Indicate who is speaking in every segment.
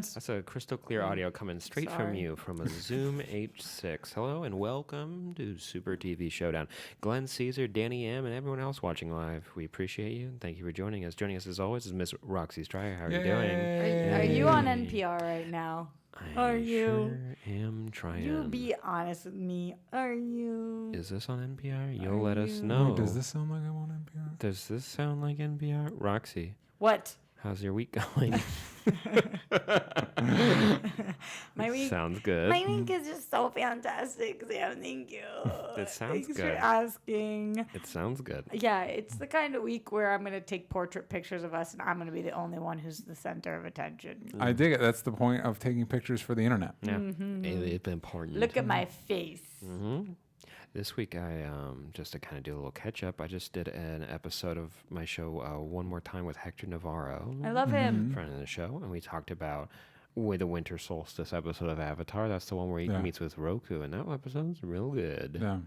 Speaker 1: That's a crystal clear audio coming straight from you from a Zoom H6. Hello and welcome to Super TV Showdown. Glenn, Caesar, Danny M, and everyone else watching live. We appreciate you. Thank you for joining us. Joining us as always is Miss Roxy Stryer. How are you doing?
Speaker 2: Are you on NPR right now?
Speaker 1: I sure am trying.
Speaker 2: You be honest with me. Are you?
Speaker 1: Is this on NPR? You'll let us know.
Speaker 3: Wait, does this sound like I'm on NPR?
Speaker 1: Does this sound like NPR? Roxy.
Speaker 2: What?
Speaker 1: How's your week going?
Speaker 2: My week
Speaker 1: sounds good.
Speaker 2: My week is just so fantastic, Sam. Thank you.
Speaker 1: It sounds
Speaker 2: Thanks
Speaker 1: good.
Speaker 2: for asking.
Speaker 1: It sounds good.
Speaker 2: Yeah, it's the kind of week where I'm going to take portrait pictures of us, and I'm going to be the only one who's the center of attention.
Speaker 3: I dig it. That's the point of taking pictures for the internet.
Speaker 1: Yeah, it's important.
Speaker 2: Look at my face.
Speaker 1: This week, just to kind of do a little catch up, I just did an episode of my show One More Time with Hector Navarro.
Speaker 2: I love him.
Speaker 1: Friend of the show, and we talked about with the winter solstice episode of Avatar. That's the one where he meets with Roku, and that episode's real good.
Speaker 3: Yeah.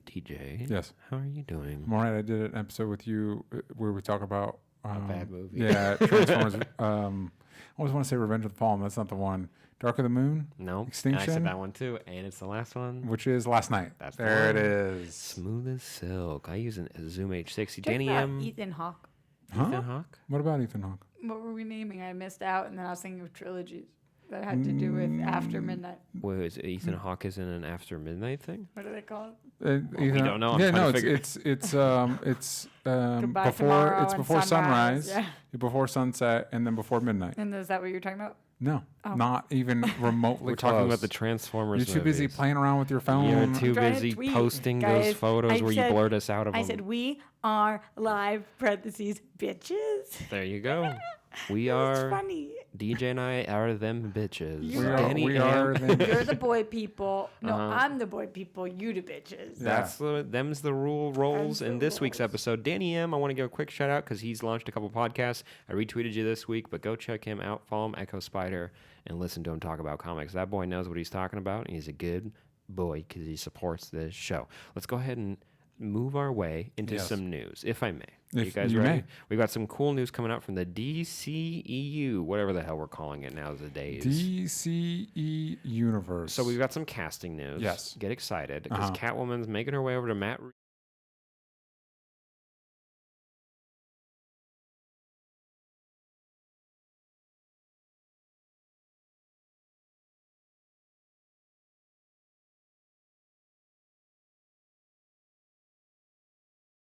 Speaker 1: TJ,
Speaker 3: Yes.
Speaker 1: How are you doing?
Speaker 3: I'm all right. I did an episode with you where we talk about
Speaker 1: a bad movie.
Speaker 3: Yeah, Transformers. I always want to say Revenge of the Fallen. That's not the one. Dark of the Moon.
Speaker 1: No,
Speaker 3: Extinction.
Speaker 1: I said that one too, and it's the last one,
Speaker 3: which is Last Night.
Speaker 1: That's
Speaker 3: there. It
Speaker 1: one.
Speaker 3: is.
Speaker 1: Smooth as silk. I use a Zoom H60.
Speaker 2: Check
Speaker 1: Danny
Speaker 2: out
Speaker 1: M.
Speaker 2: Ethan Hawke.
Speaker 1: Ethan Hawke.
Speaker 3: What about Ethan Hawke?
Speaker 2: What were we naming? I missed out, and then I was thinking of trilogies that had to do with After Midnight.
Speaker 1: Wait, is Ethan Hawke is in an After Midnight thing?
Speaker 2: What do they call it?
Speaker 1: We don't know. I'm
Speaker 3: yeah,
Speaker 1: trying
Speaker 3: no,
Speaker 1: to figure-
Speaker 3: it's
Speaker 2: Goodbye
Speaker 3: before
Speaker 2: Tomorrow
Speaker 3: it's
Speaker 2: and
Speaker 3: before
Speaker 2: sunrise,
Speaker 3: sunrise, before sunset, and then before midnight.
Speaker 2: And is that what you're talking about?
Speaker 3: No, not even remotely.
Speaker 1: We're talking
Speaker 3: close.
Speaker 1: about the Transformers.
Speaker 3: You're too busy
Speaker 1: movies.
Speaker 3: playing around with your phone.
Speaker 1: You're too
Speaker 2: trying to
Speaker 1: busy
Speaker 2: tweet,
Speaker 1: posting
Speaker 2: guys.
Speaker 1: those photos
Speaker 2: I
Speaker 1: where
Speaker 2: said-
Speaker 1: you blurred us out of them.
Speaker 2: I said, we are live, parentheses, bitches.
Speaker 1: There you go. We
Speaker 2: It's
Speaker 1: are.
Speaker 2: funny.
Speaker 1: DJ and I are them bitches.
Speaker 2: You
Speaker 1: Danny
Speaker 3: we
Speaker 1: M.
Speaker 3: are them.
Speaker 2: You're the boy people. No, I'm the boy people. You the bitches.
Speaker 1: That's them's the roles
Speaker 2: the
Speaker 1: in this week's
Speaker 2: rules.
Speaker 1: episode. Danny M, I want to give a quick shout out because he's launched a couple podcasts. I retweeted you this week, but go check him out. Follow him, Echo Spider, and listen to him talk about comics. That boy knows what he's talking about, and he's a good boy because he supports this show. Let's go ahead and move our way into some news, if I may. Are you guys ready? We got some cool news coming out from the DCEU, whatever the hell we're calling it nowadays.
Speaker 3: DCE Universe.
Speaker 1: So we've got some casting news.
Speaker 3: Yes.
Speaker 1: Get excited because Catwoman's making her way over to Matt Reeves.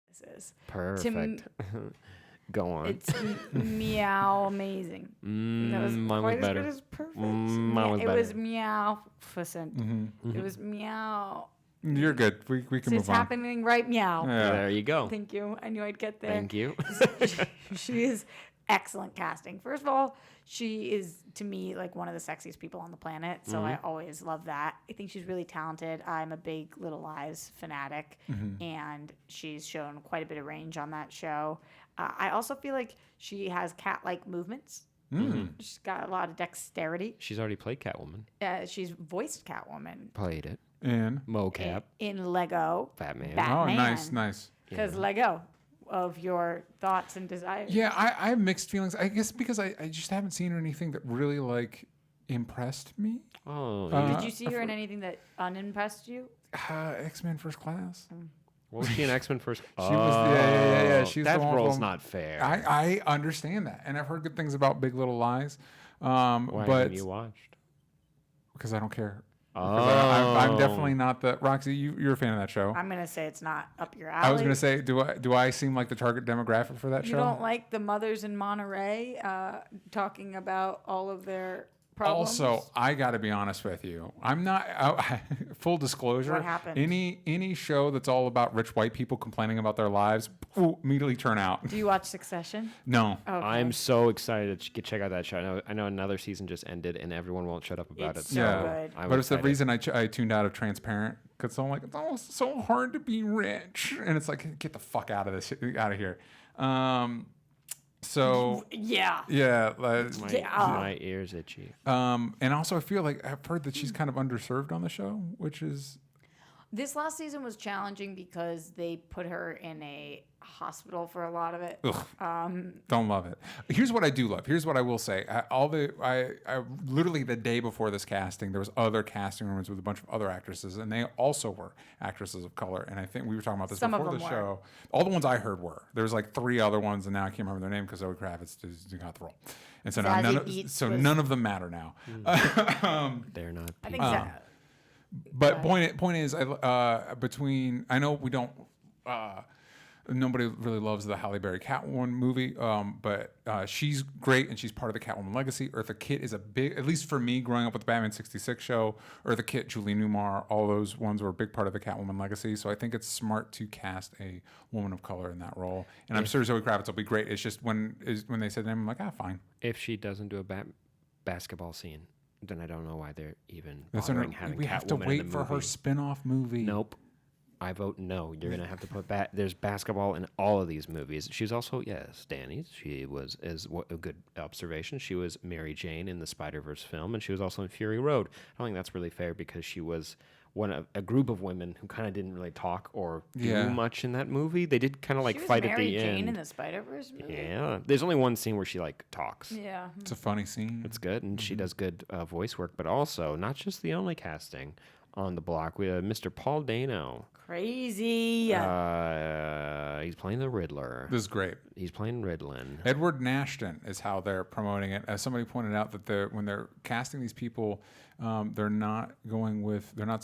Speaker 2: This is.
Speaker 1: Perfect. Go on.
Speaker 2: It's meow amazing. That was
Speaker 1: mine
Speaker 2: quite
Speaker 1: was better.
Speaker 2: as good as perfect.
Speaker 1: Mine was
Speaker 2: it
Speaker 1: better.
Speaker 2: was meow-ficent. It was meow.
Speaker 3: You're good. We can
Speaker 2: It's
Speaker 3: move on.
Speaker 2: happening right meow.
Speaker 3: Yeah.
Speaker 1: There you go.
Speaker 2: Thank you. I knew I'd get there.
Speaker 1: Thank you.
Speaker 2: She is excellent casting. First of all, she is, to me, like one of the sexiest people on the planet. So I always love that. I think she's really talented. I'm a big Little Lies fanatic, and she's shown quite a bit of range on that show. I also feel like she has cat-like movements. She's got a lot of dexterity.
Speaker 1: She's already played Catwoman.
Speaker 2: She's voiced Catwoman
Speaker 1: Played it.
Speaker 3: And
Speaker 1: Mocap.
Speaker 2: in Lego.
Speaker 1: Batman.
Speaker 3: oh, nice.
Speaker 2: Because Lego, of your thoughts and desires.
Speaker 3: Yeah, I have mixed feelings. I guess because I just haven't seen her in anything that really like impressed me.
Speaker 1: Oh,
Speaker 2: Did you see her in anything that unimpressed you?
Speaker 3: X-Men First Class.
Speaker 1: what was she in X-Men First?
Speaker 3: She was yeah. She's
Speaker 1: that
Speaker 3: the one
Speaker 1: role's
Speaker 3: from-
Speaker 1: not fair.
Speaker 3: I understand that, and I've heard good things about Big Little Lies.
Speaker 1: Why
Speaker 3: but
Speaker 1: haven't you watched?
Speaker 3: because I don't care.
Speaker 1: Oh.
Speaker 3: I'm definitely not the Roxy. You're a fan of that show.
Speaker 2: I'm going to say it's not up your alley.
Speaker 3: I was going to say, do I seem like the target demographic for that
Speaker 2: You
Speaker 3: show?
Speaker 2: don't like the mothers in Monterey talking about all of their problems?
Speaker 3: Also, I got to be honest with you. I'm not full disclosure.
Speaker 2: What happened?
Speaker 3: Any show that's all about rich white people complaining about their lives, immediately turn out.
Speaker 2: Do you watch Succession?
Speaker 3: No.
Speaker 2: Okay.
Speaker 1: I'm so excited to check out that show. I know another season just ended, and everyone won't shut up about
Speaker 2: It's
Speaker 1: it.
Speaker 2: so
Speaker 3: Yeah,
Speaker 2: good.
Speaker 1: I'm
Speaker 3: but it's the
Speaker 1: excited.
Speaker 3: reason I tuned out of Transparent because I'm like, it's almost so hard to be rich, and it's like, get the fuck out of here. So
Speaker 2: Yeah.
Speaker 3: yeah,
Speaker 1: My ears itchy.
Speaker 3: and also I feel like I've heard that she's kind of underserved on the show, which is
Speaker 2: This last season was challenging because they put her in a hospital for a lot of it.
Speaker 3: Don't love it. Here's what I do love. Here's what I will say. I literally the day before this casting, there was other casting rooms with a bunch of other actresses, and they also were actresses of color. And I think we were talking about this
Speaker 2: Some of
Speaker 3: before the
Speaker 2: them
Speaker 3: show. All the ones I heard were. There was like 3 other ones, and now I can't remember their name because Zoe Kravitz got the role. And so now none of them matter now.
Speaker 1: They're not.
Speaker 2: I think
Speaker 3: But point is, I know we don't. Nobody really loves the Halle Berry Catwoman movie, but she's great and she's part of the Catwoman legacy. Eartha Kitt is a big, at least for me, growing up with the Batman '66 show. Eartha Kitt, Julie Newmar, all those ones were a big part of the Catwoman legacy. So I think it's smart to cast a woman of color in that role. And I'm sure Zoe Kravitz will be great. It's just when they said the name, I'm like, fine.
Speaker 1: If she doesn't do a basketball scene, then I don't know why they're even bothering having
Speaker 3: we
Speaker 1: Catwoman
Speaker 3: have to wait
Speaker 1: in the
Speaker 3: for
Speaker 1: movie.
Speaker 3: her spin-off movie.
Speaker 1: Nope. I vote no. You're going to have to put there's basketball in all of these movies. She's also, yes, Danny. She was, a good observation. She was Mary Jane in the Spider-Verse film, and she was also in Fury Road. I don't think that's really fair because she was one of a group of women who kind of didn't really talk or do much in that movie. They did kind of like fight at the end.
Speaker 2: Mary Jane in the Spider-Verse movie?
Speaker 1: Yeah. There's only one scene where she like talks.
Speaker 2: Yeah.
Speaker 3: It's a funny scene.
Speaker 1: It's good, and she does good voice work, but also not just the only casting on the block. We have Mr. Paul Dano.
Speaker 2: Crazy.
Speaker 1: He's playing the Riddler.
Speaker 3: This is great.
Speaker 1: He's playing Riddlin.
Speaker 3: Edward Nashton is how they're promoting it. As somebody pointed out, that when they're casting these people, they're not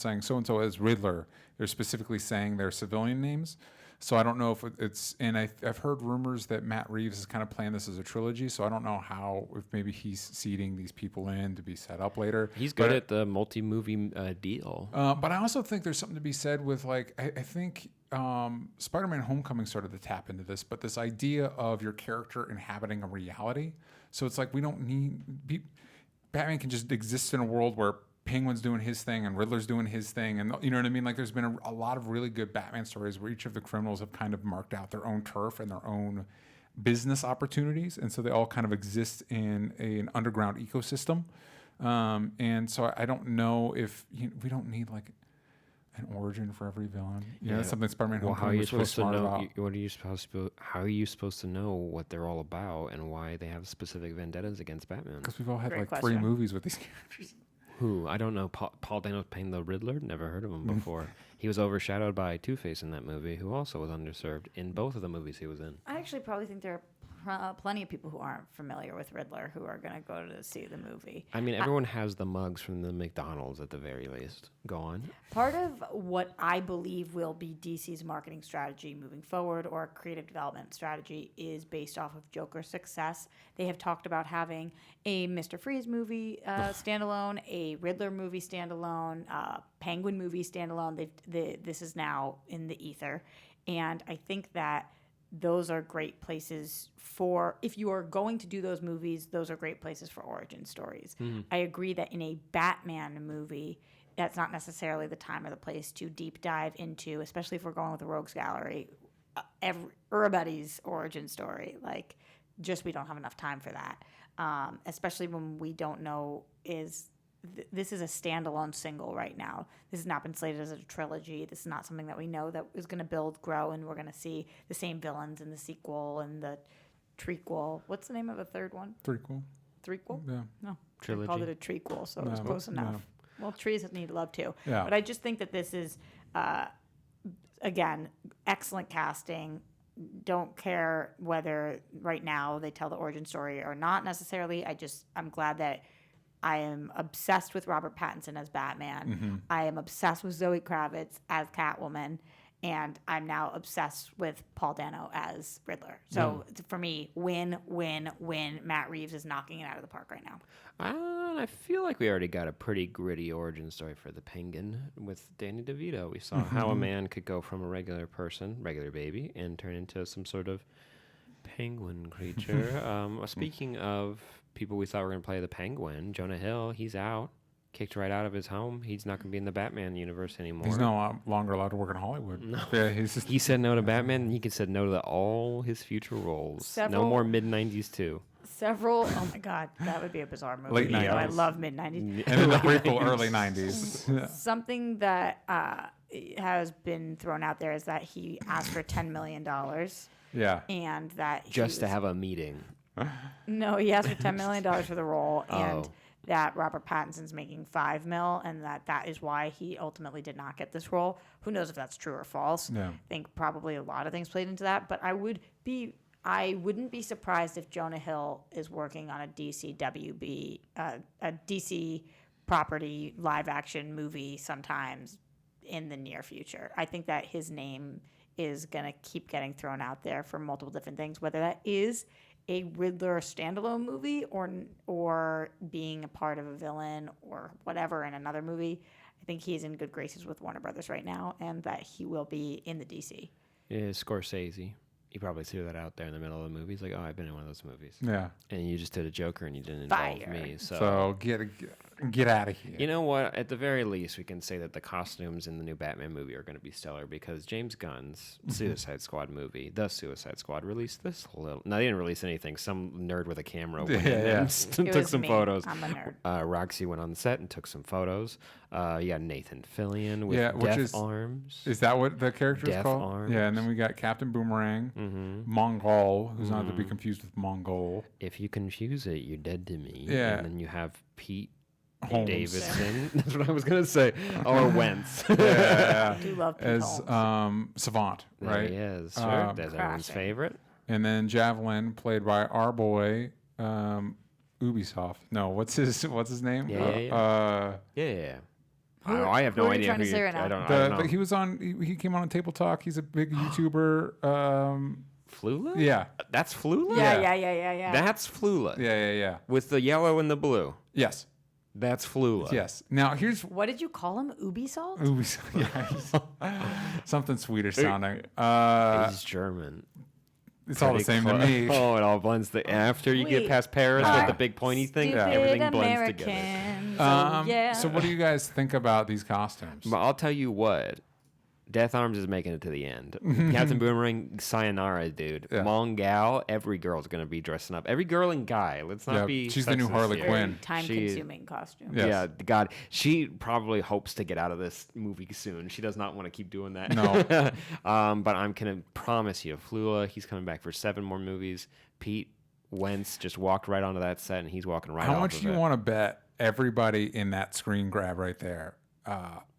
Speaker 3: saying so and so as Riddler. They're specifically saying their civilian names. So I don't know if it's, and I've heard rumors that Matt Reeves is kind of playing this as a trilogy. So I don't know if maybe he's seeding these people in to be set up later.
Speaker 1: He's good at the multi-movie deal.
Speaker 3: But I also think there's something to be said with I think Spider-Man Homecoming started to tap into this, but this idea of your character inhabiting a reality. So it's like we don't need, Batman can just exist in a world where Penguin's doing his thing and Riddler's doing his thing, and you know what I mean? Like there's been a lot of really good Batman stories where each of the criminals have kind of marked out their own turf and their own business opportunities, and so they all kind of exist in an underground ecosystem. And so I don't know if we don't need like an origin for every villain. That's something Spider-Man Homecoming was really smart about.
Speaker 1: How are you supposed to know what they're all about and why they have specific vendettas against Batman?
Speaker 3: Because we've all had
Speaker 2: Great
Speaker 3: 3 movies with these characters.
Speaker 1: Who? I don't know. Paul Dano playing the Riddler? Never heard of him before. He was overshadowed by Two-Face in that movie, who also was underserved in both of the movies he was in.
Speaker 2: I actually probably think there are plenty of people who aren't familiar with Riddler who are going to go to see the movie.
Speaker 1: I mean, everyone has the mugs from the McDonald's at the very least. Go on.
Speaker 2: Part of what I believe will be DC's marketing strategy moving forward, or creative development strategy, is based off of Joker's success. They have talked about having a Mr. Freeze movie standalone, a Riddler movie standalone, Penguin movie standalone. This is now in the ether. And I think that those are great places for, if you are going to do those movies, those are great places for origin stories. I agree that in a Batman movie, that's not necessarily the time or the place to deep dive into, especially if we're going with the Rogues Gallery, everybody's origin story. Like, just we don't have enough time for that. Especially when we don't know this is a standalone single right now. This has not been slated as a trilogy. This is not something that we know that is going to build, grow, and we're going to see the same villains in the sequel and the trequel. What's the name of a third one?
Speaker 3: Threequel.
Speaker 2: Threequel?
Speaker 3: Yeah.
Speaker 2: No.
Speaker 1: Trilogy.
Speaker 2: I called it a trequel, so it was close enough.
Speaker 3: No.
Speaker 2: Well, trees need love too.
Speaker 3: Yeah.
Speaker 2: But I just think that this is, again, excellent casting. Don't care whether right now they tell the origin story or not necessarily. I'm glad that I am obsessed with Robert Pattinson as Batman.
Speaker 3: Mm-hmm.
Speaker 2: I am obsessed with Zoe Kravitz as Catwoman. And I'm now obsessed with Paul Dano as Riddler. So for me, win. Matt Reeves is knocking it out of the park right now.
Speaker 1: I feel like we already got a pretty gritty origin story for the Penguin with Danny DeVito. We saw how a man could go from a regular person, regular baby, and turn into some sort of penguin creature. Speaking of people we thought were going to play the Penguin, Jonah Hill, he's out. Kicked right out of his home. He's not going to be in the Batman universe anymore.
Speaker 3: He's no longer allowed to work in Hollywood.
Speaker 1: No.
Speaker 3: Yeah,
Speaker 1: he said no to Batman, and he said no to all his future roles. No more mid-90s too.
Speaker 2: Oh my God, that would be a bizarre movie.
Speaker 3: Late 90s.
Speaker 2: I love mid-90s.
Speaker 3: And then the prequel, early 90s. Yeah.
Speaker 2: Something that has been thrown out there is that he asked for $10 million
Speaker 3: Yeah.
Speaker 2: and that
Speaker 1: Just to have a meeting.
Speaker 2: No, he asked for $10 million for the role, and
Speaker 1: Oh.
Speaker 2: that Robert Pattinson's making $5 million, and that is why he ultimately did not get this role. Who knows if that's true or false?
Speaker 3: Yeah.
Speaker 2: I think probably a lot of things played into that, but I wouldn't be surprised if Jonah Hill is working on a a DC property live action movie sometimes in the near future. I think that his name is going to keep getting thrown out there for multiple different things, whether that is a Riddler standalone movie or being a part of a villain or whatever in another movie. I think he's in good graces with Warner Brothers right now, and that he will be in the DC.
Speaker 1: Yeah, Scorsese. He probably threw that out there in the middle of the movie. He's like, oh, I've been in one of those movies.
Speaker 3: Yeah.
Speaker 1: And you just did a Joker and you didn't involve
Speaker 2: Fire.
Speaker 1: me.
Speaker 3: So get out of here.
Speaker 1: You know what? At the very least, we can say that the costumes in the new Batman movie are going to be stellar because James Gunn's Suicide Squad movie, The Suicide Squad, released this little. No, they didn't release anything. Some nerd with a camera went in and
Speaker 2: It
Speaker 1: took
Speaker 2: was
Speaker 1: some
Speaker 2: me.
Speaker 1: photos.
Speaker 2: I'm a nerd.
Speaker 1: Roxy went on the set and took some photos. You got Nathan Fillion with
Speaker 3: Yeah, which
Speaker 1: deaf
Speaker 3: is-
Speaker 1: arms.
Speaker 3: Is that what the character is
Speaker 1: Deaf
Speaker 3: called?
Speaker 1: arms.
Speaker 3: Yeah, and then we got Captain Boomerang,
Speaker 1: Mm-hmm.
Speaker 3: Mongol, who's not to be confused with Mongol.
Speaker 1: If you confuse it, you're dead to me.
Speaker 3: Yeah.
Speaker 1: And then you have Pete
Speaker 3: Holmes.
Speaker 1: Davidson. That's what I was going to say. Or Wentz.
Speaker 3: Yeah,
Speaker 2: I do love Pete
Speaker 3: as
Speaker 2: Holmes.
Speaker 3: Savant,
Speaker 1: There
Speaker 3: right?
Speaker 1: he is. Sure.
Speaker 3: Um,
Speaker 1: That's everyone's
Speaker 2: Crashing.
Speaker 1: favorite.
Speaker 3: And then Javelin, played by our boy Ubisoft. No, what's his name?
Speaker 1: Yeah. Yeah.
Speaker 2: Who-
Speaker 1: I have
Speaker 2: who
Speaker 1: no
Speaker 2: are you
Speaker 1: idea
Speaker 2: trying
Speaker 1: who
Speaker 2: to say
Speaker 1: you're.
Speaker 2: right now?
Speaker 1: I don't know.
Speaker 3: He was on. He came on Table Talk. He's a big YouTuber.
Speaker 1: Flula?
Speaker 3: Yeah,
Speaker 1: That's Flula?
Speaker 2: Yeah.
Speaker 1: That's Flula.
Speaker 3: yeah.
Speaker 1: With the yellow and the blue.
Speaker 3: Yes,
Speaker 1: That's Flula.
Speaker 3: yes. Now here's
Speaker 2: What did you call him? Ubisoft?
Speaker 3: Ubisoft. Yeah, something Swedish sounding.
Speaker 1: He's German.
Speaker 3: It's all the
Speaker 1: Pretty
Speaker 3: same to
Speaker 1: close.
Speaker 3: me.
Speaker 1: Oh, it all blends. After you get
Speaker 2: Wait.
Speaker 1: past Paris with the big pointy thing,
Speaker 2: Stupid
Speaker 1: everything blends together.
Speaker 2: Americans. Oh, yeah.
Speaker 3: So what do you guys think about these costumes?
Speaker 1: But I'll tell you what. Death Arms is making it to the end. Captain Boomerang, sayonara, dude.
Speaker 3: Yeah.
Speaker 1: Mongal, every girl's going to be dressing up. Every girl and guy. Let's not
Speaker 3: Yeah,
Speaker 1: be
Speaker 3: she's the new
Speaker 1: sexist
Speaker 3: Harley
Speaker 1: here.
Speaker 3: Quinn.
Speaker 2: Time-consuming costume.
Speaker 3: Yes.
Speaker 1: Yeah, God. She probably hopes to get out of this movie soon. She does not want to keep doing that.
Speaker 3: No.
Speaker 1: But I'm going to promise you, Flula, he's coming back for 7 more movies. Pete Wentz just walked right onto that set, and he's walking right
Speaker 3: How
Speaker 1: off
Speaker 3: much
Speaker 1: of
Speaker 3: do you
Speaker 1: it.
Speaker 3: want to bet everybody in that screen grab right there?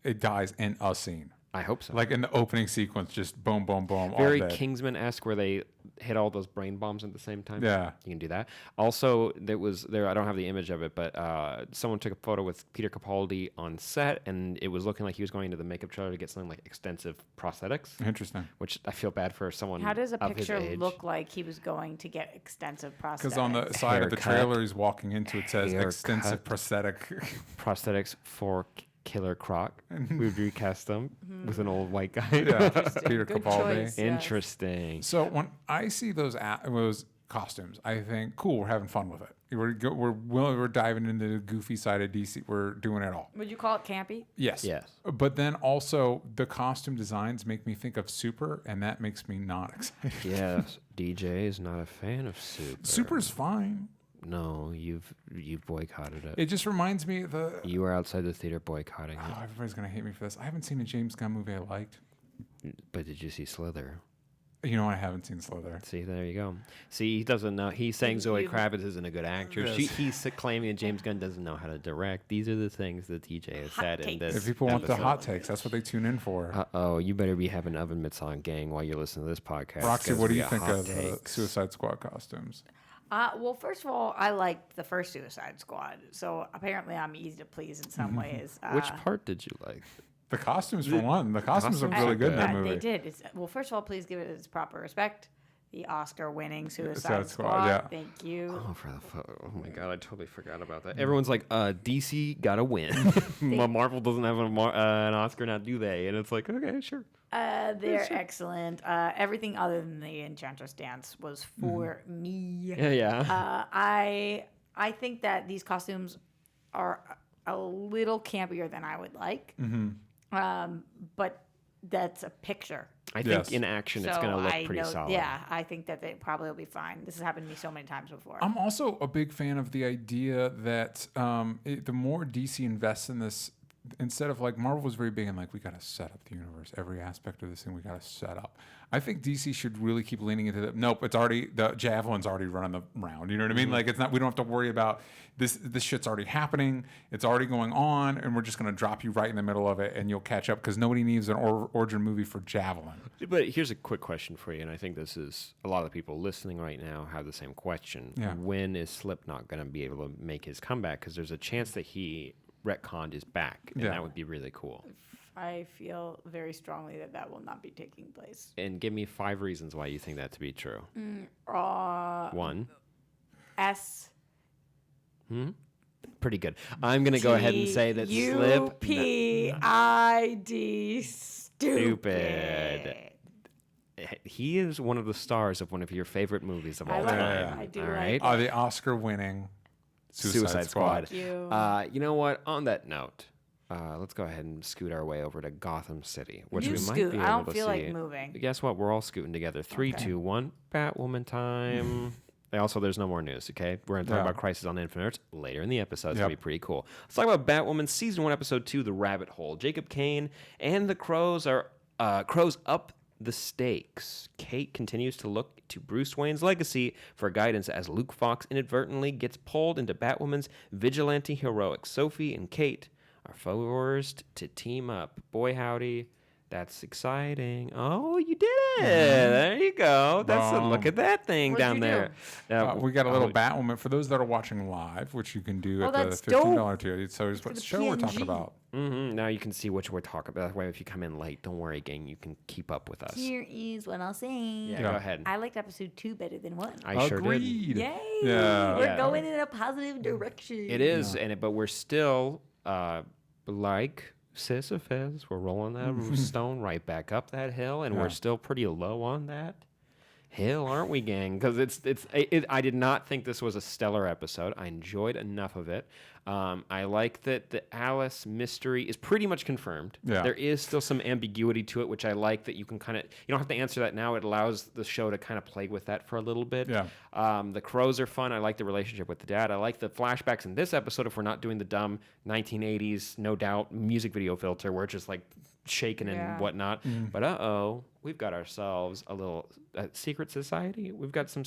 Speaker 3: It dies in a scene,
Speaker 1: I hope so.
Speaker 3: like in the opening sequence, just boom, boom, boom.
Speaker 1: Very
Speaker 3: all dead.
Speaker 1: Kingsman-esque, where they hit all those brain bombs at the same time.
Speaker 3: Yeah.
Speaker 1: You can do that. Also, there was there. I don't have the image of it, but someone took a photo with Peter Capaldi on set, and it was looking like he was going into the makeup trailer to get something like extensive prosthetics,
Speaker 3: Interesting.
Speaker 1: which I feel bad for someone.
Speaker 2: How does a
Speaker 1: of his
Speaker 2: picture
Speaker 1: age.
Speaker 2: look like he was going to get extensive prosthetics?
Speaker 3: Because on the side of the
Speaker 1: Haircut.
Speaker 3: trailer he's walking into, it says
Speaker 1: Haircut.
Speaker 3: extensive prosthetic.
Speaker 1: Prosthetics for Killer Croc? We've recast them with an old white guy.
Speaker 3: Yeah, Peter
Speaker 2: Good
Speaker 3: Capaldi.
Speaker 2: choice. Yes.
Speaker 1: Interesting.
Speaker 3: So when I see those costumes, I think, cool, we're having fun with it. We're diving into the goofy side of DC. We're doing it all.
Speaker 2: Would you call it campy?
Speaker 3: Yes.
Speaker 1: Yes.
Speaker 3: But then also the costume designs make me think of Super, and that makes me not excited.
Speaker 1: Yes. DJ is not a fan of Super.
Speaker 3: Super's fine.
Speaker 1: No, you've boycotted it.
Speaker 3: It just reminds me of the.
Speaker 1: You were outside the theater boycotting
Speaker 3: Oh,
Speaker 1: it.
Speaker 3: everybody's gonna hate me for this. I haven't seen a James Gunn movie I liked.
Speaker 1: But did you see Slither?
Speaker 3: You know, I haven't seen Slither.
Speaker 1: See, there you go. See, he doesn't know. He's saying Zoe
Speaker 2: You-
Speaker 1: Kravitz isn't a good actress.
Speaker 3: Yes.
Speaker 1: He's claiming that James Gunn doesn't know how to direct. These are the things that TJ has
Speaker 2: Hot
Speaker 1: said in
Speaker 2: takes.
Speaker 1: this.
Speaker 3: If people want the
Speaker 1: episode.
Speaker 3: hot takes, that's what they tune in for.
Speaker 1: Uh-oh, you better be having oven mitts on, gang, while you're listening to this podcast.
Speaker 3: Roxy,
Speaker 1: 'cause
Speaker 3: what do
Speaker 1: we
Speaker 3: you
Speaker 1: got
Speaker 3: think
Speaker 1: hot
Speaker 3: of the
Speaker 1: takes.
Speaker 3: Suicide Squad costumes?
Speaker 2: Well, first of all, I liked the first Suicide Squad, so apparently I'm easy to please in some ways.
Speaker 1: Which part did you like?
Speaker 3: The costumes, for one. The costumes are
Speaker 1: costumes
Speaker 3: really
Speaker 1: are
Speaker 3: good in that
Speaker 1: good.
Speaker 3: movie.
Speaker 2: They did. Well, first of all, please give it its proper respect. The Oscar-winning Suicide
Speaker 3: Suicide Squad,
Speaker 2: Squad.
Speaker 3: yeah.
Speaker 2: Thank you.
Speaker 1: Oh my god, I totally forgot about that. Everyone's like, DC gotta win. Marvel doesn't have an Oscar, now do they? And it's like, okay, sure.
Speaker 2: They're excellent. Everything other than the Enchantress dance was for me.
Speaker 1: Yeah.
Speaker 2: I think that these costumes are a little campier than I would like. But that's a picture.
Speaker 1: I think
Speaker 3: Yes.
Speaker 1: in action it's
Speaker 2: So
Speaker 1: gonna look
Speaker 2: I
Speaker 1: pretty
Speaker 2: know,
Speaker 1: solid.
Speaker 2: yeah, I think that they probably will be fine. This has happened to me so many times before.
Speaker 3: I'm also a big fan of the idea that the more DC invests in this instead of like Marvel was very big and like we got to set up the universe, every aspect of this thing we got to set up. I think DC should really keep leaning into that. Nope, it's already the javelin's already running the round. You know what I mean? Like it's not. We don't have to worry about this. This shit's already happening. It's already going on, and we're just gonna drop you right in the middle of it, and you'll catch up because nobody needs an origin movie for Javelin.
Speaker 1: But here's a quick question for you, and I think this is a lot of the people listening right now have the same question.
Speaker 3: Yeah.
Speaker 1: When is Slipknot going to be able to make his comeback? Because there's a chance that he retconned is back, and that would be really cool.
Speaker 2: I feel very strongly that will not be taking place.
Speaker 1: And give me 5 reasons why you think that to be true. 1.
Speaker 2: S.
Speaker 1: Pretty good. I'm going to go ahead and say that
Speaker 2: UPID stupid.
Speaker 1: He is one of the stars of one of your favorite movies of all
Speaker 2: like
Speaker 1: time.
Speaker 2: it. I do
Speaker 1: all
Speaker 2: like
Speaker 1: right?
Speaker 2: it.
Speaker 3: The Oscar-winning Suicide Squad.
Speaker 2: Thank you.
Speaker 1: You know what? On that note, let's go ahead and scoot our way over to Gotham City, which
Speaker 2: You
Speaker 1: we
Speaker 2: scoot.
Speaker 1: might be able
Speaker 2: I don't
Speaker 1: to
Speaker 2: feel
Speaker 1: see.
Speaker 2: like moving.
Speaker 1: Guess what? We're all scooting together. 3, 2, 1. Batwoman time. Also, there's no more news, okay? We're going to talk about Crisis on Infinite Earths later in the episode. It's going to be pretty cool. Let's talk about Batwoman Season 1, Episode 2, The Rabbit Hole. Jacob Kane and the Crows are Crows up the stakes. Kate continues to look to Bruce Wayne's legacy for guidance as Luke Fox inadvertently gets pulled into Batwoman's vigilante heroics. Sophie and Kate are forced to team up. Boy, howdy. That's exciting. Oh, you did it. There you go. That's look at that thing
Speaker 2: What'd
Speaker 1: down
Speaker 2: you
Speaker 1: there.
Speaker 3: We got a little Batwoman for those that are watching live, which you can do at the
Speaker 2: that's
Speaker 3: $15 tier. So it's what
Speaker 2: the
Speaker 3: show we're talking
Speaker 2: PNG.
Speaker 3: about.
Speaker 1: Now you can see which we're talking about. That way, if you come in late, don't worry, gang. You can keep up with us.
Speaker 2: Here is what I'll say.
Speaker 1: Yeah, go ahead.
Speaker 2: I liked episode 2 better than 1.
Speaker 1: I sure did.
Speaker 3: Agreed.
Speaker 2: Yay!
Speaker 3: Yeah.
Speaker 2: We're
Speaker 1: Yeah.
Speaker 2: going in a positive direction.
Speaker 1: It is, but we're still like Sisyphus. We're rolling that stone right back up that hill, and we're still pretty low on that hill, aren't we, gang? Because I did not think this was a stellar episode. I enjoyed enough of it. I like that the Alice mystery is pretty much confirmed.
Speaker 3: Yeah.
Speaker 1: There is still some ambiguity to it, which I like that you can kind of, you don't have to answer that now. It allows the show to kind of play with that for a little bit.
Speaker 3: Yeah.
Speaker 1: The Crows are fun. I like the relationship with the dad. I like the flashbacks in this episode if we're not doing the dumb 1980s, no doubt, music video filter where it's just like shaking and whatnot. But we've got ourselves a little secret society. We've got some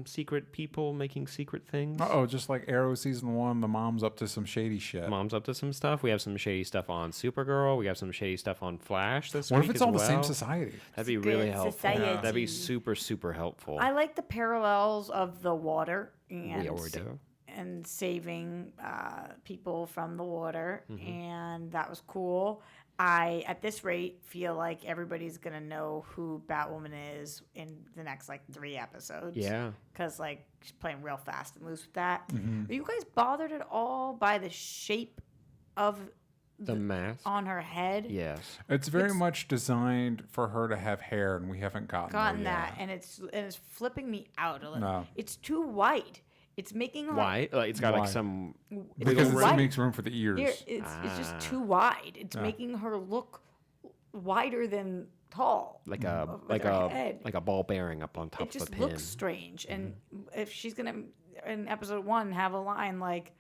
Speaker 1: secret people making secret things.
Speaker 3: Just like Arrow season 1, the mom's up to some shady shit.
Speaker 1: Mom's up to some stuff. We have some shady stuff on Supergirl. We have some shady stuff on Flash this
Speaker 3: What
Speaker 1: week
Speaker 3: if it's
Speaker 1: as
Speaker 3: all the same
Speaker 1: well.
Speaker 3: society?
Speaker 1: That'd be
Speaker 2: Secret
Speaker 1: really helpful.
Speaker 2: society.
Speaker 1: That'd be super, super helpful.
Speaker 2: I like the parallels of the water
Speaker 1: We
Speaker 2: and
Speaker 1: already do.
Speaker 2: and saving people from the water, and that was cool. I, at this rate, feel like everybody's gonna know who Batwoman is in the next 3 episodes.
Speaker 1: Yeah.
Speaker 2: Because she's playing real fast and loose with that. Are you guys bothered at all by the shape of
Speaker 1: The mask.
Speaker 2: on her head?
Speaker 1: Yes.
Speaker 3: It's very much designed for her to have hair, and we haven't gotten there
Speaker 2: that,
Speaker 3: yet.
Speaker 2: and it's flipping me out a little.
Speaker 3: No.
Speaker 2: It's too white. It's making her
Speaker 1: Why? It's got
Speaker 3: Why?
Speaker 1: like some.
Speaker 3: Because
Speaker 2: white.
Speaker 3: it makes room for the ears.
Speaker 2: Here, it's just too wide. It's making her look wider than tall.
Speaker 1: Like
Speaker 2: with her head.
Speaker 1: a ball bearing up on top
Speaker 2: It
Speaker 1: of a
Speaker 2: just
Speaker 1: pin.
Speaker 2: looks strange. And if she's gonna in episode 1 have a line like,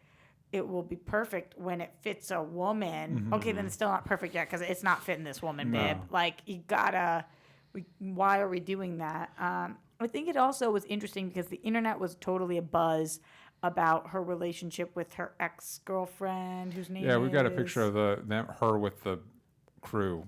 Speaker 2: "It will be perfect when it fits a woman." Okay, then it's still not perfect yet because it's not fitting this woman, babe. You gotta. Why are we doing that? I think it also was interesting because the internet was totally abuzz about her relationship with her ex-girlfriend, whose name
Speaker 3: Yeah, we got a
Speaker 2: is-
Speaker 3: picture of her with the crew,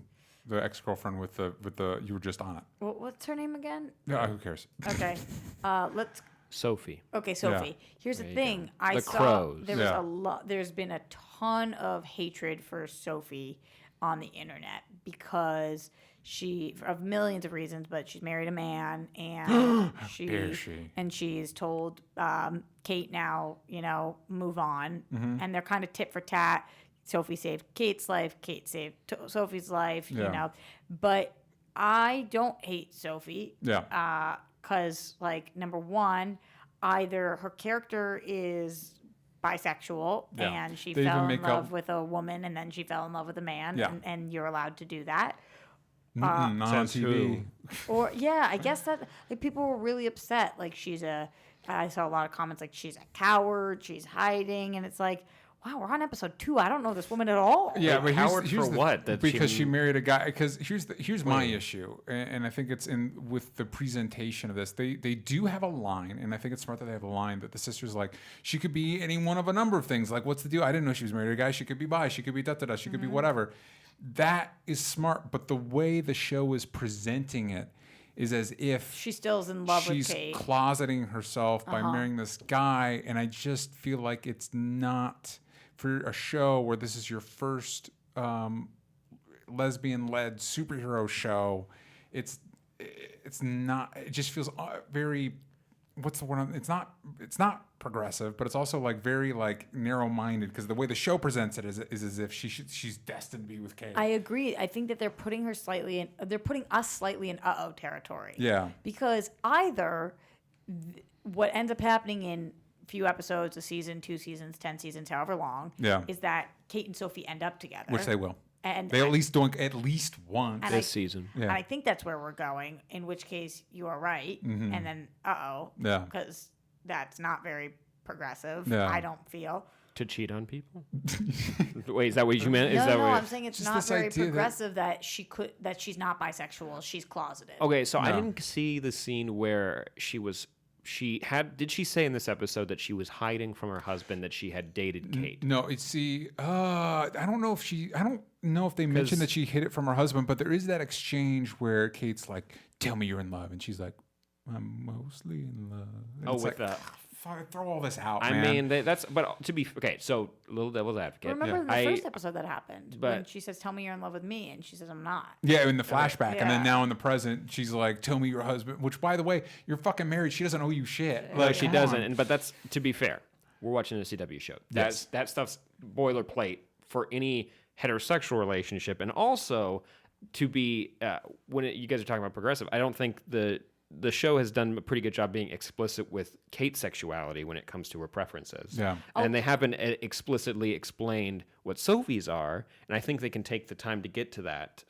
Speaker 3: the ex-girlfriend with the you were just on it.
Speaker 2: What's her name again?
Speaker 3: Yeah, who cares?
Speaker 2: Okay, let's.
Speaker 1: Sophie.
Speaker 2: Okay, Sophie. Here's the
Speaker 1: you
Speaker 2: thing.
Speaker 1: go.
Speaker 2: I
Speaker 1: The
Speaker 2: saw
Speaker 1: Crows.
Speaker 2: there was
Speaker 3: Yeah.
Speaker 2: a lot. There's been a ton of hatred for Sophie on the internet because she, of millions of reasons, but she's married a man and
Speaker 3: dare she.
Speaker 2: and she's told Kate now, move on, and they're kind of tit for tat. Sophie saved Kate's life. Kate saved Sophie's life.
Speaker 3: Yeah.
Speaker 2: But I don't hate Sophie.
Speaker 3: Yeah.
Speaker 2: Because, number one, either her character is bisexual
Speaker 3: Yeah.
Speaker 2: and she
Speaker 3: They
Speaker 2: fell
Speaker 3: even
Speaker 2: in
Speaker 3: make
Speaker 2: love
Speaker 3: up-
Speaker 2: with a woman and then she fell in love with a man,
Speaker 3: Yeah.
Speaker 2: and you're allowed to do that.
Speaker 3: Not on
Speaker 1: Says
Speaker 3: TV.
Speaker 2: Or, I guess that, people were really upset. I saw a lot of comments she's a coward, she's hiding, and it's wow, we're on episode 2. I don't know this woman at all.
Speaker 3: Yeah,
Speaker 1: Like,
Speaker 3: but
Speaker 1: coward
Speaker 3: here's
Speaker 1: for
Speaker 3: the,
Speaker 1: what? That
Speaker 3: because
Speaker 1: she-
Speaker 3: she married a guy. Because here's my issue, and I think it's in with the presentation of this. They do have a line, and I think it's smart that they have a line that the sister's like, she could be any one of a number of things. Like, what's the deal? I didn't know she was married to a guy. She could be bi. She could be da-da-da. She could be whatever. That is smart, but the way the show is presenting it is as if
Speaker 2: She still's in love with
Speaker 3: she's
Speaker 2: Kate.
Speaker 3: closeting herself by marrying this guy, and I just feel like it's not for a show where this is your first lesbian-led superhero show. It's not. It just feels very. What's the word? It's not progressive, but it's also like very like narrow-minded because the way the show presents it is as if she's destined to be with Kate.
Speaker 2: I agree. I think that they're putting us slightly in uh-oh territory.
Speaker 3: Yeah.
Speaker 2: Because either what ends up happening in few episodes, a season, 2 seasons, 10 seasons, however long,
Speaker 3: Yeah.
Speaker 2: is that Kate and Sophie end up together.
Speaker 3: Which they will.
Speaker 2: And
Speaker 3: They at least doink at least once.
Speaker 2: And
Speaker 1: this season.
Speaker 3: Yeah.
Speaker 2: And I think that's where we're going, in which case you are right. And then, uh-oh.
Speaker 3: Yeah.
Speaker 2: Because that's not very progressive,
Speaker 3: Yeah.
Speaker 2: I don't feel.
Speaker 1: To cheat on people? Wait, is that what you meant? Is
Speaker 2: No,
Speaker 1: that
Speaker 2: no,
Speaker 1: what?
Speaker 2: I'm saying it's
Speaker 3: Just
Speaker 2: not
Speaker 3: this
Speaker 2: very
Speaker 3: idea that-
Speaker 2: progressive that she's not bisexual, she's closeted.
Speaker 1: Okay, so I
Speaker 3: No.
Speaker 1: didn't see the scene where did she say in this episode that she was hiding from her husband that she had dated Kate?
Speaker 3: No, I don't know if they mentioned that she hid it from her husband, but there is that exchange where Kate's like, "Tell me you're in love," and she's like, "I'm mostly in love." And
Speaker 1: Oh,
Speaker 3: it's
Speaker 1: with
Speaker 3: like,
Speaker 1: the-
Speaker 3: fuck, throw all this out,
Speaker 1: I
Speaker 3: man.
Speaker 1: mean, but to be okay, so little devil's advocate.
Speaker 2: Remember the
Speaker 1: I-
Speaker 2: first episode that happened when
Speaker 1: but-
Speaker 2: she says, "Tell me you're in love with me," and she says, "I'm not."
Speaker 3: Yeah, in the flashback, and then
Speaker 2: Yeah.
Speaker 3: now in the present, she's like, "Tell me your husband." Which, by the way, you're fucking married. She doesn't owe you shit.
Speaker 1: No,
Speaker 3: Like,
Speaker 1: she
Speaker 3: come
Speaker 1: doesn't.
Speaker 3: on.
Speaker 1: But that's to be fair. We're watching a CW show.
Speaker 3: Yes.
Speaker 1: That stuff's boilerplate for any heterosexual relationship, and also to be when you guys are talking about progressive. I don't think the show has done a pretty good job being explicit with Kate's sexuality when it comes to her preferences.
Speaker 3: Yeah.
Speaker 1: And they haven't explicitly explained what Sophie's are, and I think they can take the time to get to that.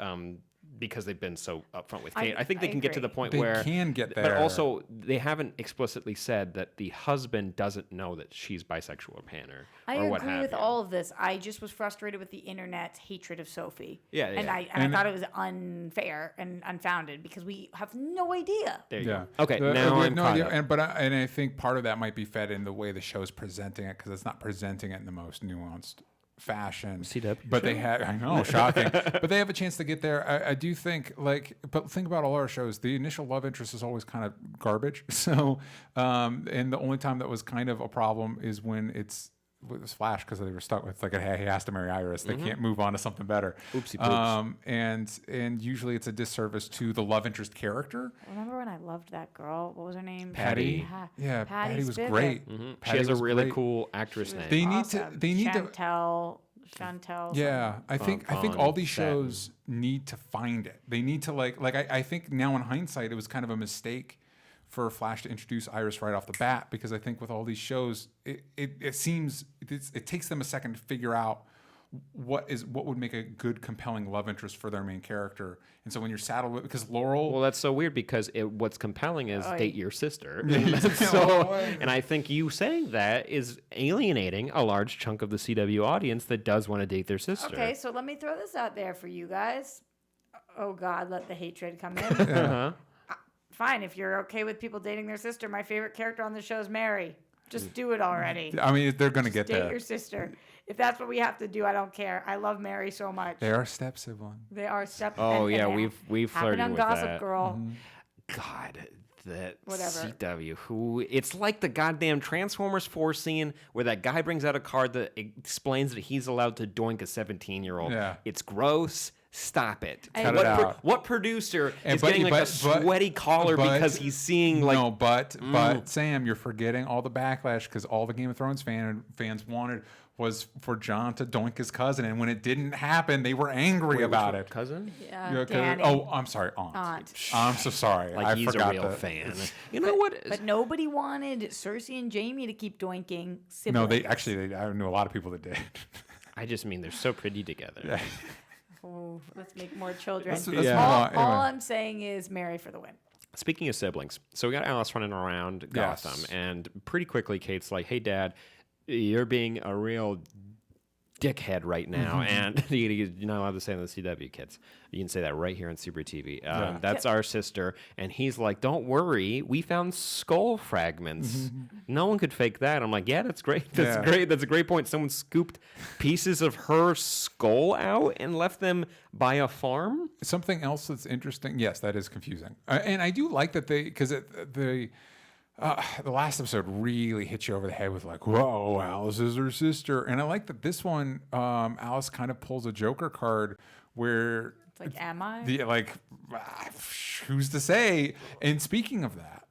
Speaker 1: Because they've been so upfront with Kate. I think they
Speaker 2: I
Speaker 1: can get to the
Speaker 2: agree.
Speaker 1: point
Speaker 3: They
Speaker 1: where
Speaker 3: can get
Speaker 1: But
Speaker 3: there.
Speaker 1: also, they haven't explicitly said that the husband doesn't know that she's bisexual or pan
Speaker 2: I
Speaker 1: or what
Speaker 2: agree
Speaker 1: have
Speaker 2: with
Speaker 1: you.
Speaker 2: all of this. I just was frustrated with the internet's hatred of Sophie.
Speaker 1: Yeah,
Speaker 2: And
Speaker 1: yeah.
Speaker 2: I thought it was unfair and unfounded because we have no idea.
Speaker 1: There you
Speaker 3: Yeah.
Speaker 1: go. Okay,
Speaker 3: The-
Speaker 1: now
Speaker 3: we have
Speaker 1: I'm
Speaker 3: no
Speaker 1: caught
Speaker 3: idea,
Speaker 1: up.
Speaker 3: and I think part of that might be fed in the way the show's presenting it because it's not presenting it in the most nuanced fashion.
Speaker 1: CW
Speaker 3: But they have, I know, shocking. But they have a chance to get there. I do think, but think about all our shows. The initial love interest is always kind of garbage. So, and the only time that was kind of a problem is when it was Flash because they were stuck with like, hey, he has to marry Iris. They can't move on to something better.
Speaker 1: Oopsie poops.
Speaker 3: And usually it's a disservice to the love interest character.
Speaker 2: Remember when I loved that girl? What was her name?
Speaker 3: Patty.
Speaker 2: Ha-
Speaker 3: Yeah, Patty was
Speaker 2: Spivak.
Speaker 3: great.
Speaker 1: She
Speaker 3: Patty
Speaker 1: has a
Speaker 3: was
Speaker 1: really
Speaker 3: great.
Speaker 1: cool actress name.
Speaker 3: They
Speaker 2: Awesome.
Speaker 3: need to
Speaker 2: Chantel.
Speaker 3: Yeah, I think
Speaker 1: Fawn,
Speaker 3: all these
Speaker 1: Satin.
Speaker 3: shows need to find it. They need to I think now in hindsight it was kind of a mistake for Flash to introduce Iris right off the bat because I think with all these shows it seems it takes them a second to figure out what would make a good compelling love interest for their main character. And so when you're saddled with because Laurel
Speaker 1: Well, that's so weird because what's compelling is
Speaker 2: Oy.
Speaker 1: date your sister.
Speaker 3: Oh,
Speaker 1: And I think you saying that is alienating a large chunk of the CW audience that does want to date their sister.
Speaker 2: Okay, so let me throw this out there for you guys. Oh God, let the hatred come in.
Speaker 1: Uh-huh.
Speaker 2: Fine, if you're okay with people dating their sister, my favorite character on the show is Mary. Just do it already.
Speaker 3: I mean they're gonna get
Speaker 2: Date
Speaker 3: there.
Speaker 2: your sister. If that's what we have to do, I don't care. I love Mary so much.
Speaker 3: They are step sibling.
Speaker 2: They are step.
Speaker 1: Oh
Speaker 2: and
Speaker 1: yeah,
Speaker 2: they
Speaker 1: we've
Speaker 2: happened
Speaker 1: flirted
Speaker 2: on
Speaker 1: with
Speaker 2: Gossip
Speaker 1: that.
Speaker 2: Girl.
Speaker 1: God, that
Speaker 2: Whatever.
Speaker 1: CW. Who? It's like the goddamn Transformers 4 scene where that guy brings out a card that explains that he's allowed to doink a 17-year-old.
Speaker 3: Yeah.
Speaker 1: It's gross. Stop it.
Speaker 2: Cut
Speaker 1: what
Speaker 3: it out.
Speaker 1: What producer is
Speaker 3: But-
Speaker 1: getting like a
Speaker 3: but-
Speaker 1: sweaty collar
Speaker 3: but-
Speaker 1: because he's seeing like
Speaker 3: no, but Sam, you're forgetting all the backlash because all the Game of Thrones fans wanted was for Jon to doink his cousin, and when it didn't happen, they were angry about it.
Speaker 1: cousin?
Speaker 2: Yeah,
Speaker 3: Yeah, 'cause-
Speaker 2: Danny.
Speaker 3: oh, I'm sorry, aunt. I'm so sorry.
Speaker 1: Like
Speaker 3: I
Speaker 1: he's a
Speaker 3: forgot
Speaker 1: real
Speaker 3: that.
Speaker 1: fan. You know what?
Speaker 2: But nobody wanted Cersei and Jamie to keep doinking siblings.
Speaker 3: No, I knew a lot of people that did.
Speaker 1: I just mean they're so pretty together.
Speaker 2: Oh, let's make more children.
Speaker 3: Let's
Speaker 1: Yeah.
Speaker 3: move on. Anyway.
Speaker 2: All I'm saying is Mary for the win.
Speaker 1: Speaking of siblings, so we got Alice running around
Speaker 3: Yes.
Speaker 1: Gotham, and pretty quickly Kate's like, "Hey, Dad, you're being a real dickhead right now, and you're not allowed to say on the CW, kids. You can say that right here on Super TV. That's our sister, and he's like, "Don't worry, we found skull fragments. No one could fake that." I'm like, "Yeah, that's great. That's great. That's a great point. Someone scooped pieces of her skull out and left them by a farm."
Speaker 3: Something else that's interesting. Yes, that is confusing, and I do like that because the last episode really hit you over the head with like, "Whoa, Alice is her sister," and I like that this one, Alice kind of pulls a Joker card where
Speaker 2: It's like, am I?
Speaker 3: Who's to say? And speaking of that,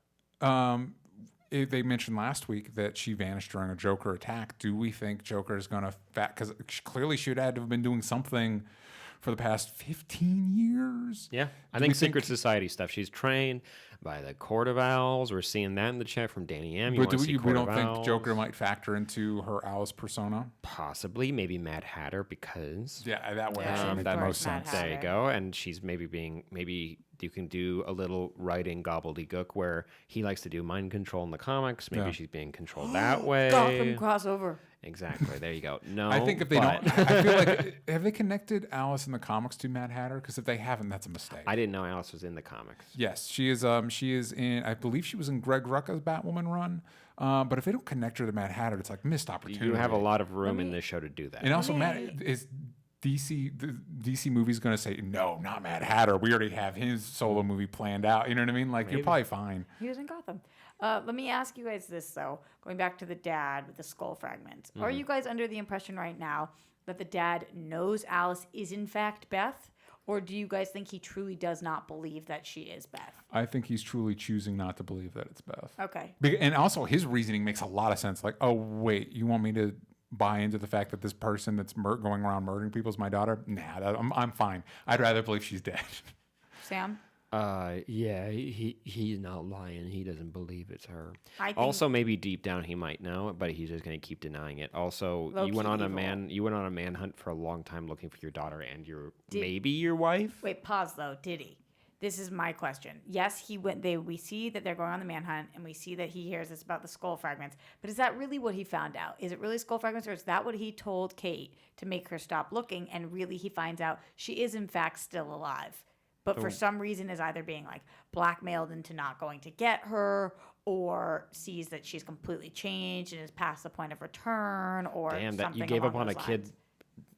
Speaker 3: they mentioned last week that she vanished during a Joker attack. Do we think Joker is going to because clearly she would had to have been doing something for the past 15 years?
Speaker 1: Yeah, I think Secret Society stuff. She's trained by the Court of Owls. We're seeing that in the chat from Danny M.
Speaker 3: But we don't think Joker might factor into her Alice persona?
Speaker 1: Possibly, maybe Mad Hatter, because
Speaker 3: that way
Speaker 1: that
Speaker 3: most sense.
Speaker 1: There you go. And she's maybe you can do a little writing gobbledygook where he likes to do mind control in the comics. Maybe she's being controlled that way.
Speaker 2: Gotham crossover.
Speaker 1: Exactly. There you go. No,
Speaker 3: I think if they don't, I feel like have they connected Alice in the comics to Mad Hatter? Because if they haven't, that's a mistake.
Speaker 1: I didn't know Alice was in the comics.
Speaker 3: Yes, she is. She is in. I believe she was in Greg Rucka's Batwoman run. But if they don't connect her to Mad Hatter, it's like missed opportunity.
Speaker 1: You have a lot of room in this show to do that.
Speaker 3: And also, is DC movies going to say no, not Mad Hatter? We already have his solo movie planned out. You know what I mean? Like you're probably fine.
Speaker 2: He was in Gotham. Let me ask you guys this though. Going back to the dad with the skull fragments, are you guys under the impression right now that the dad knows Alice is in fact Beth? Or do you guys think he truly does not believe that she is Beth?
Speaker 3: I think he's truly choosing not to believe that it's Beth.
Speaker 2: Okay.
Speaker 3: And also his reasoning makes a lot of sense. Like, oh, wait, you want me to buy into the fact that this person that's going around murdering people is my daughter? Nah, I'm fine. I'd rather believe she's dead.
Speaker 2: Sam?
Speaker 1: Yeah, he's not lying. He doesn't believe it's her.
Speaker 2: I think
Speaker 1: Also, maybe deep down he might know, but he's just going to keep denying it. Also, you went on a manhunt for a long time looking for your daughter and maybe your wife.
Speaker 2: Wait, pause though. Did he? This is my question. Yes, he went. We see that they're going on the manhunt, and we see that he hears this about the skull fragments. But is that really what he found out? Is it really skull fragments, or is that what he told Kate to make her stop looking? And really, he finds out she is in fact still alive, but for some reason is either being like blackmailed into not going to get her, or sees that she's completely changed and is past the point of return, or
Speaker 1: damn, that
Speaker 2: something
Speaker 1: you gave up
Speaker 2: along
Speaker 1: on a
Speaker 2: those
Speaker 1: kid.
Speaker 2: lines.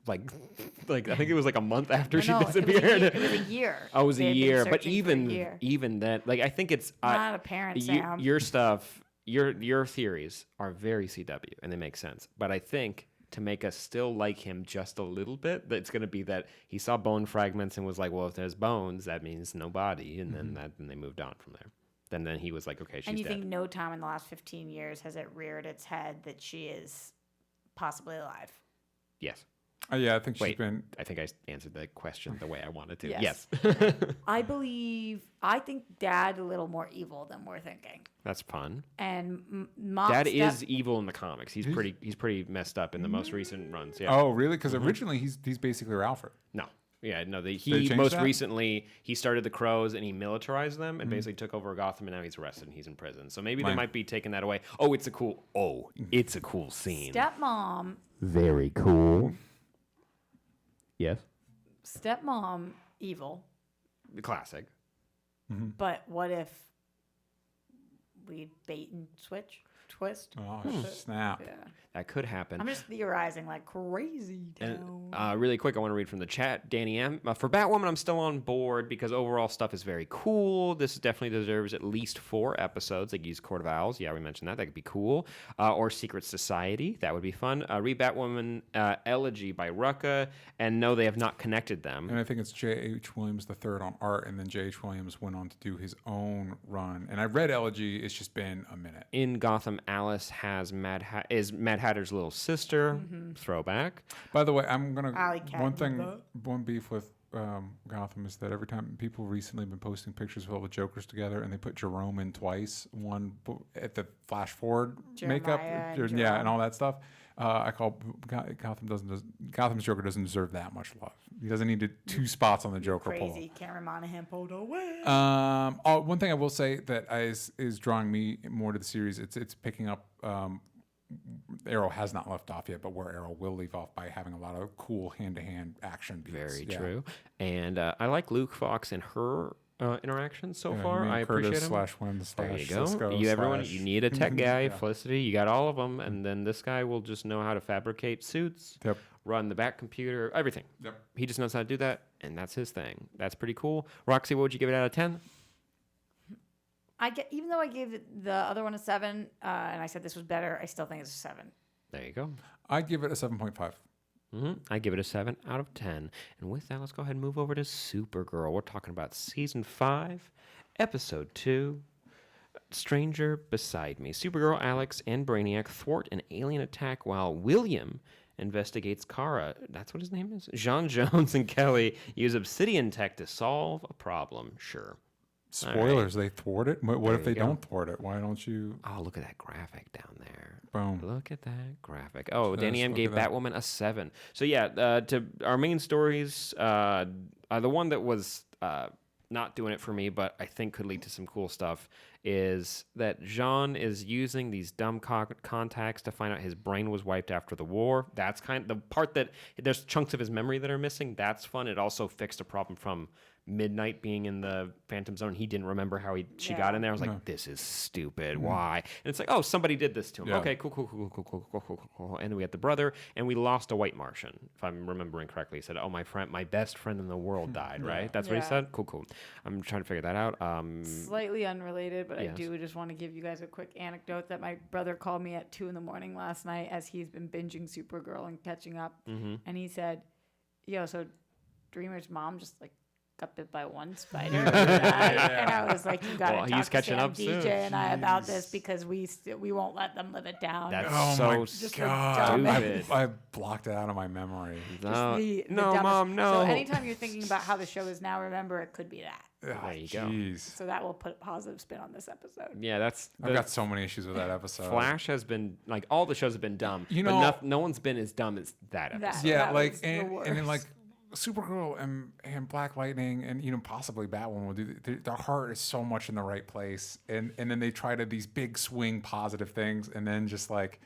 Speaker 1: Like I think it was like a month after she
Speaker 2: No,
Speaker 1: disappeared.
Speaker 2: It was a year.
Speaker 1: Oh, it was
Speaker 2: They
Speaker 1: a
Speaker 2: had been
Speaker 1: year. But
Speaker 2: searching for a
Speaker 1: even
Speaker 2: year.
Speaker 1: then, like I think it's
Speaker 2: Not a parent, Sam.
Speaker 1: your stuff, your theories are very CW and they make sense. But I think to make us still like him just a little bit, that it's going to be that he saw bone fragments and was like, well, if there's bones, that means no body, and then they moved on from there. Then he was like, okay, she's dead.
Speaker 2: And you think no time in the last 15 years has it reared its head that she is possibly alive?
Speaker 1: Yes.
Speaker 3: Yeah, I think she's been.
Speaker 1: I think I answered the question the way I wanted to.
Speaker 2: Yes.
Speaker 1: Yes.
Speaker 2: I think Dad a little more evil than we're thinking.
Speaker 1: That's fun.
Speaker 2: And Mom.
Speaker 1: Dad is evil in the comics. He's pretty messed up in the most recent runs. Yeah.
Speaker 3: Oh, really? Because originally he's basically Ralphie.
Speaker 1: No. Yeah, no.
Speaker 3: They
Speaker 1: He
Speaker 3: changed
Speaker 1: most
Speaker 3: that?
Speaker 1: recently he started the Crows and he militarized them and basically took over Gotham, and now he's arrested and he's in prison. So maybe they might be taking that away. Oh, it's a cool scene.
Speaker 2: Stepmom.
Speaker 1: Very cool. Yes.
Speaker 2: Stepmom evil.
Speaker 1: The classic.
Speaker 2: But what if we bait and twist?
Speaker 3: Oh, snap.
Speaker 2: Yeah.
Speaker 1: That could happen.
Speaker 2: I'm just theorizing like crazy.
Speaker 1: And, really quick, I want to read from the chat. Danny M. For Batwoman, I'm still on board because overall stuff is very cool. This definitely deserves at least 4 episodes. Like use Court of Owls. Yeah, we mentioned that. That could be cool. Or Secret Society. That would be fun. Read Batwoman Elegy by Rucka. And no, they have not connected them.
Speaker 3: And I think it's J.H. Williams III on art, and then J.H. Williams went on to do his own run. And I read Elegy. It's just been a minute.
Speaker 1: In Gotham, Alice has Mad Hatter's little sister. Throwback.
Speaker 3: By the way, I'm gonna
Speaker 2: Alley cat
Speaker 3: one beef with Gotham is that every time people recently have been posting pictures of all the Jokers together, and they put Jerome in twice, one at the flash forward makeup,
Speaker 2: and
Speaker 3: and all that stuff. I call Gotham's Joker doesn't deserve that much love. He doesn't need 2 spots on the Joker pole.
Speaker 2: Crazy Cameron Monaghan pulled away.
Speaker 3: One thing I will say that is drawing me more to the series. It's picking up Arrow has not left off yet, but where Arrow will leave off by having a lot of cool hand-to-hand action beats.
Speaker 1: Very true. And I like Luke Fox and her interactions so
Speaker 3: Yeah,
Speaker 1: far.
Speaker 3: you mean
Speaker 1: I
Speaker 3: Curtis
Speaker 1: appreciate him.
Speaker 3: /Wins
Speaker 1: There you
Speaker 3: /
Speaker 1: go.
Speaker 3: Cisco
Speaker 1: Everyone, you need a tech guy,
Speaker 3: Yeah.
Speaker 1: Felicity. You got all of them, and then this guy will just know how to fabricate suits,
Speaker 3: Yep.
Speaker 1: run the back computer, everything.
Speaker 3: Yep.
Speaker 1: He just knows how to do that, and that's his thing. That's pretty cool. Roxy, what would you give it out of 10?
Speaker 2: Even though I gave the other one a 7, and I said this was better, I still think it's a 7.
Speaker 1: There you go.
Speaker 3: I'd give it a 7.5.
Speaker 1: I give it a 7 out of 10. And with that, let's go ahead and move over to Supergirl. We're talking about Season 5, Episode 2, Stranger Beside Me. Supergirl, Alex, and Brainiac thwart an alien attack while William investigates Kara. That's what his name is? Jean Jones and Kelly use obsidian tech to solve a problem. Sure.
Speaker 3: Spoilers, they thwart it? What
Speaker 1: There
Speaker 3: if they
Speaker 1: you go.
Speaker 3: don't thwart it? Why don't you...
Speaker 1: Oh, look at that graphic down there.
Speaker 3: Boom.
Speaker 1: Look at that graphic. Oh, Danny M
Speaker 3: look
Speaker 1: gave
Speaker 3: at that.
Speaker 1: Batwoman a 7. So yeah, to our main stories, the one that was not doing it for me, but I think could lead to some cool stuff, is that Jean is using these dumb contacts to find out his brain was wiped after the war. That's kind of the part that there's chunks of his memory that are missing. That's fun. It also fixed a problem from Midnight being in the Phantom Zone. He didn't remember how she got in there. I was like, this is stupid. Why? And it's like, oh, somebody did this to him.
Speaker 3: Yeah.
Speaker 1: Okay, cool. And then we had the brother, and we lost a white Martian, if I'm remembering correctly. He said, oh, my best friend in the world died, right? That's what he
Speaker 2: Yeah.
Speaker 1: said? Cool. I'm trying to figure that out.
Speaker 2: Slightly unrelated, but
Speaker 1: Yes.
Speaker 2: I do just want to give you guys a quick anecdote that my brother called me at 2 a.m. last night as he's been binging Supergirl and catching up. And he said, yo, so Dreamer's mom just like got bit by one spider. And I was like, you got to
Speaker 1: Well,
Speaker 2: talk
Speaker 1: he's
Speaker 2: to
Speaker 1: catching
Speaker 2: Sam,
Speaker 1: up soon.
Speaker 2: DJ and I about this because we won't let them live it down.
Speaker 1: That's
Speaker 3: Oh
Speaker 1: so
Speaker 3: my
Speaker 2: Just
Speaker 3: God.
Speaker 1: stupid.
Speaker 3: I blocked it out of my memory.
Speaker 1: No,
Speaker 2: the
Speaker 1: no,
Speaker 2: dumbest-
Speaker 1: Mom, no.
Speaker 2: So anytime you're thinking about how the show is now, remember it could be that.
Speaker 1: There you go.
Speaker 3: Jeez.
Speaker 2: So that will put a positive spin on this episode.
Speaker 1: Yeah, that's...
Speaker 3: I've got so many issues with that episode.
Speaker 1: Flash has been, like, all the shows have been dumb.
Speaker 3: You
Speaker 1: but
Speaker 3: know-
Speaker 1: no one's been as dumb as that episode.
Speaker 3: Yeah,
Speaker 2: That
Speaker 3: like
Speaker 2: was the
Speaker 3: and then like
Speaker 2: worst.
Speaker 3: Supergirl and Black Lightning and possibly Batwoman will do. Their heart is so much in the right place, and then they try to these big swing positive things, and then just like,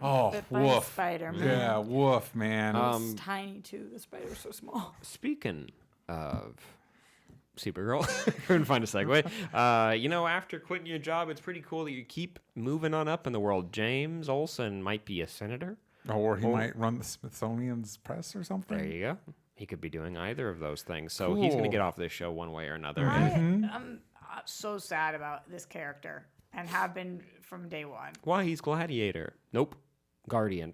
Speaker 3: oh,
Speaker 2: Bit by a
Speaker 3: woof,
Speaker 2: spider, man.
Speaker 3: yeah, woof, man.
Speaker 2: It's tiny too. The spider's so small.
Speaker 1: Speaking of Supergirl, couldn't find a segue. After quitting your job, it's pretty cool that you keep moving on up in the world. James Olsen might be a senator.
Speaker 3: Or he might run the Smithsonian's press or something.
Speaker 1: There you go. He could be doing either of those things. So he's going to
Speaker 3: Cool.
Speaker 1: get off this show one way or another.
Speaker 2: I'm so sad about this character and have been from day one.
Speaker 1: Why? He's Gladiator. Nope. Guardian.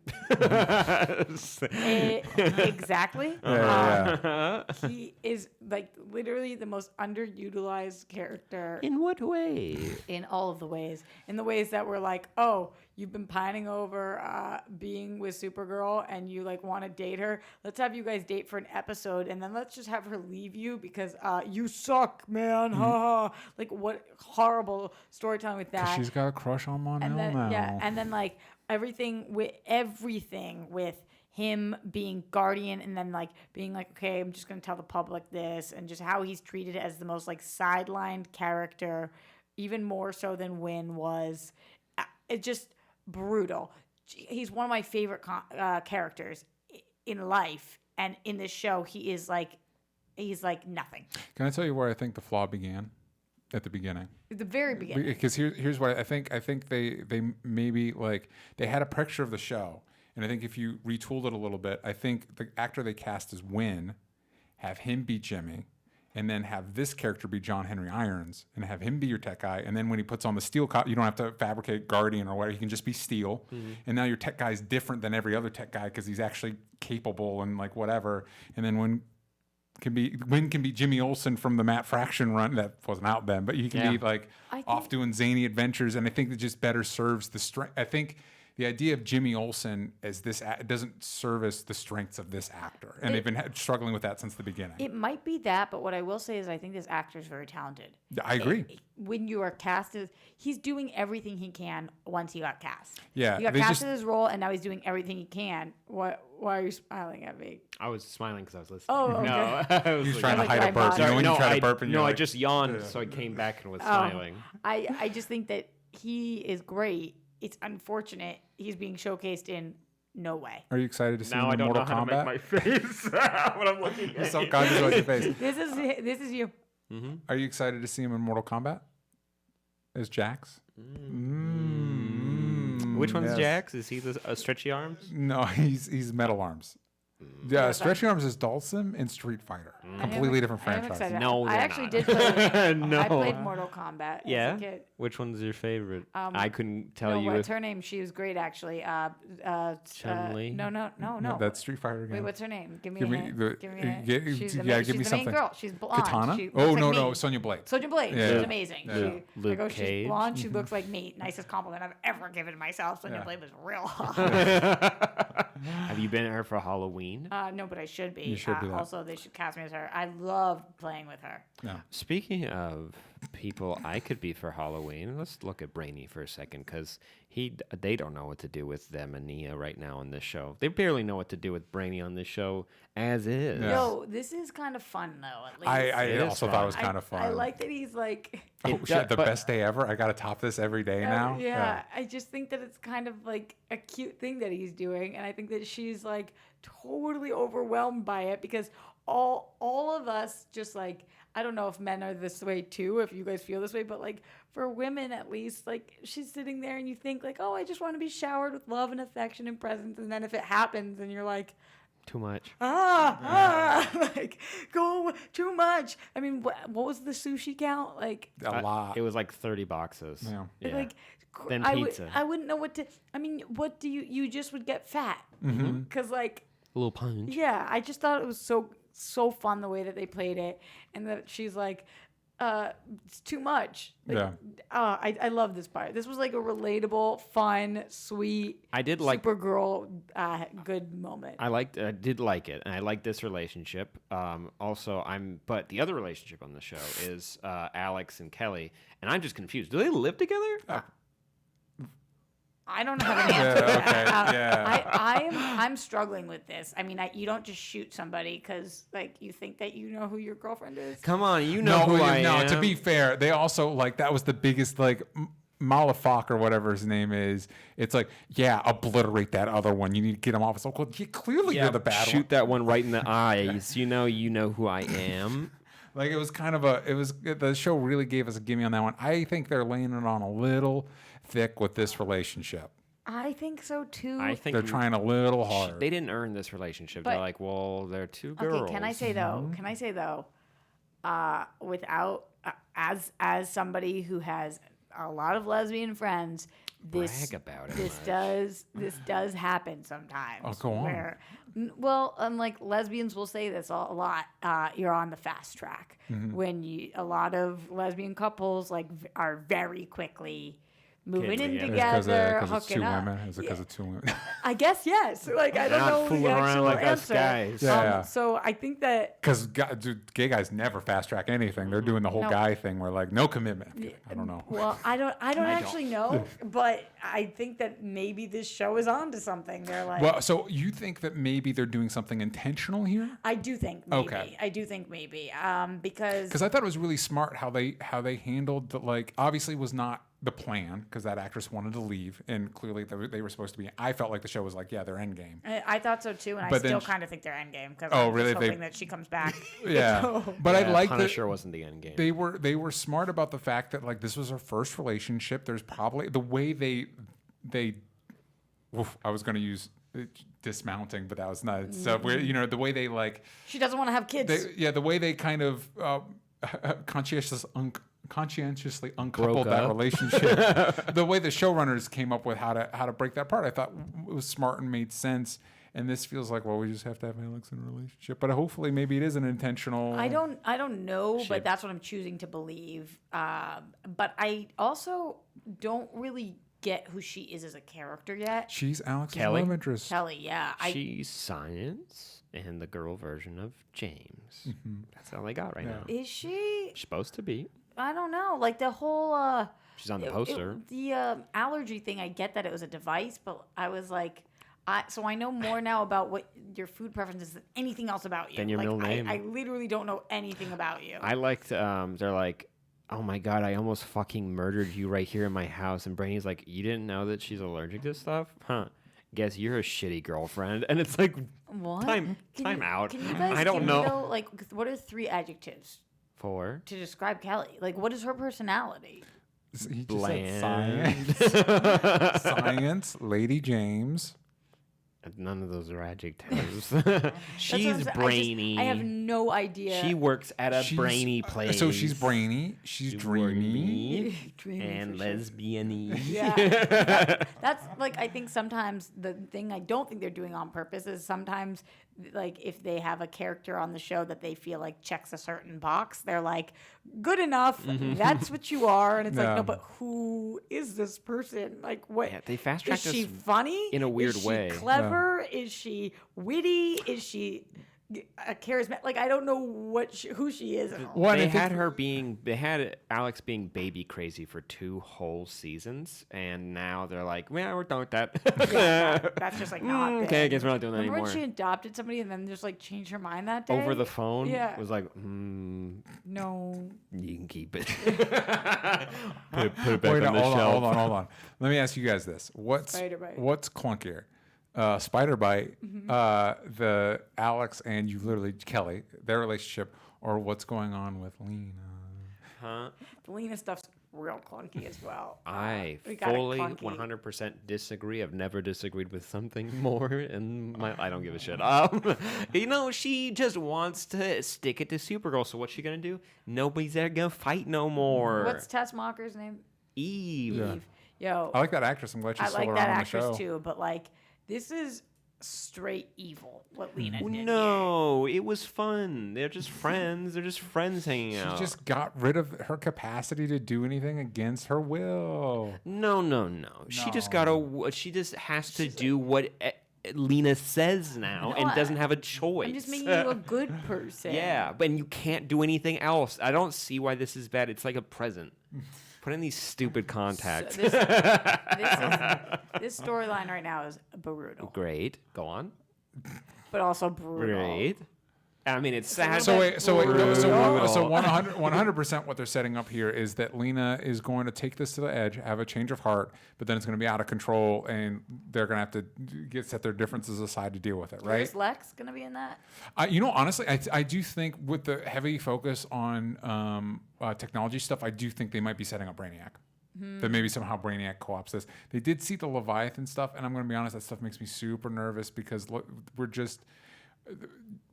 Speaker 2: Exactly.
Speaker 3: Yeah.
Speaker 2: He is like literally the most underutilized character
Speaker 1: In what way?
Speaker 2: in all of the ways. In the ways that we're like, oh, you've been pining over being with Supergirl and you like want to date her. Let's have you guys date for an episode and then let's just have her leave you because you suck, man. Ha ha. Like what horrible storytelling with that.
Speaker 3: She's got a crush on Monel
Speaker 2: And then
Speaker 3: now.
Speaker 2: and then like everything with him being Guardian and then like being like, okay, I'm just gonna tell the public this, and just how he's treated as the most like sidelined character, even more so than Wynn was. It's just brutal. He's one of my favorite characters in life, and in this show, he's like nothing.
Speaker 3: Can I tell you where I think the flaw began? At the beginning.
Speaker 2: At the very beginning.
Speaker 3: Because here's what I think. I think they maybe like they had a picture of the show, and I think if you retooled it a little bit, I think the actor they cast as Wynn, have him be Jimmy, and then have this character be John Henry Irons, and have him be your tech guy, and then when he puts on the steel you don't have to fabricate Guardian or whatever. He can just be Steel, and now your tech guy is different than every other tech guy because he's actually capable and like whatever. And then Wynn can be Jimmy Olsen from the Matt Fraction run that wasn't out then, but he can be like off doing zany adventures, and I think that just better serves the strength. I think the idea of Jimmy Olsen as this doesn't service the strengths of this actor, and they've been struggling with that since the beginning.
Speaker 2: It might be that, but what I will say is I think this actor is very talented.
Speaker 3: I agree.
Speaker 2: When you are cast as, he's doing everything he can once he got cast.
Speaker 3: Yeah,
Speaker 2: he got
Speaker 3: they
Speaker 2: cast
Speaker 3: just-
Speaker 2: in his role, and now he's doing everything he can. Why are you smiling at me?
Speaker 1: I was smiling because I was listening.
Speaker 2: Oh, okay.
Speaker 1: No, I was
Speaker 3: He's
Speaker 1: like-
Speaker 3: trying to
Speaker 2: like
Speaker 3: hide a
Speaker 2: my
Speaker 3: burp.
Speaker 2: body.
Speaker 3: You know when
Speaker 1: no,
Speaker 3: you try
Speaker 1: I,
Speaker 3: to burp and you're
Speaker 1: no, I
Speaker 3: like,
Speaker 1: just yawned, so I came back and was smiling.
Speaker 2: I just think that he is great it's unfortunate he's being showcased in No Way.
Speaker 3: Are you excited to see
Speaker 1: Now
Speaker 3: him
Speaker 1: I
Speaker 3: in
Speaker 1: don't know
Speaker 3: Mortal
Speaker 1: how to
Speaker 3: Kombat?
Speaker 1: make my face when I'm looking
Speaker 3: You're
Speaker 1: at
Speaker 3: so
Speaker 1: you.
Speaker 3: conscious about your face.
Speaker 2: This is you.
Speaker 3: Are you excited to see him in Mortal Kombat? As Jax?
Speaker 1: Which one's
Speaker 3: Yes.
Speaker 1: Jax? Is he the stretchy arms?
Speaker 3: No, he's Metal Arms. Yeah, Stretchy Arms is Dalsim in Street Fighter. Completely different
Speaker 2: I am
Speaker 3: franchise.
Speaker 2: excited.
Speaker 1: No,
Speaker 2: I
Speaker 1: they're
Speaker 2: actually
Speaker 1: not.
Speaker 2: did play.
Speaker 1: No.
Speaker 2: I played Mortal Kombat.
Speaker 1: Yeah?
Speaker 2: As a kid.
Speaker 1: Which one's your favorite? I couldn't tell
Speaker 2: No,
Speaker 1: you.
Speaker 2: what's her name? She was great, actually.
Speaker 1: Chun-Li?
Speaker 2: No.
Speaker 3: That's Street Fighter again.
Speaker 2: Wait, what's her name? Give me
Speaker 3: Give
Speaker 2: a
Speaker 3: me
Speaker 2: hint.
Speaker 3: the-
Speaker 2: Give me a hint.
Speaker 3: yeah,
Speaker 2: She's
Speaker 3: yeah,
Speaker 2: amazing.
Speaker 3: give me
Speaker 2: She's the main
Speaker 3: something.
Speaker 2: girl. She's blonde.
Speaker 3: Katana?
Speaker 2: She
Speaker 3: Oh,
Speaker 2: looks like
Speaker 3: no,
Speaker 2: me.
Speaker 3: Sonya Blade.
Speaker 2: Sonya Blade.
Speaker 3: Yeah.
Speaker 2: She's amazing.
Speaker 3: Yeah.
Speaker 2: She,
Speaker 1: Luke
Speaker 2: I go, she's
Speaker 1: Cage.
Speaker 2: blonde. She looks like me. Nicest compliment I've ever given myself. Sonya
Speaker 3: Yeah.
Speaker 2: Blade was real hot.
Speaker 1: Have you been at her for Halloween?
Speaker 2: No, but I should be.
Speaker 3: You should do that.
Speaker 2: Also, they should cast me as her. I love playing with her.
Speaker 3: No.
Speaker 1: Speaking of people I could be for Halloween, let's look at Brainy for a second because they don't know what to do with them and Nia right now on this show. They barely know what to do with Brainy on this show as is.
Speaker 3: Yeah.
Speaker 2: Yo, this is kind of fun though. At least
Speaker 3: I
Speaker 1: It is
Speaker 3: also
Speaker 1: fun.
Speaker 3: thought it was kind of fun.
Speaker 2: I like that he's like.
Speaker 3: Oh
Speaker 1: It
Speaker 3: shit, the
Speaker 1: but-
Speaker 3: best day ever. I got to top this every day now.
Speaker 2: Yeah, I just think that it's kind of like a cute thing that he's doing, and I think that she's like totally overwhelmed by it because all of us just like, I don't know if men are this way too, if you guys feel this way, but like for women at least, like she's sitting there and you think like, oh, I just want to be showered with love and affection and presence, and then if it happens and you're like,
Speaker 1: Too much.
Speaker 2: like go too much. I mean, what was the sushi count? Like
Speaker 3: A lot.
Speaker 1: It was like 30 boxes.
Speaker 3: Yeah.
Speaker 2: like
Speaker 1: Then
Speaker 2: I
Speaker 1: pizza.
Speaker 2: I wouldn't know what to. I mean, what do you just would get fat
Speaker 3: Mm-hmm.
Speaker 2: because like
Speaker 1: A little punch.
Speaker 2: yeah, I just thought it was so fun the way that they played it, and that she's like, it's too much. Like,
Speaker 3: Yeah.
Speaker 2: I love this part. This was like a relatable, fun, sweet.
Speaker 1: I did like-
Speaker 2: Supergirl, good moment.
Speaker 1: I did like it, and I like this relationship. But the other relationship on the show is Alex and Kelly, and I'm just confused. Do they live together?
Speaker 2: I don't have an answer.
Speaker 3: Yeah,
Speaker 2: to that.
Speaker 3: okay, yeah.
Speaker 2: I'm struggling with this. I mean, you don't just shoot somebody because like you think that you know who your girlfriend is.
Speaker 1: Come on, you know who I am.
Speaker 3: To be fair, they also like that was the biggest like Malafak or whatever his name is. It's like, yeah, obliterate that other one. You need to get him off. It's like, well, clearly you're the bad
Speaker 1: shoot
Speaker 3: one.
Speaker 1: that one right in the eyes. You know who I am.
Speaker 3: Like it was kind of the show really gave us a gimme on that one. I think they're laying it on a little thick with this relationship.
Speaker 2: I think so too.
Speaker 1: I think
Speaker 3: They're trying a little hard.
Speaker 1: They didn't earn this relationship.
Speaker 2: But-
Speaker 1: They're like, well, they're two girls.
Speaker 2: Okay, can I say though? Without as somebody who has a lot of lesbian friends, this
Speaker 1: Brag about it
Speaker 2: this does happen sometimes.
Speaker 3: Oh, go on.
Speaker 2: Well, like lesbians will say this a lot. You're on the fast track
Speaker 3: Mm-hmm.
Speaker 2: when a lot of lesbian couples like are very quickly moving in
Speaker 1: together.
Speaker 2: together,
Speaker 3: Because it's
Speaker 2: hooking
Speaker 3: two
Speaker 2: up.
Speaker 3: women. Is it because of two women?
Speaker 2: I guess yes. Like I don't
Speaker 1: Not
Speaker 2: know
Speaker 1: fooling
Speaker 2: the
Speaker 1: around
Speaker 2: actual
Speaker 1: like us
Speaker 2: answer.
Speaker 1: guys.
Speaker 3: Yeah.
Speaker 2: So I think that
Speaker 3: Because gay guys never fast track anything. They're doing the whole
Speaker 2: No.
Speaker 3: guy thing where like no commitment. I don't know.
Speaker 2: well, I don't actually know, but I think that maybe this show is on to something. They're like,
Speaker 3: Well, so you think that maybe they're doing something intentional here?
Speaker 2: I do think maybe.
Speaker 3: Okay.
Speaker 2: I do think maybe. Because
Speaker 3: Because I thought it was really smart how they handled the like obviously was not the plan because that actress wanted to leave and clearly they were supposed to be. I felt like the show was like, yeah, they're endgame.
Speaker 2: I thought so too, and I
Speaker 3: But then
Speaker 2: still
Speaker 3: sh-
Speaker 2: kind of think they're endgame because
Speaker 3: Oh,
Speaker 2: I'm
Speaker 3: really?
Speaker 2: just
Speaker 3: They-
Speaker 2: hoping that she comes back.
Speaker 3: Yeah, but I like that
Speaker 1: Punisher wasn't the end game.
Speaker 3: they were smart about the fact that like this was her first relationship. There's probably the way they I was going to use dismounting, but that was not. So the way they like
Speaker 2: She doesn't want to have kids.
Speaker 3: the way they kind of conscientiously uncoupled that
Speaker 1: up.
Speaker 3: relationship. The way the showrunners came up with how to break that apart, I thought it was smart and made sense. And this feels like, well, we just have to have Alex in a relationship. But hopefully, maybe it is an intentional.
Speaker 2: I don't know,
Speaker 1: Shit.
Speaker 2: but that's what I'm choosing to believe. But I also don't really get who she is as a character yet.
Speaker 3: She's Alex's
Speaker 1: Kelly?
Speaker 3: love interest.
Speaker 2: Kelly, yeah.
Speaker 1: She's science and the girl version of James.
Speaker 3: Mm-hmm.
Speaker 1: That's all they got right now.
Speaker 2: Is she?
Speaker 1: She's supposed to be.
Speaker 2: I don't know. Like the whole
Speaker 1: She's on the poster.
Speaker 2: the allergy thing, I get that it was a device, but I was like, so I know more now about what your food preferences than anything else about you.
Speaker 1: Than your
Speaker 2: like,
Speaker 1: middle name.
Speaker 2: I literally don't know anything about you.
Speaker 1: I liked. They're like, oh my God, I almost fucking murdered you right here in my house. And Brainy's like, you didn't know that she's allergic to stuff? Huh. Guess you're a shitty girlfriend. And it's like,
Speaker 2: What?
Speaker 1: time out.
Speaker 2: Can you guys
Speaker 1: I don't
Speaker 2: give
Speaker 1: know.
Speaker 2: me, though, like, what are 3 adjectives
Speaker 1: For
Speaker 2: to describe Kelly? Like, what is her personality?
Speaker 3: He just
Speaker 1: bland.
Speaker 3: said science. Science, Lady James.
Speaker 1: None of those are adjectives.
Speaker 2: That's what
Speaker 1: She's
Speaker 2: I'm saying.
Speaker 1: brainy.
Speaker 2: I have no idea.
Speaker 1: She works at a
Speaker 3: She's-
Speaker 1: brainy place.
Speaker 3: So she's brainy. She's dreamy.
Speaker 2: Dreamy
Speaker 1: and
Speaker 2: for sure.
Speaker 1: lesbian-y.
Speaker 2: Yeah, that's like, I think sometimes the thing I don't think they're doing on purpose is sometimes, like, if they have a character on the show that they feel like checks a certain box, they're like, good enough, that's what you are, and it's like,
Speaker 3: Yeah.
Speaker 2: no, but who is this person? Like, what?
Speaker 1: Yeah, they
Speaker 2: Is
Speaker 1: fast-tracked
Speaker 2: she
Speaker 1: us
Speaker 2: funny
Speaker 1: in a weird
Speaker 2: is she
Speaker 1: way.
Speaker 2: Clever? Is she witty? Is she a charismatic? Like, I don't know who she is at all.
Speaker 3: Well, and I
Speaker 1: They
Speaker 3: think-
Speaker 1: had Alex being baby crazy for 2 whole seasons, and now they're like, yeah, we're done with that.
Speaker 2: That's just like not
Speaker 1: Okay, I
Speaker 2: big.
Speaker 1: guess we're not doing that
Speaker 2: Remember
Speaker 1: anymore.
Speaker 2: when she adopted somebody and then just like changed her mind that day?
Speaker 1: Over the phone,
Speaker 2: Yeah.
Speaker 1: was like,
Speaker 2: No.
Speaker 1: you can keep it. put it back
Speaker 3: Wait,
Speaker 1: on the
Speaker 3: hold
Speaker 1: shelf.
Speaker 3: hold on. Let me ask you guys this:
Speaker 2: Spider bite.
Speaker 3: what's clunkier, spider bite, the Alex and you literally Kelly, their relationship, or what's going on with Lena?
Speaker 1: Huh?
Speaker 2: The Lena stuff's real clunky as well.
Speaker 1: I
Speaker 2: We got it
Speaker 1: fully
Speaker 2: clunky.
Speaker 1: 100% disagree. I've never disagreed with something more in my. I don't give a shit. She just wants to stick it to Supergirl. So what's she gonna do? Nobody's ever gonna fight no more.
Speaker 2: What's Tess Mocker's name?
Speaker 1: Eve?
Speaker 3: Yeah.
Speaker 2: Eve. Yo,
Speaker 3: I like that actress. I'm glad she's
Speaker 2: I
Speaker 3: still
Speaker 2: like
Speaker 3: around
Speaker 2: that
Speaker 3: on the
Speaker 2: actress
Speaker 3: show.
Speaker 2: too, but like, this is straight evil what Lena did. here.
Speaker 1: No, it was fun. They're just friends. They're just friends hanging
Speaker 3: She
Speaker 1: out.
Speaker 3: just got rid of her capacity to do anything against her will.
Speaker 1: No. She just gotta. She just has to do what Lena says now, and
Speaker 2: No,
Speaker 1: doesn't have a choice.
Speaker 2: I'm just making you a good person.
Speaker 1: Yeah, but you can't do anything else. I don't see why this is bad. It's like a present. Put in these stupid contacts.
Speaker 2: This storyline right now is brutal,
Speaker 1: Great. Go on.
Speaker 2: but also brutal.
Speaker 1: Great. I mean, it's sad.
Speaker 3: So wait,
Speaker 1: Brutal.
Speaker 3: so 100% what they're setting up here is that Lena is going to take this to the edge, have a change of heart, but then it's going to be out of control, and they're going to have to set their differences aside to deal with it, right?
Speaker 2: Is Lex gonna be in that?
Speaker 3: Honestly, I do think with the heavy focus on technology stuff, I do think they might be setting up Brainiac. That maybe somehow Brainiac co-ops this. They did see the Leviathan stuff, and I'm going to be honest, that stuff makes me super nervous because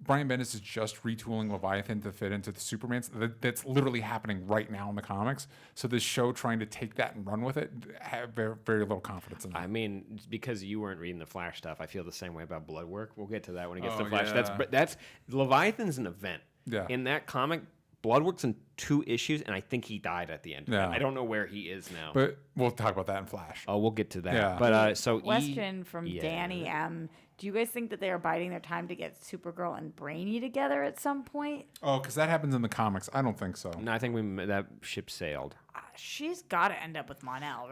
Speaker 3: Brian Bendis is just retooling Leviathan to fit into the Superman. That's literally happening right now in the comics. So this show trying to take that and run with it, I have very, very little confidence in that.
Speaker 1: I mean, because you weren't reading the Flash stuff, I feel the same way about Bloodwork. We'll get to that when it gets to Flash.
Speaker 3: yeah.
Speaker 1: That's Leviathan's an event.
Speaker 3: Yeah.
Speaker 1: In that comic, Bloodwork's in 2 issues, and I think he died at the end.
Speaker 3: Yeah.
Speaker 1: I don't know where he is now.
Speaker 3: But we'll talk about that in Flash.
Speaker 1: Oh, we'll get to that.
Speaker 3: Yeah.
Speaker 1: But so
Speaker 2: Question from
Speaker 1: yeah.
Speaker 2: Danny M. Do you guys think that they are biding their time to get Supergirl and Brainy together at some point?
Speaker 3: Oh, because that happens in the comics. I don't think so.
Speaker 1: No, I think that ship sailed.
Speaker 2: She's got to end up with Mon-El, right?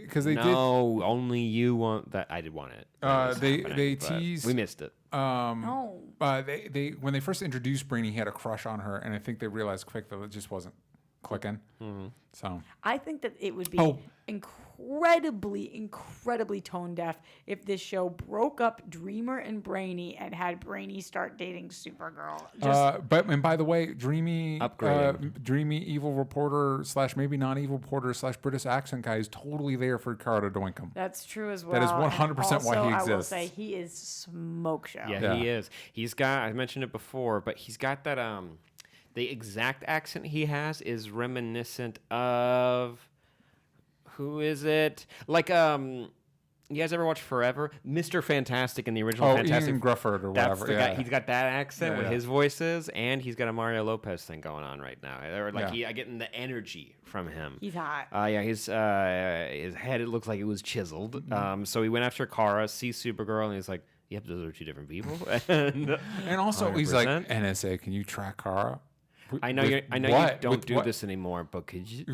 Speaker 3: Because they did.
Speaker 1: No, only you want that. I did want it. That was
Speaker 3: They
Speaker 1: happening, but
Speaker 3: teased.
Speaker 1: We missed it.
Speaker 2: No.
Speaker 3: They when they first introduced Brainy, he had a crush on her, and I think they realized quick that it just wasn't clicking. So
Speaker 2: I think that it would be
Speaker 3: Oh.
Speaker 2: incredibly tone deaf if this show broke up Dreamer and Brainy and had Brainy start dating Supergirl.
Speaker 3: and by the way, dreamy evil reporter / maybe non evil reporter / British accent guy is totally there for Ricardo Doinkum.
Speaker 2: That's true as well.
Speaker 3: That is
Speaker 2: And
Speaker 3: 100% why he
Speaker 2: also, I will
Speaker 3: exists.
Speaker 2: say he is smoke show.
Speaker 1: Yeah, he is. He's got. I mentioned it before, but he's got that. The exact accent he has is reminiscent of. Who is it? Like you guys ever watch Forever? Mr. Fantastic in the original Fantastic.
Speaker 3: Ian Grufford or
Speaker 1: That's
Speaker 3: whatever.
Speaker 1: the
Speaker 3: yeah.
Speaker 1: guy. He's got that accent with
Speaker 3: Yeah.
Speaker 1: his voices, and he's got a Mario Lopez thing going on right now. Or like
Speaker 3: Yeah.
Speaker 1: I getting the energy from him.
Speaker 2: He's hot.
Speaker 1: Yeah, his head, it looks like it was chiseled. So he went after Kara, sees Supergirl, and he's like, "Yep, those are 2 different people." and
Speaker 3: also, he's like,
Speaker 1: 100%.
Speaker 3: NSA, can you track Kara?
Speaker 1: I know you don't do this anymore, but could you?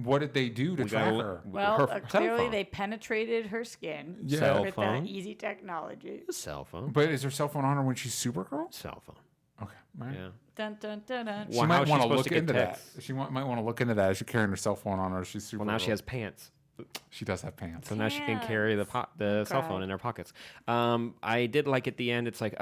Speaker 3: What did they do to track her?
Speaker 2: Well,
Speaker 1: her cell
Speaker 2: clearly
Speaker 1: phone.
Speaker 2: they penetrated her skin
Speaker 3: Yeah.
Speaker 2: with
Speaker 1: Cell phone.
Speaker 2: that easy technology.
Speaker 1: Cell phone.
Speaker 3: But is her cell phone on her when she's Supergirl?
Speaker 1: Cell phone.
Speaker 3: Okay. All right.
Speaker 1: Yeah.
Speaker 2: Dun, dun, dun, dun.
Speaker 3: She
Speaker 1: Well,
Speaker 3: might
Speaker 1: how's she
Speaker 3: want to
Speaker 1: supposed
Speaker 3: look
Speaker 1: to get
Speaker 3: into that.
Speaker 1: texts?
Speaker 3: She might want to look into that. Is she carrying her cell phone on her? She's super.
Speaker 1: Well, now she has pants.
Speaker 3: She does have pants.
Speaker 1: So now she can carry the cell phone in her pockets. I did like at the end, it's like,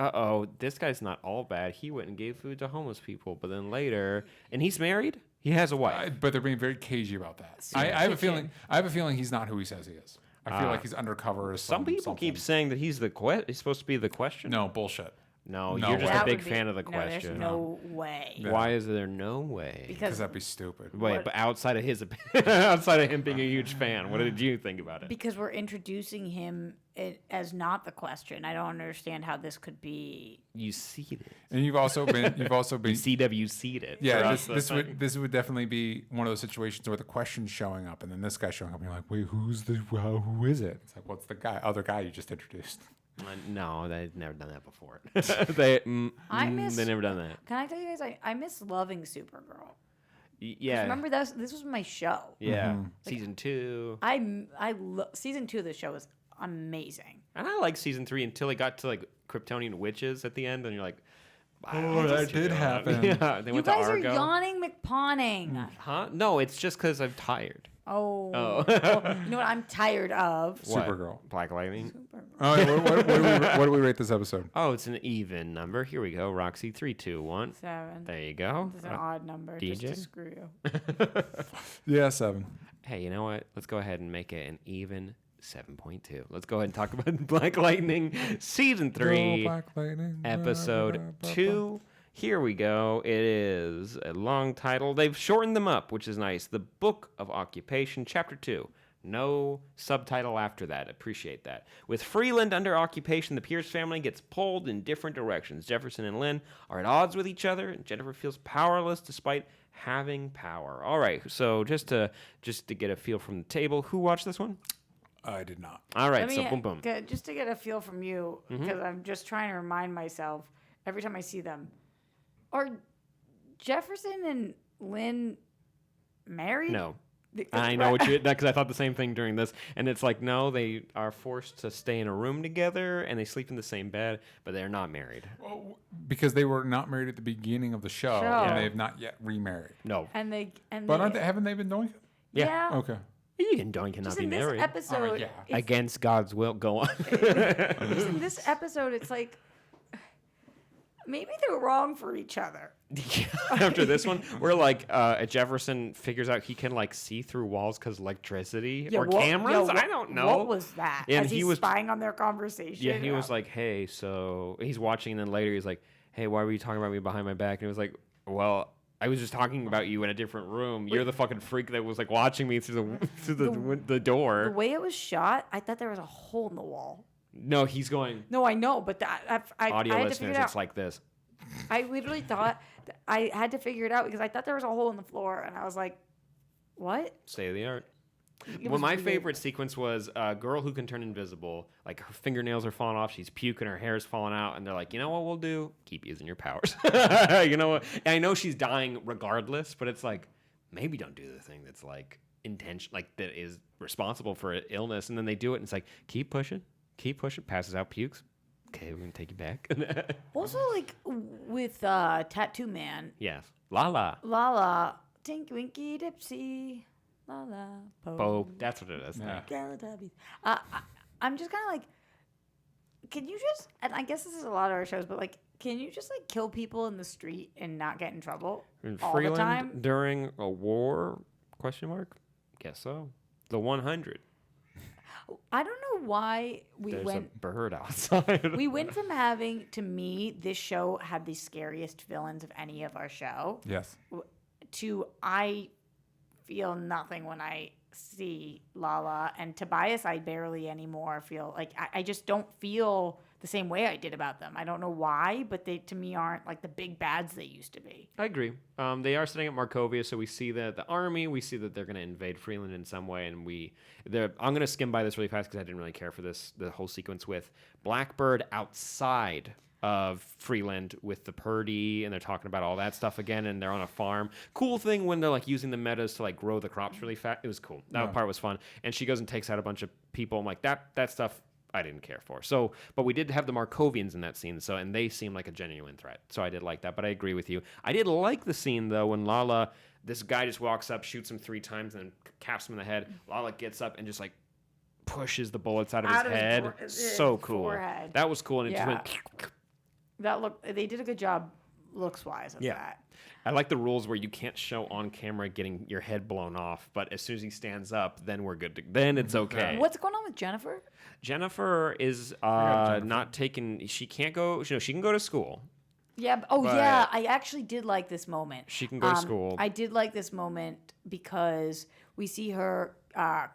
Speaker 1: this guy's not all bad. He went and gave food to homeless people. But then later, and he's married? He has a wife.
Speaker 3: But they're being very cagey about that. I have a feeling. I have a feeling he's not who he says he is. I feel like he's undercover. As
Speaker 1: Some people
Speaker 3: something.
Speaker 1: keep saying that he's he's supposed to be the question.
Speaker 3: No bullshit.
Speaker 1: No,
Speaker 3: No
Speaker 1: you're just
Speaker 3: way.
Speaker 1: a big
Speaker 2: would be-
Speaker 1: fan of the
Speaker 2: no,
Speaker 1: question.
Speaker 2: There's no way.
Speaker 3: Yeah.
Speaker 1: Why is there no way?
Speaker 3: Because that'd be stupid.
Speaker 1: Wait, but outside of outside of him being a huge fan, what did you think about it?
Speaker 2: Because we're introducing him as not the question. I don't understand how this could be.
Speaker 1: You seed it.
Speaker 3: And you've also been.
Speaker 1: CWC'd it.
Speaker 3: Yeah,
Speaker 1: For us,
Speaker 3: this would definitely be one of those situations where the question's showing up, and then this guy's showing up, and you're like, wait, who is it? It's like, what's the other guy you just introduced?
Speaker 1: No, they've never done that before.
Speaker 2: They
Speaker 1: They never done that.
Speaker 2: Can I tell you guys? I miss loving Supergirl.
Speaker 1: Yeah.
Speaker 2: Remember this was my show.
Speaker 1: Yeah. Season 2.
Speaker 2: Season 2 of the show was amazing.
Speaker 1: And I like season 3 until it got to like Kryptonian witches at the end, and you're like,
Speaker 3: that did happen.
Speaker 1: Yeah, they
Speaker 2: You
Speaker 1: went to
Speaker 2: guys are
Speaker 1: Argo.
Speaker 2: yawning McPawning.
Speaker 1: Huh? No, it's just because I'm tired.
Speaker 2: Oh.
Speaker 1: Oh.
Speaker 2: Well, you know what I'm tired of?
Speaker 1: What?
Speaker 3: Supergirl.
Speaker 1: Black Lightning.
Speaker 3: All right, what do we rate this episode?
Speaker 1: Oh, it's an even number. Here we go. Roxy, 3, 2, 1.
Speaker 2: 7.
Speaker 1: There you go.
Speaker 2: It's an odd number just
Speaker 1: DJ?
Speaker 2: to screw you.
Speaker 3: Yeah, 7.
Speaker 1: Hey, you know what? Let's go ahead and make it an even 7.2. Let's go ahead and talk about Black Lightning season 3,
Speaker 3: Black Lightning,
Speaker 1: episode 2. Here we go. It is a long title. They've shortened them up, which is nice. The Book of Occupation, Chapter 2. No subtitle after that. Appreciate that. With Freeland under occupation, the Pierce family gets pulled in different directions. Jefferson and Lynn are at odds with each other, and Jennifer feels powerless despite having power. All right, so just to get a feel from the table, who watched this one?
Speaker 3: I did not.
Speaker 1: All right,
Speaker 2: Let
Speaker 1: so
Speaker 2: me,
Speaker 1: boom, boom.
Speaker 2: just to get a feel from you, because I'm just trying to remind myself every time I see them. Are Jefferson and Lynn married?
Speaker 1: No. I know what you because I thought the same thing during this, and it's like no, they are forced to stay in a room together and they sleep in the same bed, but they're not married.
Speaker 3: Because they were not married at the beginning of the show,
Speaker 2: Yeah.
Speaker 3: and they have not yet remarried.
Speaker 1: No,
Speaker 3: But haven't they been doing it?
Speaker 2: Yeah.
Speaker 3: Okay.
Speaker 1: you can cannot
Speaker 2: Just
Speaker 1: be
Speaker 2: in this
Speaker 1: married
Speaker 2: episode,
Speaker 3: All right, yeah.
Speaker 2: it's-
Speaker 1: against God's will. Go on.
Speaker 2: just in this episode, it's like maybe they're wrong for each other.
Speaker 1: After this one, where like Jefferson figures out he can like see through walls because electricity or cameras. I don't know.
Speaker 2: What was that?
Speaker 1: And
Speaker 2: As
Speaker 1: he
Speaker 2: he's
Speaker 1: was
Speaker 2: spying on their conversation.
Speaker 1: Yeah, he was like, "Hey," so he's watching, and then later he's like, "Hey, why were you talking about me behind my back?" And it was like, "Well, I was just talking about you in a different room. You're the fucking freak that was like watching me through the door."
Speaker 2: The way it was shot, I thought there was a hole in the wall.
Speaker 1: No, he's going.
Speaker 2: No, I know, but I
Speaker 1: Audio
Speaker 2: had to figure
Speaker 1: listeners,
Speaker 2: it out.
Speaker 1: it's like this.
Speaker 2: I literally thought I had to figure it out because I thought there was a hole in the floor, and I was like, "What?"
Speaker 1: State of the art.
Speaker 2: It
Speaker 1: Well,
Speaker 2: was
Speaker 1: my
Speaker 2: weird.
Speaker 1: favorite sequence was a girl who can turn invisible. Like her fingernails are falling off, she's puking, her hair's falling out, and they're like, "You know what we'll do? Keep using your powers." You know what? And I know she's dying regardless, but it's like maybe don't do the thing that's like intention, like that is responsible for illness, and then they do it, and it's like keep pushing, passes out, pukes. Okay, we're gonna take you back.
Speaker 2: Also, like with Tattoo Man,
Speaker 1: Yes, Lala,
Speaker 2: Lala, Tink Winky Dipsy, Lala,
Speaker 1: Bo. That's what it is.
Speaker 3: Yeah.
Speaker 2: Teletubbies. I'm just kind of like, can you just? And I guess this is a lot of our shows, but like, can you just like kill people in the street and not get in trouble
Speaker 1: In
Speaker 2: all
Speaker 1: Freeland
Speaker 2: the time?
Speaker 1: during a war? Question mark. Guess so. The 100.
Speaker 2: I don't know why we
Speaker 1: There's
Speaker 2: went.
Speaker 1: a bird outside.
Speaker 2: We went from having, to me, this show had the scariest villains of any of our show,
Speaker 3: Yes.
Speaker 2: to I feel nothing when I see Lala, and Tobias I barely anymore feel like I just don't feel the same way I did about them. I don't know why, but they to me aren't like the big bads they used to be.
Speaker 1: I agree. They are setting up Markovia, so we see the army. We see that they're going to invade Freeland in some way, and I'm going to skim by this really fast because I didn't really care for the whole sequence with Blackbird outside of Freeland with the Purdy, and they're talking about all that stuff again, and they're on a farm. Cool thing when they're like using the meadows to like grow the crops really fast. It was cool. That part was fun. And she goes and takes out a bunch of people. I'm like, that stuff I didn't care for. So, but we did have the Markovians in that scene, and they seemed like a genuine threat. So I did like that, but I agree with you. I did like the scene though when Lala, this guy just walks up, shoots him 3 times, and then caps him in the head. Lala gets up and just like pushes the bullets out of his head. So cool.
Speaker 2: Forehead.
Speaker 1: That was cool, and it just went.
Speaker 2: They did a good job looks wise of that.
Speaker 1: I like the rules where you can't show on camera getting your head blown off, but as soon as he stands up, then we're good. Then it's okay.
Speaker 2: What's going on with Jennifer?
Speaker 1: Jennifer is not taking. She can't go. She can go to school.
Speaker 2: Yeah. Yeah. I actually did like this moment.
Speaker 1: She can go to school.
Speaker 2: I did like this moment because we see her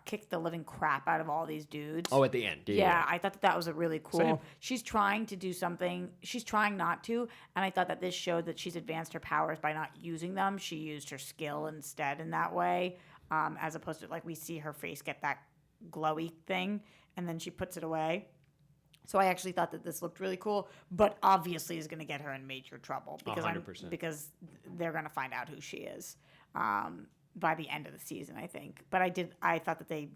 Speaker 2: kick the living crap out of all these dudes.
Speaker 1: Oh, at the end.
Speaker 2: Yeah, I thought that was a really cool.
Speaker 1: Same.
Speaker 2: She's trying to do something. She's trying not to, and I thought that this showed that she's advanced her powers by not using them. She used her skill instead in that way, as opposed to like we see her face get that glowy thing, and then she puts it away. So I actually thought that this looked really cool, but obviously is going to get her in major trouble because
Speaker 1: 100%.
Speaker 2: Because they're going to find out who she is by the end of the season, I think. But I thought that they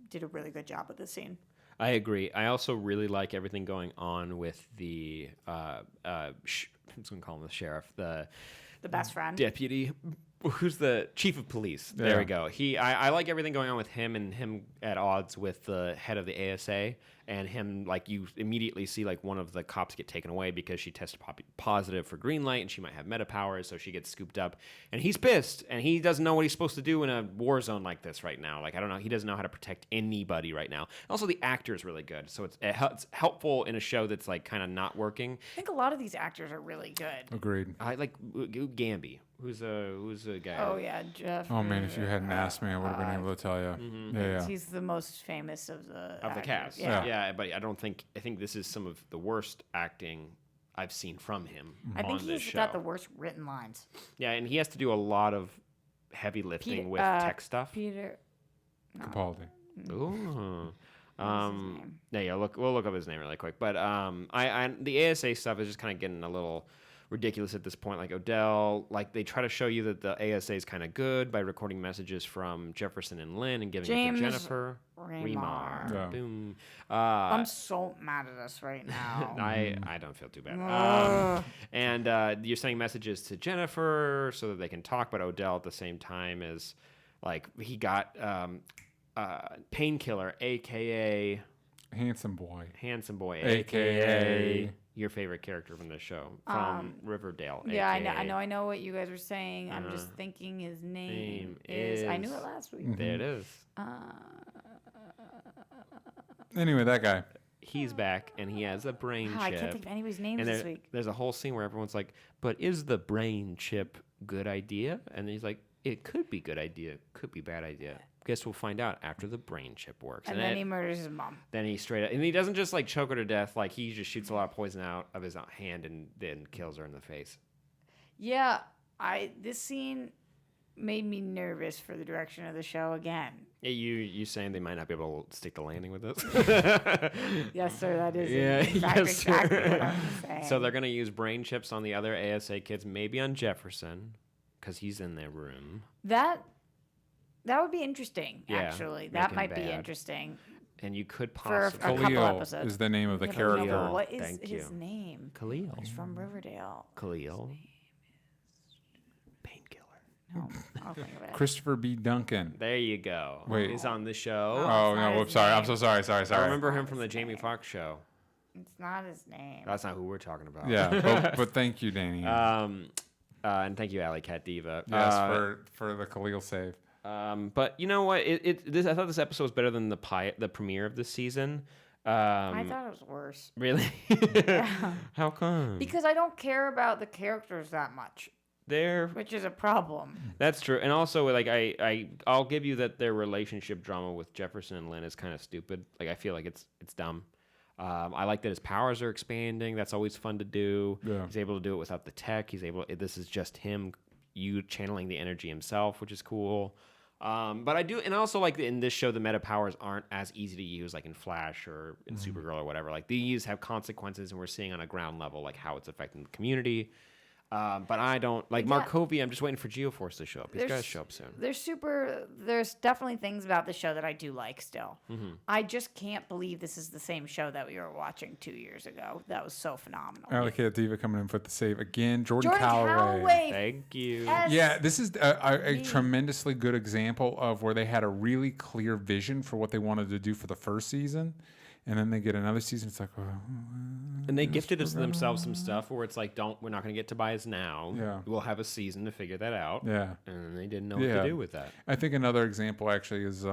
Speaker 2: did a really good job with this scene.
Speaker 1: I agree. I also really like everything going on with the I'm just gonna call him the sheriff, the
Speaker 2: best friend,
Speaker 1: deputy. Who's the chief of police? There we go. I like everything going on with him and him at odds with the head of the ASA, and him like you immediately see like one of the cops get taken away because she tested positive for green light and she might have meta powers, so she gets scooped up, and he's pissed and he doesn't know what he's supposed to do in a war zone like this right now. Like I don't know, he doesn't know how to protect anybody right now. Also, the actor is really good, so it's helpful in a show that's like kind of not working.
Speaker 2: I think a lot of these actors are really good.
Speaker 3: Agreed.
Speaker 1: I like Gamby. Who's a guy?
Speaker 2: Oh yeah, Jeff.
Speaker 3: Oh man, if you hadn't asked me, I would have been able to tell you.
Speaker 1: Mm-hmm.
Speaker 3: Yeah.
Speaker 2: He's the most famous of the
Speaker 1: cast. Yeah, but I think this is some of the worst acting I've seen from him.
Speaker 2: I think
Speaker 1: on this
Speaker 2: he's
Speaker 1: show.
Speaker 2: got the worst written lines.
Speaker 1: Yeah, and he has to do a lot of heavy lifting with tech stuff.
Speaker 2: Peter
Speaker 3: Capaldi.
Speaker 1: Ooh.
Speaker 2: What's his name?
Speaker 1: We'll look up his name really quick. But the ASA stuff is just kind of getting a little ridiculous at this point. Like Odell, like they try to show you that the ASA is kind of good by recording messages from Jefferson and Lynn and giving it to Jennifer.
Speaker 2: Remar.
Speaker 3: Yeah.
Speaker 1: Boom.
Speaker 2: I'm so mad at us right now.
Speaker 1: I don't feel too bad. And you're sending messages to Jennifer so that they can talk, but Odell at the same time is like he got Painkiller, aka
Speaker 3: Handsome Boy,
Speaker 1: aka your favorite character from the show, from Riverdale.
Speaker 2: Yeah,
Speaker 1: AKA.
Speaker 2: I know what you guys were saying. I'm just thinking his name is. I knew it last week.
Speaker 1: There it is.
Speaker 3: Anyway, that guy.
Speaker 1: He's back, and he has a brain chip.
Speaker 2: I can't think of anybody's names this week.
Speaker 1: There's a whole scene where everyone's like, but is the brain chip good idea? And he's like, it could be good idea, could be bad idea. Guess we'll find out after the brain chip works.
Speaker 2: And then he murders his mom.
Speaker 1: Then he straight up, and he doesn't just like choke her to death. Like he just shoots a lot of poison out of his hand and then kills her in the face.
Speaker 2: Yeah, this scene made me nervous for the direction of the show again.
Speaker 1: Yeah, you saying they might not be able to stick the landing with this?
Speaker 2: Yes, sir. That is
Speaker 1: exactly
Speaker 2: what I'm saying.
Speaker 1: So they're gonna use brain chips on the other ASA kids, maybe on Jefferson, because he's in their room.
Speaker 2: That would be interesting,
Speaker 1: Yeah,
Speaker 2: actually. That
Speaker 1: make
Speaker 2: might
Speaker 1: him
Speaker 2: be
Speaker 1: bad.
Speaker 2: interesting.
Speaker 1: And you could
Speaker 2: For
Speaker 1: possibly...
Speaker 2: a couple
Speaker 3: Khalil
Speaker 2: episodes.
Speaker 3: is the name of the
Speaker 2: Yeah, but
Speaker 3: character.
Speaker 2: no, what is
Speaker 1: Thank
Speaker 2: his
Speaker 1: you.
Speaker 2: name?
Speaker 1: Khalil.
Speaker 2: He's from Riverdale.
Speaker 1: Khalil. Painkiller.
Speaker 2: No, I'll think of it.
Speaker 3: Christopher B. Duncan.
Speaker 1: There you go.
Speaker 3: Wait.
Speaker 1: He's on the show.
Speaker 3: Oh,
Speaker 2: not
Speaker 3: no,
Speaker 2: his
Speaker 3: whoops, sorry. I'm
Speaker 2: name.
Speaker 3: so sorry. Sorry.
Speaker 1: I remember him
Speaker 2: Not
Speaker 1: from the
Speaker 2: his
Speaker 1: Jamie
Speaker 2: name.
Speaker 1: Foxx show.
Speaker 2: It's not his name.
Speaker 1: That's not who we're talking about.
Speaker 3: Yeah, but thank you, Danny.
Speaker 1: And thank you, Alley Cat Diva.
Speaker 3: Yes, for the Khalil save.
Speaker 1: But you know what? I thought this episode was better than the premiere of this season.
Speaker 2: I thought it was worse.
Speaker 1: Really? How come?
Speaker 2: Because I don't care about the characters that much, which is a problem.
Speaker 1: That's true. And also, like, I'll give you that their relationship drama with Jefferson and Lynn is kind of stupid. Like, I feel like it's dumb. I like that his powers are expanding. That's always fun to do.
Speaker 3: Yeah.
Speaker 1: He's able to do it without the tech. This is just him, channeling the energy himself, which is cool. But I do, and also like in this show, the meta powers aren't as easy to use, like in Flash or in Supergirl or whatever. Like these have consequences, and we're seeing on a ground level like how it's affecting the community. But I don't like
Speaker 2: Yeah.
Speaker 1: Markovia. I'm just waiting for Geoforce to show up. He's got to
Speaker 2: There's-
Speaker 1: show up soon.
Speaker 2: There's definitely things about the show that I do like still.
Speaker 1: Mm-hmm.
Speaker 2: I just can't believe this is the same show that we were watching 2 years ago. That was so phenomenal.
Speaker 3: Alakea Diva coming in for the save again. Jordan
Speaker 2: Jordan Calloway.
Speaker 1: Thank you.
Speaker 2: Yes.
Speaker 3: Yeah, this is a tremendously good example of where they had a really clear vision for what they wanted to do for the first season. And then they get another season. It's like,
Speaker 1: And they gifted themselves some stuff where it's like, we're not going to get Tobias now.
Speaker 3: Yeah.
Speaker 1: We'll have a season to figure that out.
Speaker 3: yeah.
Speaker 1: And they didn't know what to do with that.
Speaker 3: I think another example actually is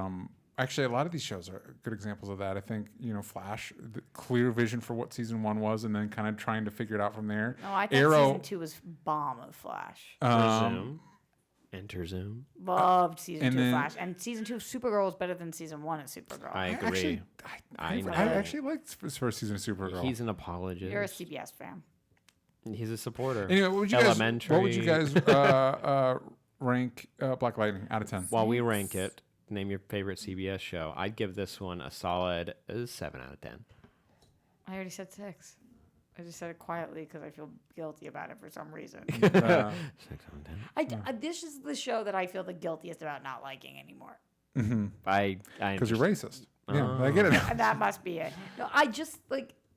Speaker 3: actually a lot of these shows are good examples of that. I think Flash, the clear vision for what season 1 was, and then kind of trying to figure it out from there.
Speaker 2: No, I thought season 2 was bomb of Flash.
Speaker 1: Zoom. Enter Zoom.
Speaker 2: Loved season 2
Speaker 3: then-
Speaker 2: Flash. And season 2 of Supergirl is better than season 1 of Supergirl.
Speaker 1: I agree.
Speaker 3: I
Speaker 1: know.
Speaker 3: actually liked his first season of Supergirl.
Speaker 1: He's an apologist.
Speaker 2: You're a CBS fan.
Speaker 1: He's a supporter.
Speaker 3: Anyway, what would you
Speaker 1: Elementary.
Speaker 3: guys rank Black Lightning out of 10?
Speaker 1: While we rank it, name your favorite CBS show. I'd give this one a solid 7 out of 10.
Speaker 2: I already said 6. I just said it quietly because I feel guilty about it for some reason.
Speaker 1: 6 out of 10.
Speaker 2: This is the show that I feel the guiltiest about not liking anymore.
Speaker 3: Because you're racist. Yeah, I get it.
Speaker 2: And that must be it. No, I just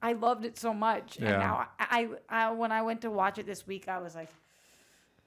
Speaker 2: I loved it so much,
Speaker 3: Yeah.
Speaker 2: and now I when I went to watch it this week, I was like,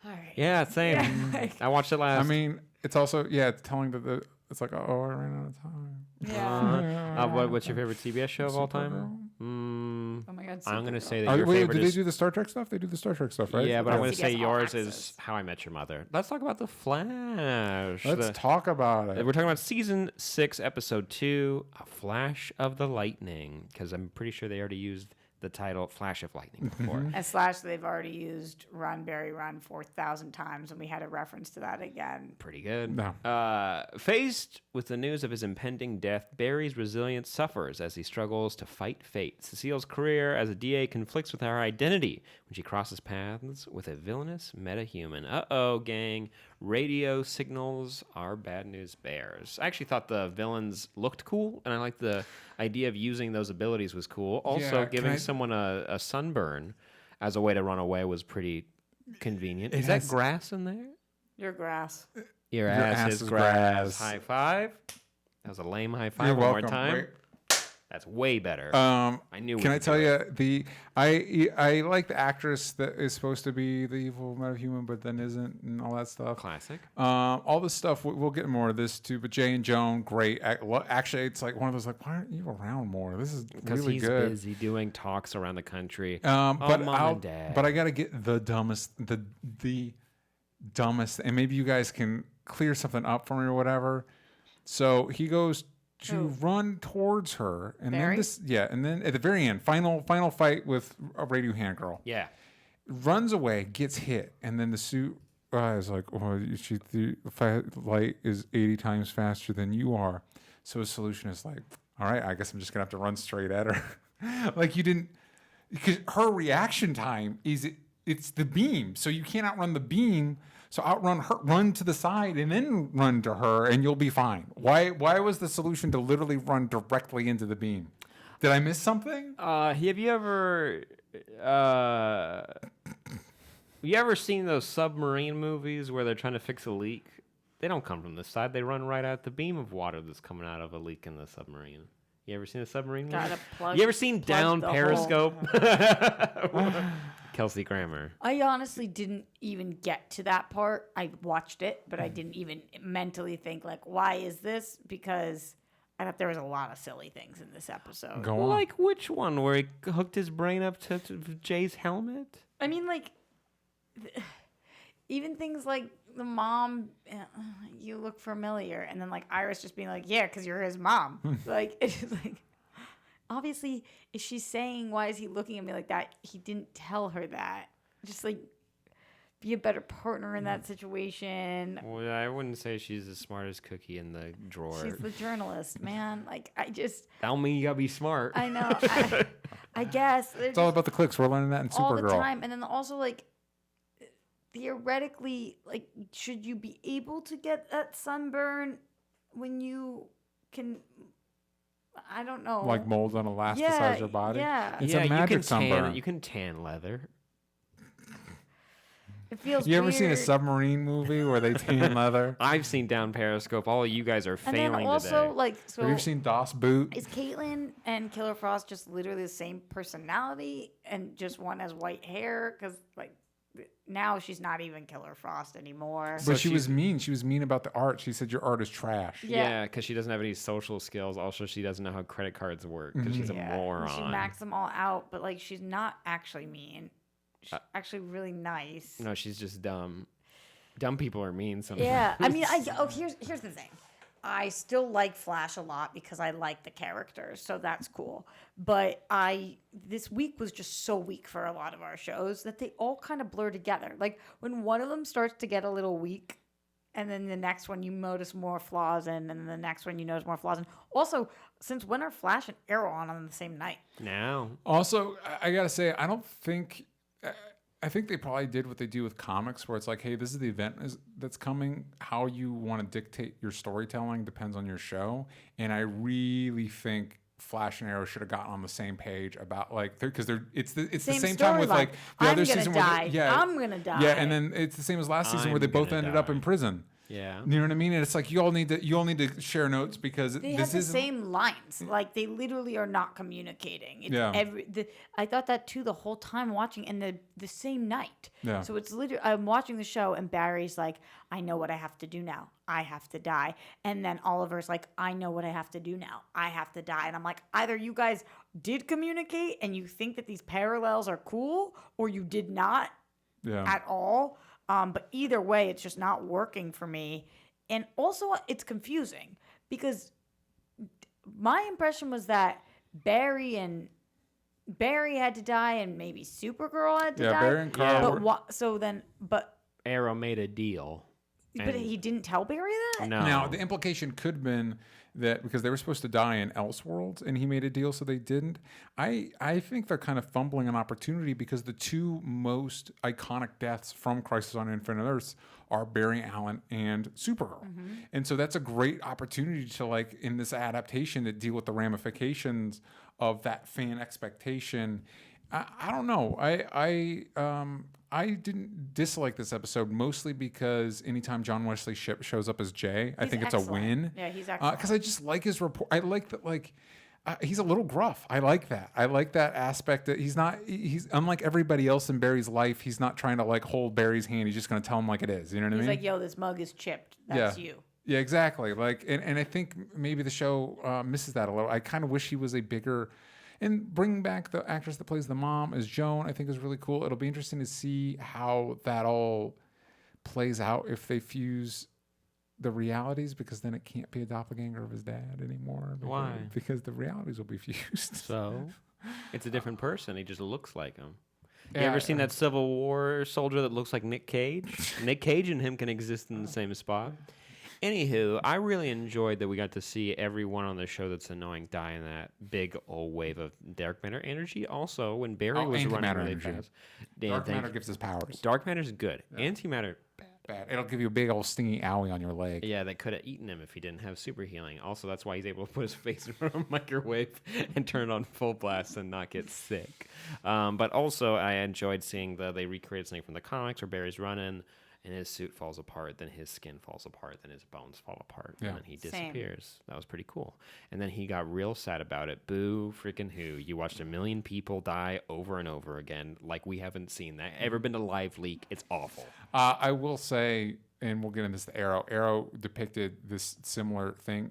Speaker 2: all right.
Speaker 1: Yeah, same.
Speaker 2: Yeah,
Speaker 1: I watched it last.
Speaker 3: I mean, it's also, it's telling that it's like, oh, I ran out of time.
Speaker 2: Yeah.
Speaker 1: what's your favorite CBS show of all time?
Speaker 2: Oh my God.
Speaker 1: I'm going to
Speaker 2: Supergirl.
Speaker 1: say that your
Speaker 3: Wait,
Speaker 1: favorite
Speaker 3: do they
Speaker 1: is...
Speaker 3: do the Star Trek stuff? They do the Star Trek stuff, right?
Speaker 1: Yeah, but I'm going to say
Speaker 2: CBS All
Speaker 1: yours is
Speaker 2: Access.
Speaker 1: How I Met Your Mother. Let's talk about The Flash.
Speaker 3: Let's talk about it.
Speaker 1: We're talking about season 6, episode 2, A Flash of the Lightning, because I'm pretty sure they already used the title Flash of Lightning before.
Speaker 2: And Slash, they've already used Run, Barry, Run 4,000 times, and we had a reference to that again.
Speaker 1: Pretty good.
Speaker 3: No.
Speaker 1: Faced with the news of his impending death, Barry's resilience suffers as he struggles to fight fate. Cecile's career as a DA conflicts with her identity when she crosses paths with a villainous metahuman. Uh-oh, gang. Radio signals are bad news bears. I actually thought the villains looked cool, and I liked the idea of using those abilities was cool. Also,
Speaker 3: Yeah,
Speaker 1: giving someone a sunburn as a way to run away was pretty convenient. Is that grass in there?
Speaker 2: Your grass.
Speaker 1: Your ass is grass. High five. That was a lame high five.
Speaker 3: You're
Speaker 1: One
Speaker 3: welcome.
Speaker 1: more time.
Speaker 3: Wait.
Speaker 1: That's way better. I knew.
Speaker 3: Can I tell you I like the actress that is supposed to be the evil metahuman, but then isn't, and all that stuff.
Speaker 1: Classic.
Speaker 3: All this stuff we'll get more of this too. But Jay and Joan, great. Actually, it's like one of those like, why aren't you around more? This is
Speaker 1: Because
Speaker 3: really
Speaker 1: he's
Speaker 3: good.
Speaker 1: busy doing talks around the country.
Speaker 3: But
Speaker 1: Mom and Dad.
Speaker 3: But I gotta get the dumbest, and maybe you guys can clear something up for me or whatever. So he goes to run towards her, and
Speaker 2: Barry?
Speaker 3: and then at the very end, final fight with a radio hand girl.
Speaker 1: Yeah.
Speaker 3: Runs away, gets hit, and then the suit is like, oh, the light is 80 times faster than you are. So his solution is like, all right, I guess I'm just gonna have to run straight at her. Like you didn't, because her reaction time it's the beam, so you can't outrun the beam. So outrun her, run to the side, and then run to her, and you'll be fine. Why was the solution to literally run directly into the beam? Did I miss something?
Speaker 1: Have you ever seen those submarine movies where they're trying to fix a leak? They don't come from the side. They run right at the beam of water that's coming out of a leak in the submarine. You ever seen a submarine movie?
Speaker 2: Gotta plug-
Speaker 1: You ever seen
Speaker 2: plug
Speaker 1: Down
Speaker 2: the hole.
Speaker 1: Periscope? Kelsey Grammer.
Speaker 2: I honestly didn't even get to that part. I watched it, but I didn't even mentally think like, why is this? Because I thought there was a lot of silly things in this episode.
Speaker 3: Go on.
Speaker 1: Like which one? Where he hooked his brain up to Jay's helmet?
Speaker 2: I mean, like, even things like the mom, you look familiar, and then like Iris just being like, yeah, because you're his mom. Like, it's just like, obviously, if she's saying, why is he looking at me like that? He didn't tell her that. Just like, be a better partner in that situation.
Speaker 1: Well, I wouldn't say she's the smartest cookie in the drawer.
Speaker 2: She's the journalist, man. Like, I just,
Speaker 1: That don't mean you gotta be smart.
Speaker 2: I know. I guess.
Speaker 3: It's all about the clicks. We're learning that in
Speaker 2: all the
Speaker 3: Supergirl.
Speaker 2: time. And then also, like, theoretically, like, should you be able to get that sunburn when you can, I don't know.
Speaker 3: Like mold on elasticize your body.
Speaker 2: Yeah.
Speaker 3: It's
Speaker 1: yeah,
Speaker 3: a magic
Speaker 1: you can
Speaker 3: sunburn.
Speaker 1: You can tan leather.
Speaker 2: It feels
Speaker 3: You ever seen a
Speaker 2: weird.
Speaker 3: submarine movie where they tan leather?
Speaker 1: I've seen Down Periscope. All of you guys are
Speaker 2: And
Speaker 1: failing
Speaker 2: then also,
Speaker 1: today.
Speaker 2: like, so
Speaker 3: Have you ever seen Das Boot?
Speaker 2: is Caitlyn and Killer Frost just literally the same personality and just one has white hair? Because, like, now she's not even Killer Frost anymore.
Speaker 3: But
Speaker 1: So
Speaker 3: she was
Speaker 1: she's-
Speaker 3: mean. She was mean about the art. She said your art is trash.
Speaker 2: Yeah.
Speaker 1: Yeah, because she doesn't have any social skills. Also, she doesn't know how credit cards work because she's a
Speaker 2: Yeah, and
Speaker 1: moron.
Speaker 2: she maxed them all out, but, like, she's not actually mean. She's actually really nice.
Speaker 1: No, she's just dumb. Dumb people are mean sometimes.
Speaker 2: Yeah, I mean, here's the thing. I still like Flash a lot because I like the characters, so that's cool. But this week was just so weak for a lot of our shows that they all kind of blur together. Like when one of them starts to get a little weak, and then the next one you notice more flaws in, and then the next one you notice more flaws in. Also, since when are Flash and Arrow on the same night?
Speaker 1: Now,
Speaker 3: Also, I gotta say, I think they probably did what they do with comics, where it's like, hey, this is the event that's coming. How you want to dictate your storytelling depends on your show. And I really think Flash and Arrow should have gotten on the same page about because it's the same time with
Speaker 2: storyline.
Speaker 3: like the
Speaker 2: I'm
Speaker 3: other
Speaker 2: gonna
Speaker 3: season
Speaker 2: die.
Speaker 3: where
Speaker 2: I'm gonna die.
Speaker 3: Yeah, and then it's the same as last season where
Speaker 1: I'm
Speaker 3: they both
Speaker 1: gonna
Speaker 3: ended up in
Speaker 1: die.
Speaker 3: prison.
Speaker 1: yeah.
Speaker 3: You know what I mean? And it's like you all need to share notes because
Speaker 2: They
Speaker 3: this
Speaker 2: have the
Speaker 3: isn't.
Speaker 2: same lines. Like they literally are not communicating. It's
Speaker 3: Yeah.
Speaker 2: I thought that too the whole time watching, and the same night.
Speaker 3: Yeah.
Speaker 2: So it's literally I'm watching the show, and Barry's like, "I know what I have to do now. I have to die." And then Oliver's like, "I know what I have to do now. I have to die." And I'm like, either you guys did communicate and you think that these parallels are cool, or you did not
Speaker 3: Yeah.
Speaker 2: at all. But either way, it's just not working for me. And also, it's confusing because my impression was that Barry had to die, and maybe Supergirl had to die.
Speaker 3: Barry and Carl.
Speaker 1: Yeah.
Speaker 2: But what? So then, but
Speaker 1: Arrow made a deal. and-
Speaker 2: he didn't tell Barry that.
Speaker 1: No.
Speaker 3: Now, the implication could have been that because they were supposed to die in Elseworlds and he made a deal so they didn't. I think they're kind of fumbling an opportunity because the two most iconic deaths from Crisis on Infinite Earths are Barry Allen and Supergirl. And so that's a great opportunity to, like, in this adaptation, to deal with the ramifications of that fan expectation. I don't know. I didn't dislike this episode mostly because anytime John Wesley Shipp shows up as Jay, I
Speaker 2: He's
Speaker 3: think it's
Speaker 2: excellent.
Speaker 3: a win.
Speaker 2: Yeah, he's excellent.
Speaker 3: Because I just like his report. I like that. He's a little gruff. I like that. I like that aspect that he's unlike everybody else in Barry's life. He's not trying to like hold Barry's hand. He's just going to tell him like it is. You know what I
Speaker 2: He's
Speaker 3: mean?
Speaker 2: like, "Yo, this mug is chipped. That's
Speaker 3: Yeah.
Speaker 2: you."
Speaker 3: Yeah, exactly. Like, and I think maybe the show misses that a little. I kind of wish he was a bigger. And bringing back the actress that plays the mom as Joan, I think is really cool. It'll be interesting to see how that all plays out if they fuse the realities, because then it can't be a doppelganger of his dad anymore.
Speaker 1: Why?
Speaker 3: Because the realities will be fused.
Speaker 1: So, it's a different person. He just looks like him. You
Speaker 3: Yeah,
Speaker 1: ever seen that Civil War soldier that looks like Nick Cage? Nick Cage and him can exist in the same spot. Anywho, I really enjoyed that we got to see everyone on the show that's annoying die in that big old wave of dark matter energy. Also, when Barry was running
Speaker 3: antimatter
Speaker 1: really
Speaker 3: energy.
Speaker 1: fast, Dan,
Speaker 3: Dark
Speaker 1: thank
Speaker 3: matter
Speaker 1: you.
Speaker 3: gives us powers.
Speaker 1: Dark matter's good. Antimatter,
Speaker 3: Bad. It'll give you a big old stingy owie on your leg.
Speaker 1: yeah, that could have eaten him if he didn't have super healing. Also, that's why he's able to put his face in front of a microwave and turn it on full blast and not get sick. But also, I enjoyed seeing they recreated something from the comics where Barry's running and his suit falls apart, then his skin falls apart, then his bones fall apart,
Speaker 3: Yeah.
Speaker 1: and then he
Speaker 2: Same.
Speaker 1: disappears. That was pretty cool. And then he got real sad about it. Boo freaking who. You watched 1 million people die over and over again like we haven't seen that. Ever been to Live Leak? It's awful.
Speaker 3: I will say, and we'll get into this, the Arrow. Arrow depicted this similar thing,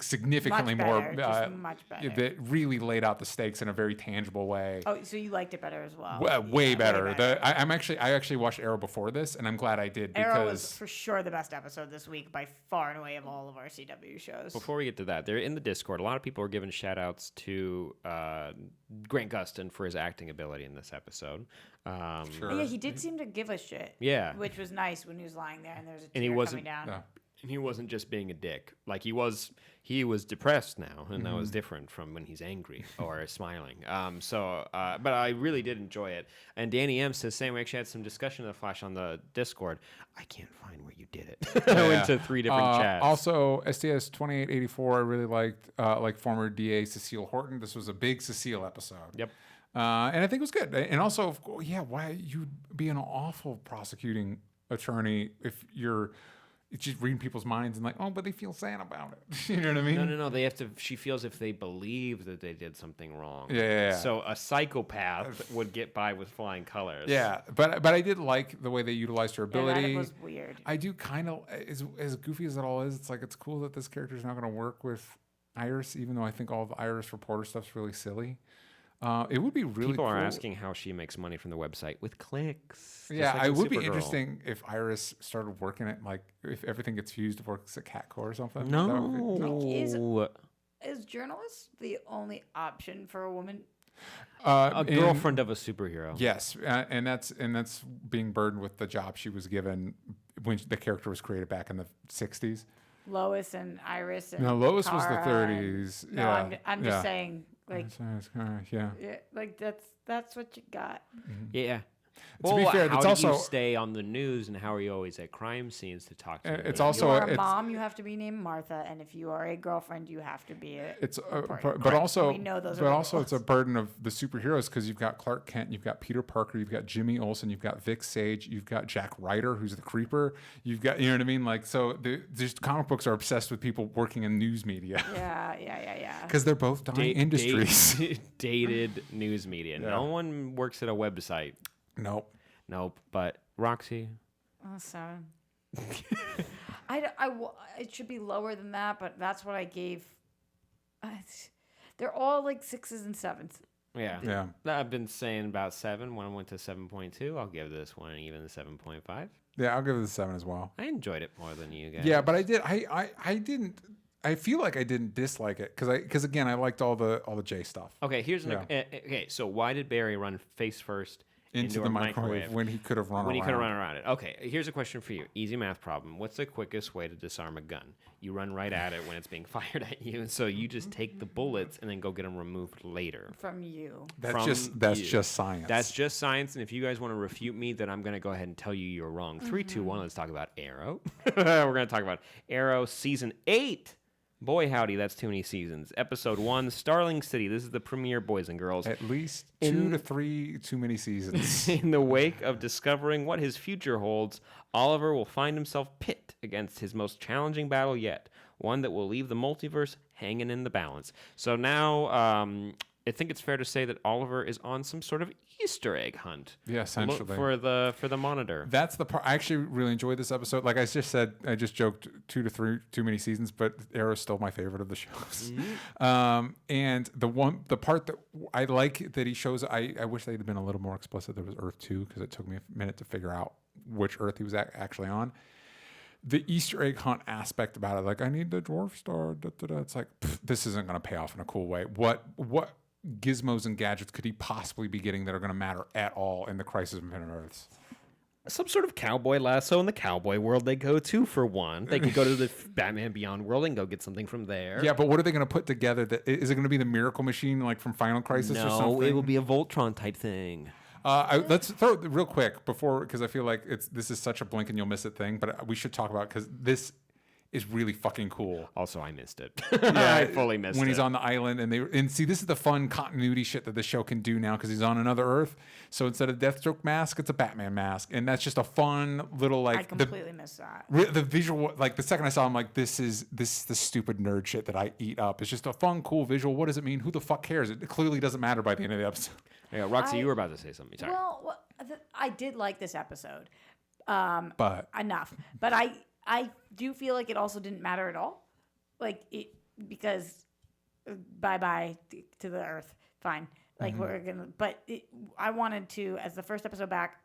Speaker 3: significantly
Speaker 2: Much
Speaker 3: more.
Speaker 2: better, just much better.
Speaker 3: That really laid out the stakes in a very tangible way.
Speaker 2: Oh, so you liked it better as well?
Speaker 3: Way
Speaker 2: Yeah,
Speaker 3: better. I actually watched Arrow before this, and I'm glad I did because
Speaker 2: Arrow was for sure the best episode this week by far and away of all of our CW shows.
Speaker 1: Before we get to that, they're in the Discord. A lot of people are giving shout outs to Grant Gustin for his acting ability in this episode.
Speaker 3: Sure.
Speaker 2: Yeah, he did seem to give a shit.
Speaker 1: Yeah.
Speaker 2: Which was nice when he was lying there and there was a
Speaker 1: And he
Speaker 2: tear
Speaker 1: wasn't-
Speaker 2: coming down.
Speaker 3: Yeah.
Speaker 1: And he wasn't just being a dick. Like he was depressed now, and that was
Speaker 3: Mm-hmm.
Speaker 1: different from when he's angry or smiling. But I really did enjoy it. And Danny M says, same. We actually had some discussion of the Flash on the Discord. I can't find where you did it. I went to 3 different chats.
Speaker 3: Also, STS 2884, I really liked, like former DA Cecile Horton. This was a big Cecile episode.
Speaker 1: Yep.
Speaker 3: And I think it was good. And also, why you'd be an awful prosecuting attorney if you're just reading people's minds and like, oh, but they feel sad about it. You know what I mean?
Speaker 1: No. They have to. She feels if they believe that they did something wrong.
Speaker 3: Yeah.
Speaker 1: So a psychopath would get by with flying colors.
Speaker 3: Yeah, but I did like the way they utilized her ability.
Speaker 2: That was weird.
Speaker 3: I do kind of, as goofy as it all is, it's like it's cool that this character is not going to work with Iris, even though I think all the Iris reporter stuff's really silly. It would be really
Speaker 1: People
Speaker 3: cool.
Speaker 1: are asking how she makes money from the website with clicks.
Speaker 3: Yeah,
Speaker 1: like
Speaker 3: it
Speaker 1: in
Speaker 3: would be
Speaker 1: Supergirl.
Speaker 3: interesting if Iris started working at, like, if everything gets fused, works at Catco or something.
Speaker 1: No.
Speaker 2: Is journalist the only option for a woman?
Speaker 1: A girlfriend of a superhero.
Speaker 3: Yes, and that's being burdened with the job she was given when the character was created back in the 60s.
Speaker 2: Lois and Iris and
Speaker 3: No, Lois was the
Speaker 2: Kara
Speaker 3: 30s.
Speaker 2: No,
Speaker 3: yeah,
Speaker 2: I'm just saying, like,
Speaker 3: yeah.
Speaker 2: like that's what you got.
Speaker 1: Yeah.
Speaker 3: To be fair,
Speaker 1: how
Speaker 3: it's
Speaker 1: do
Speaker 3: also
Speaker 1: you stay on the news, and how are you always at crime scenes to talk to?
Speaker 3: It's
Speaker 1: them?
Speaker 3: also
Speaker 2: You are a
Speaker 3: it's,
Speaker 2: mom, you have to be named Martha, and if you are a girlfriend, you have to be a.
Speaker 3: It's
Speaker 2: reporter.
Speaker 3: but also
Speaker 2: we know those
Speaker 3: but
Speaker 2: are
Speaker 3: also
Speaker 2: rules.
Speaker 3: it's a burden of the superheroes because you've got Clark Kent, you've got Peter Parker, you've got Jimmy Olsen, you've got Vic Sage, you've got Jack Ryder, who's the Creeper, you've got, you know what I mean, like, so these comic books are obsessed with people working in news media
Speaker 2: Yeah.
Speaker 3: because they're both dying industries.
Speaker 1: Dated news media.
Speaker 3: Yeah.
Speaker 1: No one works at a website.
Speaker 3: Nope.
Speaker 1: But Roxy.
Speaker 2: Oh, 7. It should be lower than that, but that's what I gave. They're all like 6s and 7s.
Speaker 1: Yeah. I've been saying about 7. When I went to 7.2, I'll give this one even a 7.5.
Speaker 3: Yeah, I'll give it a 7 as well.
Speaker 1: I enjoyed it more than you guys.
Speaker 3: Yeah, but I didn't. I feel like I didn't dislike it because again I liked all the J stuff.
Speaker 1: Okay, here's okay. So why did Barry run face first
Speaker 3: into the
Speaker 1: a
Speaker 3: microwave when he could have run
Speaker 1: when
Speaker 3: around.
Speaker 1: he could have run around it? Okay, here's a question for you. Easy math problem. What's the quickest way to disarm a gun? You run right at it when it's being fired at you, and so you just take the bullets and then go get them removed later.
Speaker 2: From you.
Speaker 3: That's just science.
Speaker 1: That's just science. And if you guys want to refute me, then I'm going to go ahead and tell you you're wrong. 3, 2, 1. Let's talk about Arrow. We're going to talk about Arrow season 8. Boy, howdy, that's too many seasons. Episode 1, Starling City. This is the premiere, boys and girls.
Speaker 3: At least 2 to 3 too many seasons.
Speaker 1: In the wake of discovering what his future holds, Oliver will find himself pit against his most challenging battle yet, one that will leave the multiverse hanging in the balance. So now, I think it's fair to say that Oliver is on some sort of Easter egg hunt.
Speaker 3: Yeah, essentially.
Speaker 1: For the monitor.
Speaker 3: That's the part. I actually really enjoyed this episode. Like I just said, I just joked 2 to 3 too many seasons, but Arrow's still my favorite of the shows. Mm-hmm. And the part that I like that he shows, I wish they'd have been a little more explicit. There was Earth 2 because it took me a minute to figure out which Earth he was actually on. The Easter egg hunt aspect about it, like I need the dwarf star. It's like this isn't going to pay off in a cool way. What gizmos and gadgets could he possibly be getting that are going to matter at all in the Crisis of Infinite Earths?
Speaker 1: Some sort of cowboy lasso in the cowboy world they go to, for one. They could go to the Batman Beyond world and go get something from there.
Speaker 3: Yeah, but what are they going to put together? Is it going to be the Miracle Machine like from Final Crisis or something?
Speaker 1: No, it will be a Voltron type thing.
Speaker 3: Let's throw it real quick before, because I feel like this is such a blink and you'll miss it thing, but we should talk about because this is really fucking cool.
Speaker 1: Also, I missed it.
Speaker 3: Yeah,
Speaker 1: I fully missed it.
Speaker 3: When he's on the island and see, this is the fun continuity shit that the show can do now because he's on another Earth. So instead of Deathstroke mask, it's a Batman mask. And that's just a fun little, like,
Speaker 2: I completely missed that.
Speaker 3: The visual, like the second I saw him, like, this is the stupid nerd shit that I eat up. It's just a fun, cool visual. What does it mean? Who the fuck cares? It clearly doesn't matter by the end of the episode.
Speaker 1: Yeah, Roxy, you were about to say something. Sorry.
Speaker 2: Well, I did like this episode.
Speaker 3: But
Speaker 2: Enough. But I do feel like it also didn't matter at all. Like it, because bye to the Earth. Fine. Like we're gonna, but I wanted to, as the first episode back,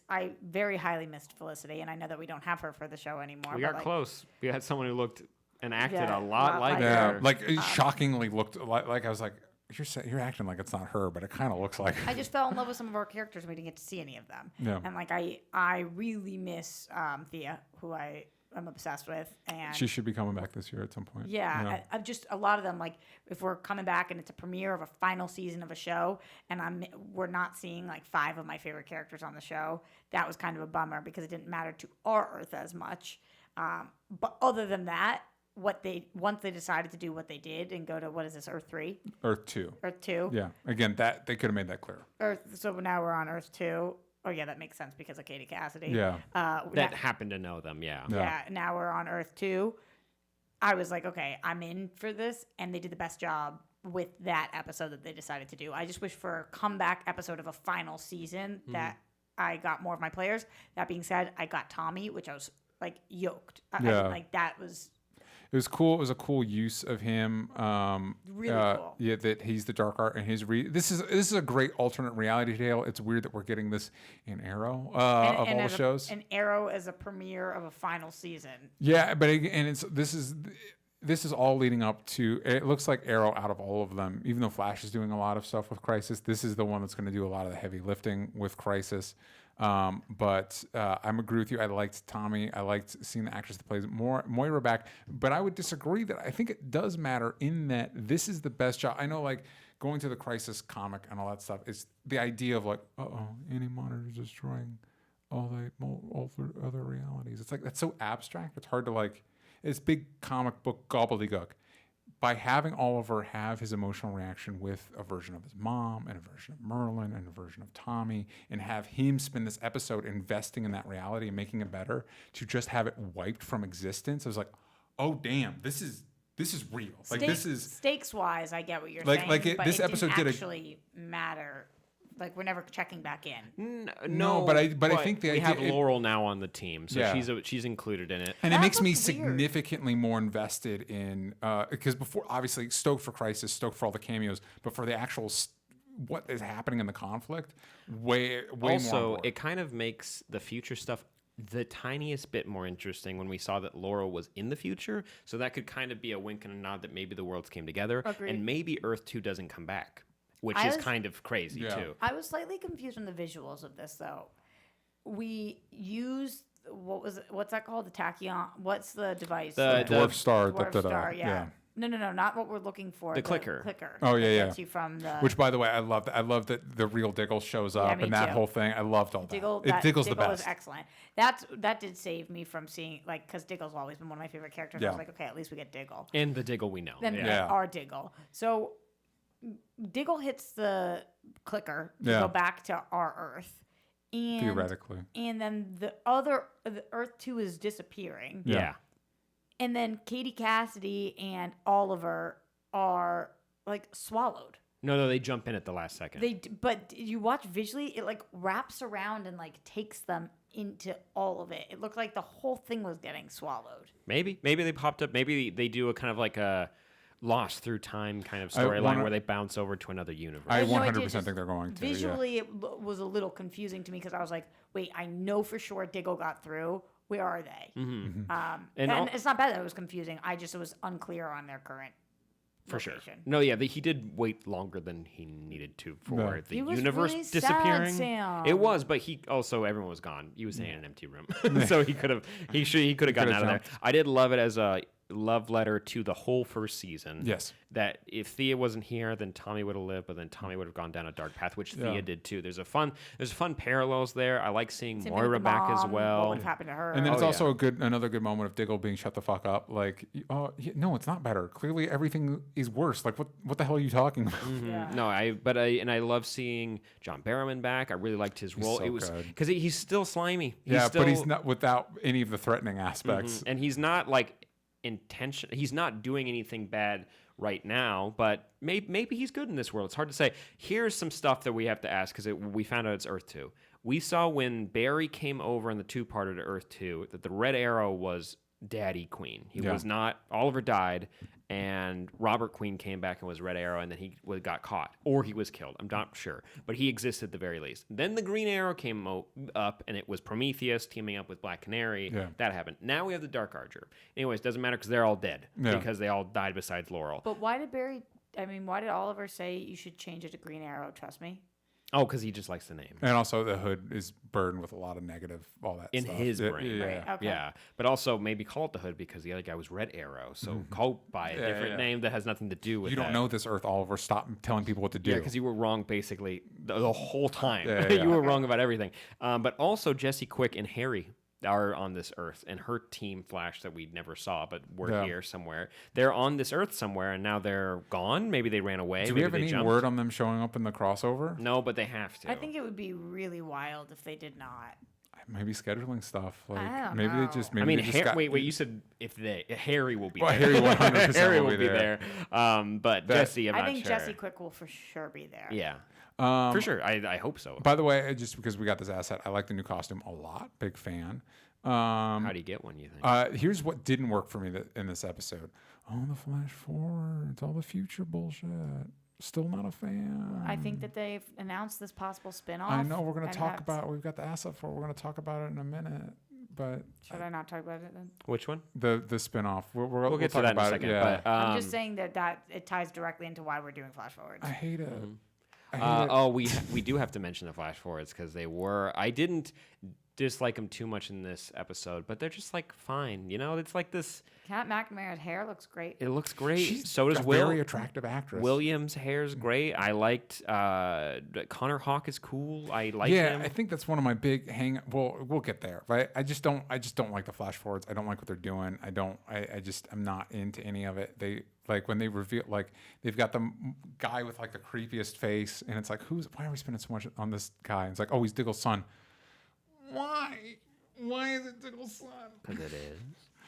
Speaker 2: I very highly missed Felicity, and I know that we don't have her for the show anymore.
Speaker 1: We
Speaker 2: but
Speaker 1: got close. We had someone who looked and acted
Speaker 2: Yeah,
Speaker 1: a lot like
Speaker 3: yeah,
Speaker 1: her.
Speaker 3: like it shockingly looked like I was like, you're acting like it's not her, but it kind of looks like her.
Speaker 2: I just fell in love with some of our characters, and we didn't get to see any of them.
Speaker 3: Yeah.
Speaker 2: And like I really miss Thea, who I'm obsessed with, and
Speaker 3: She should be coming back this year at some point.
Speaker 2: yeah, I've just a lot of them. Like if we're coming back and it's a premiere of a final season of a show, and we're not seeing like 5 of my favorite characters on the show, that was kind of a bummer because it didn't matter to our Earth as much. But other than that, once they decided to do what they did and go to, what is this, Earth 3?
Speaker 3: Earth 2.
Speaker 2: Earth 2?
Speaker 3: Yeah. Again, that they could have made that clear.
Speaker 2: So now we're on Earth 2. Oh, yeah, that makes sense because of Katie Cassidy.
Speaker 3: Yeah.
Speaker 1: That happened to know them, yeah.
Speaker 2: Yeah, now we're on Earth 2. I was like, okay, I'm in for this. And they did the best job with that episode that they decided to do. I just wish for a comeback episode of a final season that I got more of my players. That being said, I got Tommy, which I was like yoked. That was...
Speaker 3: It was cool. It was a cool use of him.
Speaker 2: Really cool.
Speaker 3: Yeah, that he's the dark art and his this is a great alternate reality tale. It's weird that we're getting this in Arrow of all the shows.
Speaker 2: An Arrow as a premiere of a final season.
Speaker 3: Yeah, but this is all leading up to. It looks like Arrow out of all of them, even though Flash is doing a lot of stuff with Crisis. This is the one that's going to do a lot of the heavy lifting with Crisis. But I'm agree with you. I liked Tommy. I liked seeing the actress that plays Moira back. But I would disagree that I think it does matter in that this is the best job. I know, like, going to the Crisis comic and all that stuff is the idea of like, Anti-Monitor is destroying all the other realities. It's like, that's so abstract. It's hard to like. It's big comic book gobbledygook. By having Oliver have his emotional reaction with a version of his mom and a version of Merlin and a version of Tommy, and have him spend this episode investing in that reality and making it better, to just have it wiped from existence, I was like, oh damn, this is real. Like, this is
Speaker 2: stakes wise. I get what you're
Speaker 3: like,
Speaker 2: saying.
Speaker 3: Like this episode
Speaker 2: didn't
Speaker 3: did
Speaker 2: actually matter. Like, we're never checking back in.
Speaker 3: No, but I think
Speaker 1: we have Laurel now on the team, so she's included in it,
Speaker 3: and it makes me significantly more invested in because before, obviously, stoked for Crisis, stoked for all the cameos, but for the actual what is happening in the conflict, way more.
Speaker 1: Also, it kind of makes the future stuff the tiniest bit more interesting when we saw that Laurel was in the future, so that could kind of be a wink and a nod that maybe the worlds came together.
Speaker 2: Agreed.
Speaker 1: And maybe Earth 2 doesn't come back. Which is kind of crazy, too.
Speaker 2: I was slightly confused on the visuals of this, though. We used, what's that called? The tachyon? What's the device?
Speaker 3: The dwarf star.
Speaker 2: Dwarf star, yeah. No, not what we're looking for.
Speaker 1: The clicker.
Speaker 2: Oh,
Speaker 3: yeah.
Speaker 2: Gets you from the...
Speaker 3: Which, by the way, I love that the real Diggle shows up and that whole thing. I loved all that. Diggle's the best. Diggle was
Speaker 2: excellent. That did save me from seeing, like, because Diggle's always been one of my favorite characters. I was like, okay, at least we get Diggle.
Speaker 1: And the Diggle we know.
Speaker 2: Our Diggle. So... Diggle hits the clicker to go back to our Earth, and
Speaker 3: theoretically,
Speaker 2: and then the Earth 2 is disappearing.
Speaker 1: Yeah,
Speaker 2: and then Katie Cassidy and Oliver are like swallowed.
Speaker 1: No, they jump in at the last second.
Speaker 2: But you watch visually, it like wraps around and like takes them into all of it. It looked like the whole thing was getting swallowed.
Speaker 1: Maybe they popped up. Maybe they do a kind of like a lost through time kind of storyline where they bounce over to another universe.
Speaker 3: I 100% think they're going to.
Speaker 2: Visually, it was a little confusing to me because I was like, wait, I know for sure Diggle got through. Where are they?
Speaker 1: Mm-hmm.
Speaker 2: And it's not bad that it was confusing. It was unclear on their current location.
Speaker 1: Sure. No, yeah, he did wait longer than he needed to for the universe
Speaker 2: really
Speaker 1: disappearing.
Speaker 2: Sad, Sam.
Speaker 1: It was, but everyone was gone. He was in an empty room, so he could have gotten out of there. I did love it as a love letter to the whole first season.
Speaker 3: Yes.
Speaker 1: That if Thea wasn't here, then Tommy would have lived, but then Tommy would have gone down a dark path, which Thea did too. There's fun parallels there. I like seeing Moira back as well.
Speaker 2: What would have happened to her?
Speaker 3: And then it's also another good moment of Diggle being shut the fuck up. Like, no, it's not better. Clearly, everything is worse. Like, what the hell are you talking about?
Speaker 1: Mm-hmm. Yeah. No, I love seeing John Barrowman back. I really liked his role.
Speaker 3: So
Speaker 1: it was because he's still slimy.
Speaker 3: But he's not without any of the threatening aspects.
Speaker 1: And he's not like he's not doing anything bad right now, but maybe he's good in this world. It's hard to say. Here's some stuff that we have to ask because we found out it's Earth 2. We saw when Barry came over in the two-parter to Earth 2 that the Red Arrow was Daddy Queen. He was not. Up died, and Robert Queen came back and was Red Arrow, and then he got caught or he was killed. I'm not sure, but he existed at the very least. Then the Green Arrow came up, and it was Prometheus teaming up with Black Canary.
Speaker 3: Yeah.
Speaker 1: That happened. Now we have the Dark Archer. Anyways, doesn't matter because they're all dead because they all died besides Laurel.
Speaker 2: But why did Oliver say you should change it to Green Arrow? Trust me.
Speaker 1: Oh, because he just likes the name.
Speaker 3: And also the Hood is burdened with a lot of negative, all that
Speaker 1: in
Speaker 3: stuff.
Speaker 1: his brain.
Speaker 2: Right. Okay.
Speaker 1: Yeah. But also maybe call it the Hood because the other guy was Red Arrow. So call by a different name that has nothing to do with
Speaker 3: You don't know this, Earth, Oliver. Stop telling people what to do.
Speaker 1: Yeah, because you were wrong basically the whole time. You were wrong about everything. But also Jesse Quick and Harry are on this Earth, and her team Flash that we never saw, but we're
Speaker 3: Yeah.
Speaker 1: here somewhere. They're on this Earth somewhere, and now they're gone. Maybe they ran away.
Speaker 3: Do
Speaker 1: maybe
Speaker 3: we have
Speaker 1: they
Speaker 3: any
Speaker 1: jumped.
Speaker 3: word on them showing up in the crossover?
Speaker 1: No, but they have to.
Speaker 2: I think it would be really wild if they did not.
Speaker 3: Maybe scheduling stuff. Like
Speaker 2: I don't
Speaker 3: maybe
Speaker 2: know.
Speaker 3: they just.
Speaker 1: I
Speaker 3: Maybe
Speaker 1: mean,
Speaker 3: they just got,
Speaker 1: wait. You said if Harry will be
Speaker 3: Well,
Speaker 1: there.
Speaker 3: Harry 100%
Speaker 1: Harry
Speaker 3: will
Speaker 1: will
Speaker 3: be
Speaker 1: be there. But Jesse, I'm
Speaker 2: I
Speaker 1: not
Speaker 2: think
Speaker 1: sure.
Speaker 2: Jesse Quick will for sure be there.
Speaker 1: Yeah,
Speaker 3: Um,
Speaker 1: for sure. I hope so.
Speaker 3: By the way, just because we got this asset, I like the new costume a lot. Big fan.
Speaker 1: How do you get one? You think?
Speaker 3: Here's what didn't work for me in this episode. Oh, the Flash Forward. It's all the future bullshit. Still not a fan.
Speaker 2: I think that they've announced this possible spinoff.
Speaker 3: I know we're going
Speaker 2: and
Speaker 3: to talk
Speaker 2: that's-
Speaker 3: about. We've got the asset for it. We're going to talk about it in a minute. But
Speaker 2: Should I not talk about it then?
Speaker 1: Which one?
Speaker 3: the spinoff.
Speaker 1: We'll get to
Speaker 3: talk
Speaker 1: that in a
Speaker 3: about
Speaker 1: second.
Speaker 3: It, yeah.
Speaker 1: But
Speaker 2: I'm just saying that it ties directly into why we're doing flash forwards.
Speaker 3: I hate it.
Speaker 1: Mm-hmm.
Speaker 3: I hate it.
Speaker 1: we do have to mention the flash forwards because they were. I didn't dislike them too much in this episode, but they're just like fine. You know, it's like this.
Speaker 2: Kat McNamara's hair looks great.
Speaker 1: It looks great.
Speaker 3: She's
Speaker 1: So does
Speaker 3: a
Speaker 1: Will.
Speaker 3: very attractive actress.
Speaker 1: Williams' hair's great. I liked Connor Hawk is cool. I like him.
Speaker 3: I think that's one of my big hang. Well, we'll get there. But I just don't like the flash forwards. I don't like what they're doing. I'm not into any of it. They like when they reveal like they've got the guy with like the creepiest face, and it's like why are we spending so much on this guy? And it's like, oh, he's Diggle's son. Why is it Diggle's son?
Speaker 1: Because it is.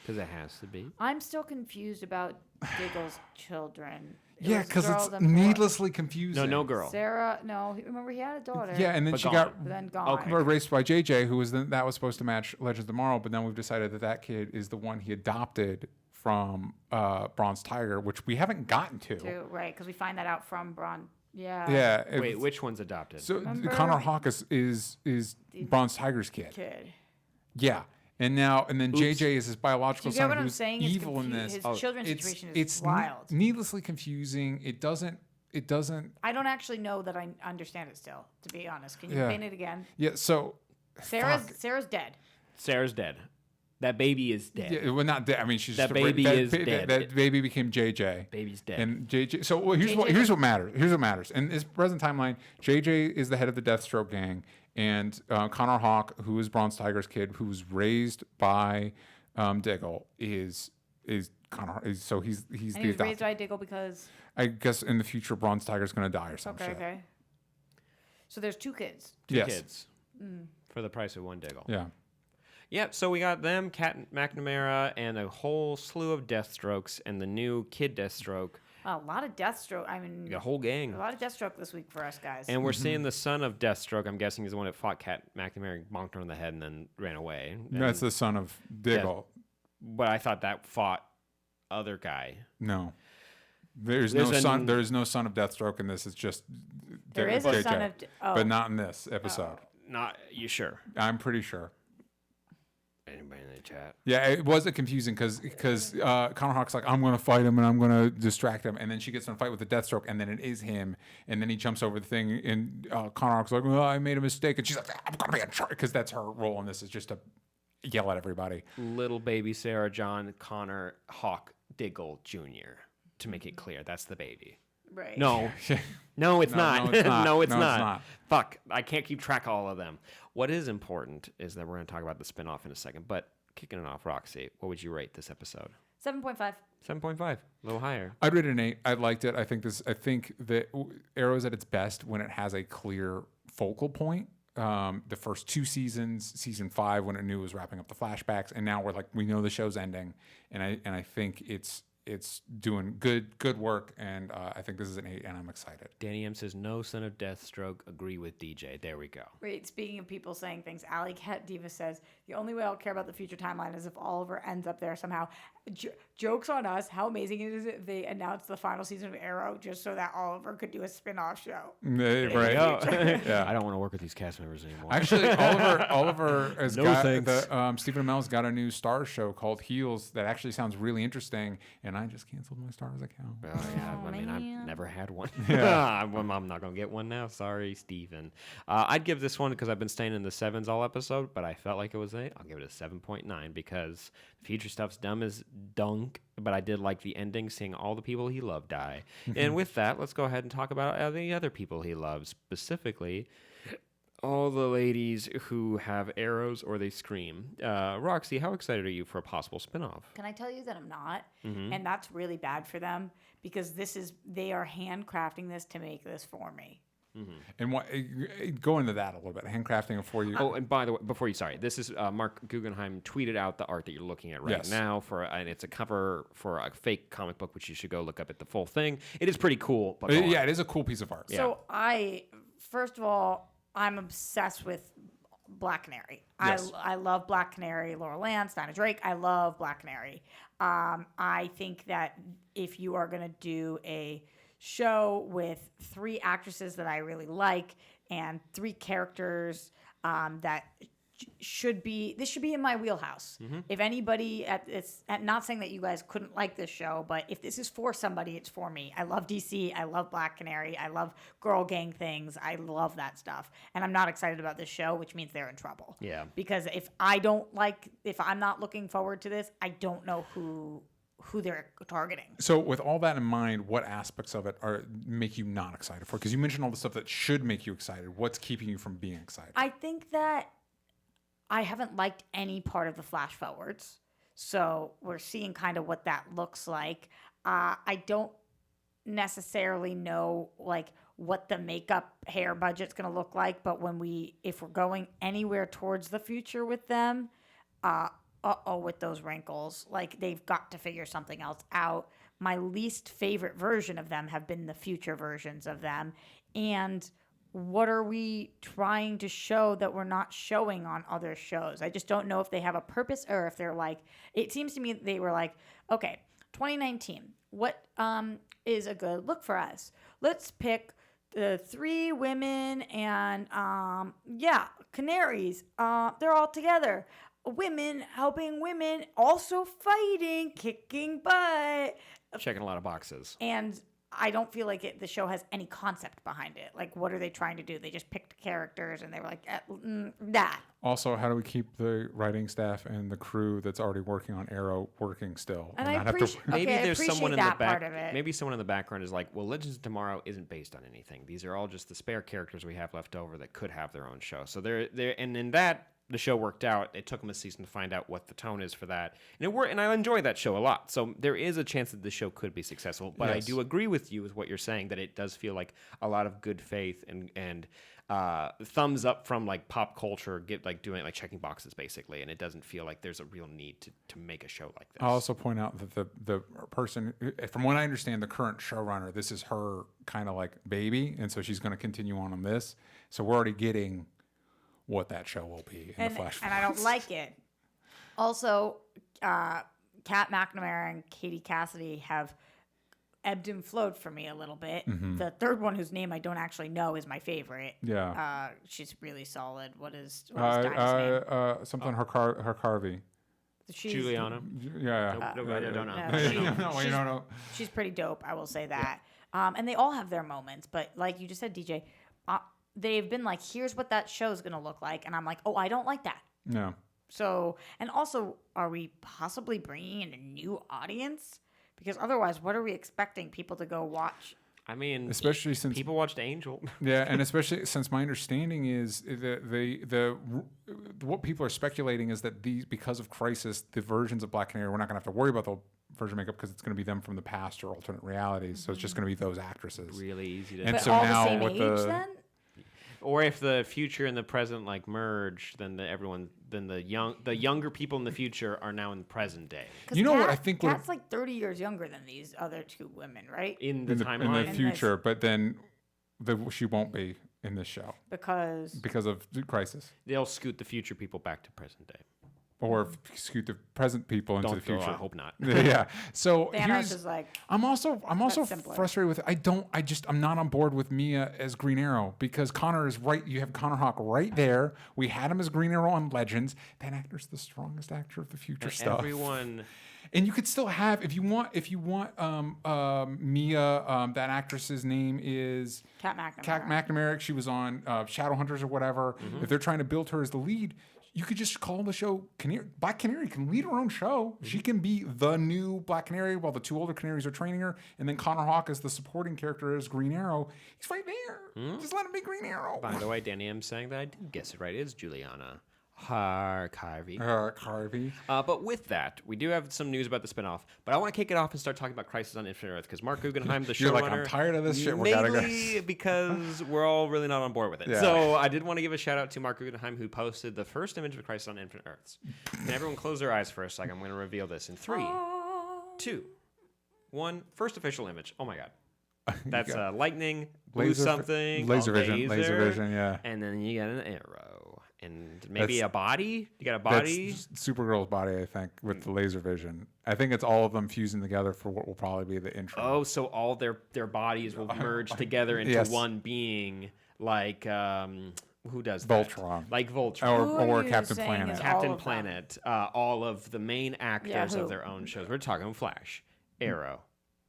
Speaker 1: Because it has to be.
Speaker 2: I'm still confused about Diggle's children. It
Speaker 3: Yeah,
Speaker 2: was
Speaker 3: because
Speaker 2: girls
Speaker 3: it's
Speaker 2: and boys.
Speaker 3: needlessly confusing.
Speaker 1: No girl.
Speaker 2: Sarah, no, remember he had a daughter.
Speaker 3: Yeah, and then
Speaker 1: But
Speaker 3: she
Speaker 1: gone.
Speaker 3: got
Speaker 2: Then gone.
Speaker 3: erased by JJ, who was that was supposed to match Legends of Tomorrow, but then we've decided that kid is the one he adopted from Bronze Tiger, which we haven't gotten to.
Speaker 2: Too, right, because we find that out from Braun. Yeah.
Speaker 3: Yeah.
Speaker 1: Wait, which one's adopted?
Speaker 3: So
Speaker 2: Remember-
Speaker 3: Connor Hawk is Bronze Tiger's kid.
Speaker 2: Kid.
Speaker 3: Yeah. And then JJ is his biological
Speaker 2: Do you get
Speaker 3: son
Speaker 2: what I'm
Speaker 3: who's
Speaker 2: saying? It's
Speaker 3: evil in this.
Speaker 2: His children's situation is
Speaker 3: it's
Speaker 2: wild.
Speaker 3: needlessly confusing. It doesn't.
Speaker 2: I don't actually know that I understand it still, to be honest. Can you
Speaker 3: Yeah.
Speaker 2: paint it again?
Speaker 3: Yeah. So.
Speaker 2: Sarah's dead.
Speaker 1: Sarah's dead. That baby is dead.
Speaker 3: Yeah, well, not dead. I mean, she's
Speaker 1: That
Speaker 3: just
Speaker 1: baby is dead.
Speaker 3: That baby became JJ.
Speaker 1: Baby's dead.
Speaker 3: And JJ. So here's
Speaker 2: JJ
Speaker 3: what matters. Here's what matters. In this present timeline, JJ is the head of the Deathstroke gang, and Connor Hawk, who is Bronze Tiger's kid, who's raised by Diggle, is Connor. So he's
Speaker 2: And
Speaker 3: the
Speaker 2: he was
Speaker 3: adopted.
Speaker 2: raised by Diggle because.
Speaker 3: I guess in the future, Bronze Tiger's going to die or something.
Speaker 2: Okay. So there's two kids.
Speaker 1: Two
Speaker 3: Yes.
Speaker 1: kids. For the price of one Diggle.
Speaker 3: Yeah.
Speaker 1: Yep, so we got them, Kat McNamara, and a whole slew of Deathstrokes, and the new kid Deathstroke.
Speaker 2: Wow, a lot of Deathstroke. I mean,
Speaker 1: The whole gang.
Speaker 2: a lot of Deathstroke this week for us guys.
Speaker 1: And we're seeing the son of Deathstroke. I'm guessing he's the one that fought Kat McNamara, bonked her on the head, and then ran away. And-
Speaker 3: That's the son of Diggle.
Speaker 1: But I thought that fought other guy.
Speaker 3: No. There's
Speaker 1: There's
Speaker 3: no son.
Speaker 1: an-
Speaker 3: There's no son of Deathstroke in this. It's just
Speaker 2: there is
Speaker 3: JJ.
Speaker 2: a son of. Oh,
Speaker 3: but not in this episode.
Speaker 1: Not you sure?
Speaker 3: I'm pretty sure.
Speaker 1: Anybody in the chat?
Speaker 3: Yeah, it wasn't confusing because Connor Hawk's like, I'm going to fight him and I'm going to distract him. And then she gets in a fight with the Deathstroke and then it is him. And then he jumps over the thing and Connor Hawk's like, well, I made a mistake. And she's like, I'm going to be in charge because that's her role in this is just to yell at everybody.
Speaker 1: Little baby Sarah John Connor Hawk Diggle Jr. To make it clear, that's the baby.
Speaker 2: right.
Speaker 1: No, no, it's not.
Speaker 3: no, it's not.
Speaker 1: No, it's
Speaker 3: No, it's
Speaker 1: not.
Speaker 3: not.
Speaker 1: Fuck, I can't keep track of all of them. What is important is that we're going to talk about the spinoff in a second. But kicking it off, Roxy, what would you rate this episode?
Speaker 2: 7.5.
Speaker 1: 7.5, a little higher.
Speaker 3: I'd rate it an 8. I liked it. I think that Arrow's at its best when it has a clear focal point. The first 2 seasons, season 5 when it knew it was wrapping up the flashbacks, and now we know the show's ending, and I think it's doing good work, and I think this is an 8, and I'm excited.
Speaker 1: Danny M says, no son of Deathstroke, agree with DJ. There we go.
Speaker 2: Wait, speaking of people saying things, Alley Cat Diva says, the only way I'll care about the future timeline is if Oliver ends up there somehow. Joke's on us. How amazing it is if they announce the final season of Arrow just so that Oliver could do a spin-off show.
Speaker 3: Right? Yeah.
Speaker 1: I don't want to work with these cast members anymore.
Speaker 3: Actually, Oliver has
Speaker 1: No
Speaker 3: got
Speaker 1: thanks.
Speaker 3: Stephen Amell's got a new Stars show called Heels that actually sounds really interesting, and I just canceled my Stars account.
Speaker 1: Oh, yeah.
Speaker 2: Oh,
Speaker 1: I mean, I've
Speaker 2: man.
Speaker 1: never had one. I'm not going to get one now. Sorry, Steven. I'd give this one, because I've been staying in the 7s all episode, but I felt like it was 8. I'll give it a 7.9 because the future stuff's dumb as dunk, but I did like the ending, seeing all the people he loved die. And with that, let's go ahead and talk about the other people he loves, specifically all the ladies who have arrows or they scream. Roxy, how excited are you for a possible spinoff?
Speaker 2: Can I tell you that I'm not?
Speaker 1: Mm-hmm.
Speaker 2: And that's really bad for them because they are handcrafting this to make this for me.
Speaker 3: And what, go into that a little bit. Handcrafting for you.
Speaker 1: Oh, and by the way, this is Mark Guggenheim tweeted out the art that you're looking at right
Speaker 3: Yes.
Speaker 1: now and it's a cover for a fake comic book, which you should go look up at the full thing. It is pretty cool. But
Speaker 3: Yeah, it is a cool piece of art.
Speaker 2: So first of all, I'm obsessed with Black Canary.
Speaker 3: Yes.
Speaker 2: I love Black Canary, Laura Lance, Dinah Drake. I love Black Canary. I think that if you are going to do a show with 3 actresses that I really like and 3 characters that should be in my wheelhouse. If anybody not saying that you guys couldn't like this show, but if this is for somebody, it's for me. I love DC. I love Black Canary. I love girl gang things. I love that stuff. And I'm not excited about this show, which means they're in trouble.
Speaker 1: Yeah.
Speaker 2: Because if I'm not looking forward to this, I don't know who they're targeting.
Speaker 3: So with all that in mind, what aspects of it make you not excited for? Because you mentioned all the stuff that should make you excited. What's keeping you from being excited?
Speaker 2: I think that I haven't liked any part of the flash forwards. So we're seeing kind of what that looks like. I don't necessarily know like what the makeup hair budget's going to look like, but if we're going anywhere towards the future with them, with those wrinkles, like they've got to figure something else out. My least favorite version of them have been the future versions of them. And what are we trying to show that we're not showing on other shows? I just don't know if they have a purpose or if they're like, it seems to me they were like, okay, 2019, what is a good look for us? Let's pick the 3 women and canaries. They're all together. Women helping women, also fighting, kicking butt.
Speaker 1: Checking a lot of boxes.
Speaker 2: And I don't feel like the show has any concept behind it. Like, what are they trying to do? They just picked characters and they were like, that.
Speaker 3: Also, how do we keep the writing staff and the crew that's already working on Arrow working still?
Speaker 2: And
Speaker 3: not
Speaker 2: I
Speaker 3: have
Speaker 2: appreciate
Speaker 1: Maybe there's someone in the
Speaker 2: that part
Speaker 1: back.
Speaker 2: of it.
Speaker 1: Maybe someone in the background is like, well, Legends of Tomorrow isn't based on anything. These are all just the spare characters we have left over that could have their own show. So and in that, the show worked out. It took them a season to find out what the tone is for that, and it worked. And I enjoy that show a lot. So there is a chance that the show could be successful. But I
Speaker 3: Yes.
Speaker 1: do agree with you with what you're saying, that it does feel like a lot of good faith and thumbs up from like pop culture, doing like checking boxes basically, and it doesn't feel like there's a real need to make a show like this.
Speaker 3: I'll also point out that the person, from what I understand, the current showrunner, this is her kind of like baby, and so she's going to continue on this. So we're already getting what that show will be in the flash.
Speaker 2: And I don't like it. Also, Kat McNamara and Katie Cassidy have ebbed and flowed for me a little bit. The third one, whose name I don't actually know, is my favorite.
Speaker 3: Yeah.
Speaker 2: She's really solid. What is Dinah's name?
Speaker 3: Something her Carvey.
Speaker 2: She's,
Speaker 1: Juliana.
Speaker 3: Yeah.
Speaker 1: I don't know.
Speaker 2: No, she's pretty dope. I will say that. And they all have their moments, but like you just said, DJ, they've been like, here's what that show's going to look like. And I'm like, oh, I don't like that.
Speaker 3: No.
Speaker 2: So, and also, are we possibly bringing in a new audience? Because otherwise, what are we expecting people to go watch?
Speaker 1: I mean,
Speaker 3: Especially since
Speaker 1: people watched Angel.
Speaker 3: Yeah, and especially since my understanding is that what people are speculating is that because of Crisis, the versions of Black Canary, we're not going to have to worry about the version makeup because it's going to be them from the past or alternate realities. So it's just going to be those actresses.
Speaker 1: Really easy to.
Speaker 3: And
Speaker 2: But
Speaker 3: so
Speaker 2: all
Speaker 3: now
Speaker 2: the same
Speaker 3: with
Speaker 2: age
Speaker 3: the
Speaker 2: then?
Speaker 1: Or if the future and the present like merge, then the younger people in the future are now in the present day.
Speaker 3: You know what I think would-
Speaker 2: Kat's like 30 years younger than these other 2 women, right?
Speaker 1: In the
Speaker 3: in
Speaker 1: timeline.
Speaker 3: the future, but then she won't be in this show
Speaker 2: Because
Speaker 3: of Crisis,
Speaker 1: They'll scoot the future people back to present day.
Speaker 3: or scoot the present people into the
Speaker 1: Don't
Speaker 3: future.
Speaker 1: I hope not.
Speaker 3: Yeah. So
Speaker 2: Thanos is like,
Speaker 3: I'm also
Speaker 2: simpler.
Speaker 3: frustrated with it. I'm not on board with Mia as Green Arrow because Connor is right. You have Connor Hawke right there. We had him as Green Arrow on Legends. That actor's the strongest actor of the future stuff.
Speaker 1: Everyone.
Speaker 3: And you could still have, if you want Mia, that actress's name is
Speaker 2: Kat McNamara.
Speaker 3: Kat McNamara. She was on Shadowhunters or whatever. If they're trying to build her as the lead, you could just call the show Canary. Black Canary can lead her own show. She can be the new Black Canary while the 2 older Canaries are training her. And then Connor Hawke as the supporting character as Green Arrow. He's right there. Just let him be Green Arrow.
Speaker 1: By the way, Danny M saying that I did guess it right. It's Juliana Harvey.
Speaker 3: Harvey.
Speaker 1: But with that, we do have some news about the spinoff. But I want to kick it off and start talking about Crisis on Infinite Earth because Mark Guggenheim, the
Speaker 3: You're
Speaker 1: showrunner,
Speaker 3: like, I'm tired of this shit. We gotta go.
Speaker 1: mainly because we're all really not on board with it.
Speaker 3: Yeah.
Speaker 1: So I did want to give a shout out to Mark Guggenheim who posted the first image of Crisis on Infinite Earths. Can everyone close their eyes for a second? I'm going to reveal this in 3, 2, 1. First official image. Oh my god. That's lightning, blue something,
Speaker 3: laser vision, yeah.
Speaker 1: And then you got an arrow. And maybe a body? You got a body?
Speaker 3: That's Supergirl's body, I think, with the laser vision. I think it's all of them fusing together for what will probably be the intro.
Speaker 1: Oh, so all their bodies will merge together into one being, like who does that?
Speaker 3: Voltron.
Speaker 1: Like Voltron.
Speaker 3: Or Captain Planet.
Speaker 1: Captain Planet. All of the main actors of their own shows. We're talking Flash, Arrow,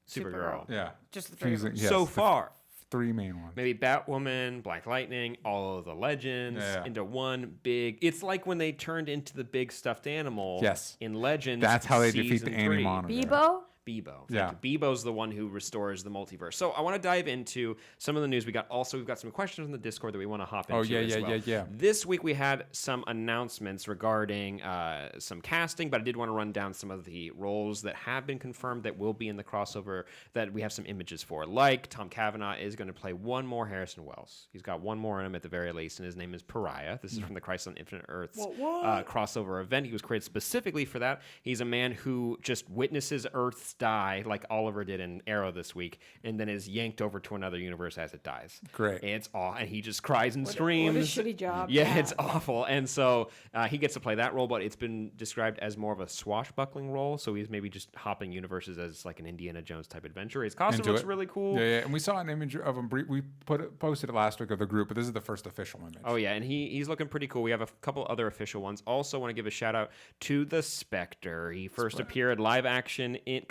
Speaker 1: Supergirl.
Speaker 3: Yeah.
Speaker 2: Just the 3 of them.
Speaker 1: So far.
Speaker 3: 3 main ones.
Speaker 1: Maybe Batwoman, Black Lightning, all of the legends into one big. It's like when they turned into the big stuffed animal in Legends.
Speaker 3: That's how they defeat the
Speaker 1: Season 3.
Speaker 3: Anti-Monitor.
Speaker 2: Bebo?
Speaker 1: Bebo.
Speaker 3: Yeah.
Speaker 1: Bebo's the one who restores the multiverse. So I want to dive into some of the news we got. Also, we've got some questions in the Discord that we want to hop into as well.
Speaker 3: Yeah.
Speaker 1: This week we had some announcements regarding some casting, but I did want to run down some of the roles that have been confirmed that will be in the crossover that we have some images for. Like Tom Cavanaugh is going to play one more Harrison Wells. He's got one more in him at the very least, and his name is Pariah. This is from the Crisis on Infinite Earths crossover event. He was created specifically for that. He's a man who just witnesses Earths die like Oliver did in Arrow this week, and then is yanked over to another universe as it dies.
Speaker 3: Great.
Speaker 1: It's and he just cries and screams.
Speaker 2: What a shitty job.
Speaker 1: Yeah, it's awful. And so he gets to play that role, but it's been described as more of a swashbuckling role. So he's maybe just hopping universes as like an Indiana Jones type adventure. His costume looks really cool.
Speaker 3: Yeah. And we saw an image of him. We posted it last week of the group, but this is the first official image.
Speaker 1: Oh yeah, and he's looking pretty cool. We have a couple other official ones. Also want to give a shout out to the Spectre. He first appeared live action in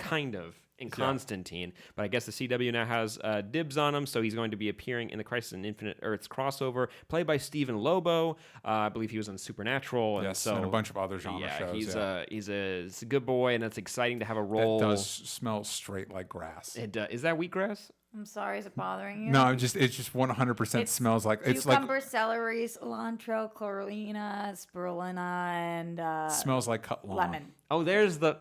Speaker 1: Constantine, but I guess the CW now has dibs on him, so he's going to be appearing in the Crisis on Infinite Earths crossover, played by Stephen Lobo. I believe he was on Supernatural, and
Speaker 3: and a bunch of other genre shows.
Speaker 1: He's a good boy, and it's exciting to have a role.
Speaker 3: It does smell straight like grass.
Speaker 1: Is that wheatgrass?
Speaker 2: I'm sorry, is it bothering you?
Speaker 3: No, it just 100% smells like
Speaker 2: cucumber, celery, cilantro, chlorina, spirulina, and
Speaker 3: smells like cut lawn.
Speaker 2: lemon.
Speaker 1: Oh, there's the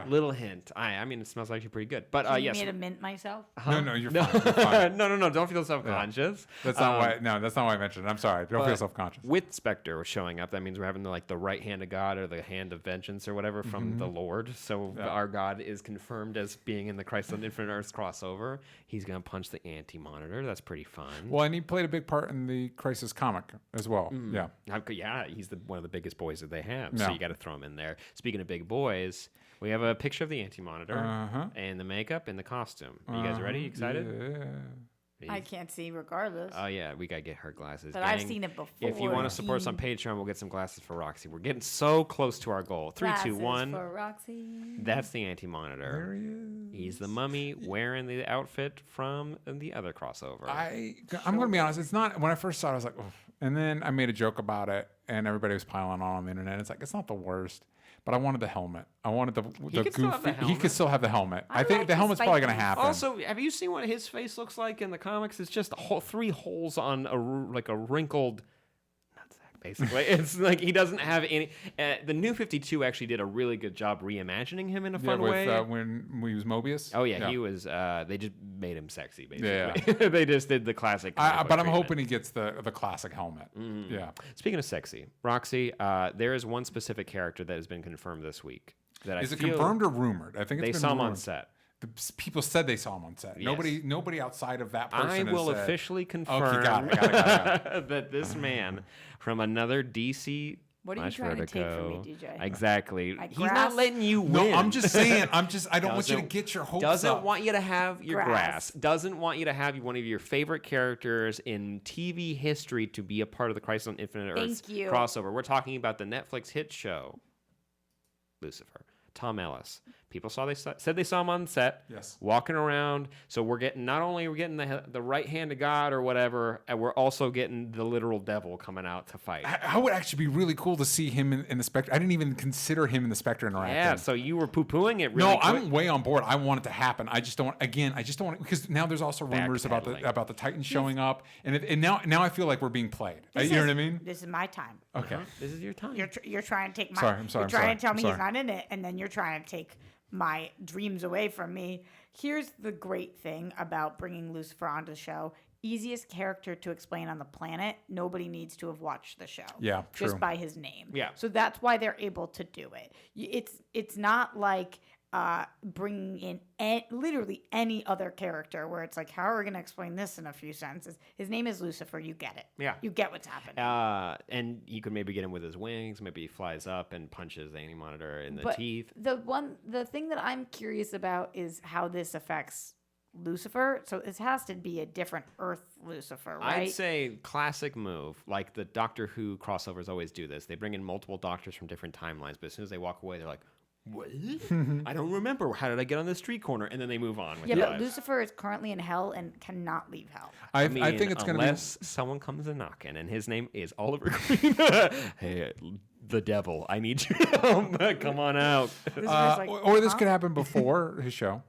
Speaker 1: little hint. I mean, it smells actually pretty good. But
Speaker 2: Can you
Speaker 1: yes,
Speaker 2: me to mint myself?
Speaker 3: No, you're fine. You're fine.
Speaker 1: no. Don't feel self-conscious.
Speaker 3: That's not why. No, that's not why I mentioned it. I'm sorry. Don't feel self-conscious.
Speaker 1: With Spectre showing up, that means we're having the right hand of God or the hand of vengeance or whatever from the Lord. So our God is confirmed as being in the Crisis on Infinite Earths crossover. He's gonna punch the Anti-Monitor. That's pretty fun.
Speaker 3: Well, and he played a big part in the Crisis comic as well.
Speaker 1: Yeah, he's one of the biggest boys that they have. So you got to throw him in there. Speaking of big boys. We have a picture of the Anti-Monitor and the makeup and the costume. Are you guys ready? Excited?
Speaker 3: Yeah.
Speaker 2: I can't see regardless.
Speaker 1: Oh, yeah. We got to get her glasses.
Speaker 2: But I've seen it before.
Speaker 1: If you want to support us on Patreon, we'll get some glasses for Roxy. We're getting so close to our goal. 3, 2, 1.
Speaker 2: For Roxy.
Speaker 1: That's the Anti-Monitor.
Speaker 3: There he is.
Speaker 1: He's the mummy wearing the outfit from the other crossover.
Speaker 3: I'm going to be honest. It's not. When I first saw it, I was like, oh. And then I made a joke about it, and everybody was piling on the internet. It's like, it's not the worst. But I wanted the helmet. I wanted the goofy. He could still have the helmet. I think
Speaker 2: like
Speaker 3: the helmet's probably going to happen.
Speaker 1: Also, have you seen what his face looks like in the comics? It's just 3 holes on a wrinkled nutsack, basically. It's like he doesn't have any. The New 52 actually did a really good job reimagining him in a fun way.
Speaker 3: When he was Mobius.
Speaker 1: Oh yeah, he was. They just made him sexy, basically. Yeah. They just did the classic.
Speaker 3: But I'm hoping he gets the classic helmet. Yeah.
Speaker 1: Speaking of sexy, Roxy, there is one specific character that has been confirmed this week.
Speaker 3: Is it confirmed or rumored? I think
Speaker 1: they saw him on set.
Speaker 3: People said they saw him on set. Yes. Nobody outside of that person.
Speaker 1: I will
Speaker 3: said,
Speaker 1: officially confirm
Speaker 3: got it.
Speaker 1: that this man from another DC.
Speaker 2: What are you trying to take from me, DJ?
Speaker 1: Exactly.
Speaker 2: He's
Speaker 1: not letting you win.
Speaker 3: No, I'm just saying. I don't want you to get your hopes up.
Speaker 1: Doesn't want you to have your grass. Doesn't want you to have one of your favorite characters in TV history to be a part of the Crisis on Infinite Earths crossover. We're talking about the Netflix hit show, Lucifer. Tom Ellis People said they saw him on set,
Speaker 3: Yes.
Speaker 1: walking around. So we're getting not only are we getting the right hand of God or whatever, and we're also getting the literal devil coming out to fight.
Speaker 3: I would actually be really cool to see him in the Spectre. I didn't even consider him in the Spectre interaction.
Speaker 1: Yeah, so you were poo-pooing it really
Speaker 3: No,
Speaker 1: quick.
Speaker 3: I'm way on board. I want it to happen. I just don't want because now there's also rumors about the Titans showing up, and now I feel like we're being played. You know what I mean?
Speaker 2: This is my time.
Speaker 3: Okay.
Speaker 1: This is your time.
Speaker 2: You're trying to take my.
Speaker 3: Sorry, I'm sorry,
Speaker 2: You're
Speaker 3: I'm
Speaker 2: trying
Speaker 3: sorry,
Speaker 2: to tell
Speaker 3: I'm
Speaker 2: me
Speaker 3: sorry.
Speaker 2: he's not in it, and then you're trying to take my dreams away from me. Here's the great thing about bringing Lucifer onto the show. Easiest character to explain on the planet. Nobody needs to have watched the show.
Speaker 3: Yeah, true.
Speaker 2: Just by his name.
Speaker 1: Yeah.
Speaker 2: So that's why they're able to do it. It's not like bringing in literally any other character where it's like, how are we going to explain this in a few sentences? His name is Lucifer. You get it.
Speaker 1: Yeah.
Speaker 2: You get what's happening.
Speaker 1: And you could maybe get him with his wings. Maybe he flies up and punches the Monitor in the
Speaker 2: But
Speaker 1: teeth.
Speaker 2: the thing that I'm curious about is how this affects Lucifer. So it has to be a different Earth Lucifer, right?
Speaker 1: I'd say classic move, like the Doctor Who crossovers always do this. They bring in multiple doctors from different timelines, but as soon as they walk away, they're like, what? I don't remember. How did I get on this street corner? And then they move on with
Speaker 2: Yeah,
Speaker 1: their
Speaker 2: but
Speaker 1: lives.
Speaker 2: Lucifer is currently in hell and cannot leave hell.
Speaker 3: I
Speaker 1: mean,
Speaker 3: think it's going to be.
Speaker 1: unless someone comes a knocking and his name is Oliver Queen. Hey, the devil, I need you. Come on out.
Speaker 2: Lucifer's like,
Speaker 3: Or this
Speaker 2: huh?
Speaker 3: could happen before his show.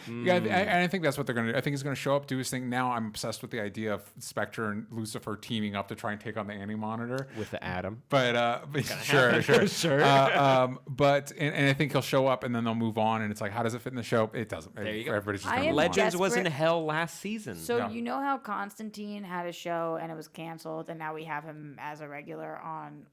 Speaker 3: Yeah, I think that's what they're going to do. I think he's going to show up, do his thing. Now I'm obsessed with the idea of Spectre and Lucifer teaming up to try and take on the Anti-Monitor.
Speaker 1: With the Atom.
Speaker 3: But sure.
Speaker 1: Sure.
Speaker 3: But I think he'll show up and then they'll move on. And it's like, how does it fit in the show? It doesn't.
Speaker 1: There you go.
Speaker 3: Everybody's just
Speaker 2: I
Speaker 3: gonna
Speaker 2: am
Speaker 3: move on.
Speaker 1: Legends was in
Speaker 2: desperate.
Speaker 1: hell last season.
Speaker 2: So
Speaker 3: Yeah.
Speaker 2: you know how Constantine had a show and it was canceled, and now we have him as a regular on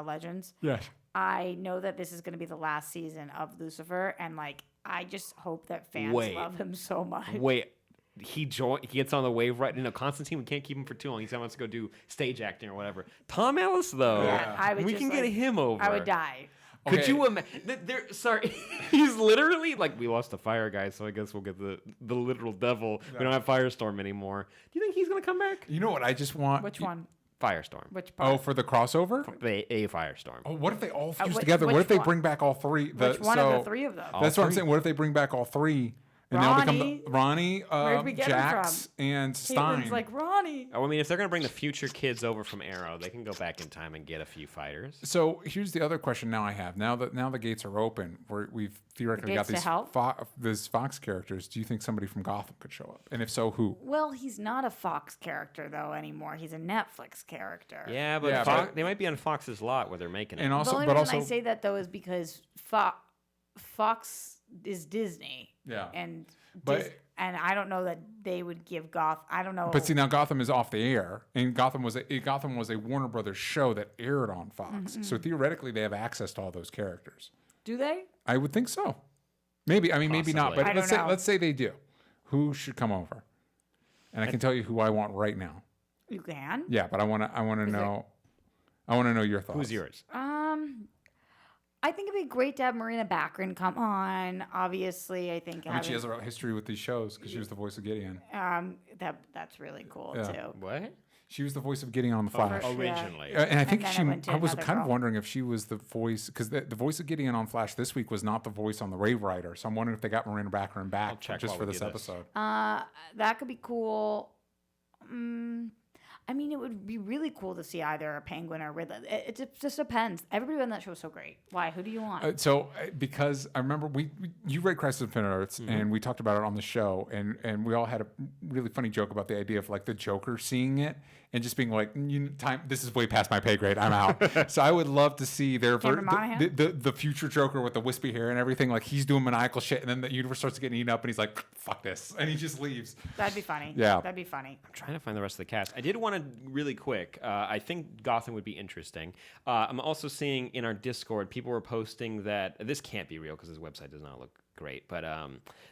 Speaker 2: Legends.
Speaker 3: Yes.
Speaker 2: I know that this is going to be the last season of Lucifer, and like I just hope that fans
Speaker 1: Wait.
Speaker 2: love him so much.
Speaker 1: Wait, he gets on the wave right. You know, Constantine, we can't keep him for too long. He wants to go do stage acting or whatever. Tom Ellis, though,
Speaker 2: Yeah, I would
Speaker 1: we
Speaker 2: just,
Speaker 1: can get
Speaker 2: like,
Speaker 1: him over.
Speaker 2: I would die.
Speaker 1: Could
Speaker 3: Okay.
Speaker 1: you imagine? Sorry, he's literally like, we lost the fire guy, so I guess we'll get the literal devil. We don't have Firestorm anymore. Do you think he's gonna come back?
Speaker 3: You know what? I just want.
Speaker 2: Which one?
Speaker 1: Firestorm.
Speaker 2: Which part?
Speaker 3: Oh, for the crossover?
Speaker 1: A Firestorm.
Speaker 3: Oh, what if they all fuse
Speaker 2: which-
Speaker 3: together? What
Speaker 2: which
Speaker 3: if they
Speaker 2: one?
Speaker 3: bring back all three?
Speaker 2: Which one of the three of them?
Speaker 3: That's what I'm
Speaker 1: three?
Speaker 3: saying. What if they bring back all three? And they'll become Ronnie,
Speaker 2: Where'd we get 'em
Speaker 3: Jax, and Stein.
Speaker 2: Caitlin's like Ronnie.
Speaker 1: Oh, I mean, if they're gonna bring the future kids over from Arrow, they can go back in time and get a few fighters.
Speaker 3: So here's the other question now I have. Now the gates are open, we've theoretically got
Speaker 2: gates to hell?
Speaker 3: these Fox characters. Do you think somebody from Gotham could show up? And if so, who?
Speaker 2: Well, he's not a Fox character though anymore. He's a Netflix character.
Speaker 1: Yeah, but
Speaker 3: Yeah,
Speaker 1: Fox,
Speaker 3: but-
Speaker 1: they might be on Fox's lot where they're making it.
Speaker 3: And
Speaker 2: The
Speaker 3: also,
Speaker 2: only
Speaker 3: but
Speaker 2: reason
Speaker 3: also,
Speaker 2: I say that though is because Fox is Disney.
Speaker 3: Yeah.
Speaker 2: And
Speaker 3: But-
Speaker 2: and I don't know that they would give Gotham. I don't know.
Speaker 3: but see now Gotham is off the air, and Gotham was a Warner Brothers show that aired on Fox.
Speaker 2: Mm-hmm.
Speaker 3: So theoretically, they have access to all those characters.
Speaker 2: Do they?
Speaker 3: I would think so. Maybe maybe not.
Speaker 1: Possibly.
Speaker 3: But
Speaker 2: I
Speaker 3: let's
Speaker 2: don't
Speaker 3: say
Speaker 2: know.
Speaker 3: let's say they do. Who should come over? And I can tell you who I want right now.
Speaker 2: You can.
Speaker 3: Yeah, but I want to know. I want to know your thoughts.
Speaker 1: Who's yours?
Speaker 2: I think it'd be great to have Marina Baccarin come on. Obviously, I think
Speaker 3: I mean, she has a history with these shows because she was the voice of Gideon.
Speaker 2: that's really cool
Speaker 3: Yeah.
Speaker 2: too.
Speaker 1: What?
Speaker 3: She was the voice of Gideon on The Flash.
Speaker 2: Oh,
Speaker 1: Originally.
Speaker 3: And I think
Speaker 2: then it went to
Speaker 3: I was
Speaker 2: another
Speaker 3: kind of
Speaker 2: girl.
Speaker 3: wondering if she was the voice, because the voice of Gideon on Flash this week was not the voice on the Wave Rider. So I'm wondering if they got Marina Baccarin back
Speaker 1: check
Speaker 3: just
Speaker 1: while
Speaker 3: for
Speaker 1: we
Speaker 3: this
Speaker 1: do this.
Speaker 3: episode.
Speaker 2: That could be cool. I mean, it would be really cool to see either a Penguin or Riddler. It just depends. Everybody on that show is so great. Why? Who do you want?
Speaker 3: Because I remember you read Crisis on Infinite Earths,
Speaker 1: Mm-hmm.
Speaker 3: and we talked about it on the show, and we all had a really funny joke about the idea of like the Joker seeing it and just being like, this is way past my pay grade. I'm out. So I would love to see
Speaker 2: Cameron Monaghan?
Speaker 3: the future Joker with the wispy hair and everything. Like he's doing maniacal shit, and then the universe starts getting eaten up, and he's like, fuck this, and he just leaves.
Speaker 2: That'd be funny.
Speaker 3: Yeah.
Speaker 2: That'd be funny.
Speaker 1: I'm trying to find the rest of the cast. I did want to really quick. I think Gotham would be interesting. I'm also seeing in our Discord people were posting that this can't be real because his website does not look great, but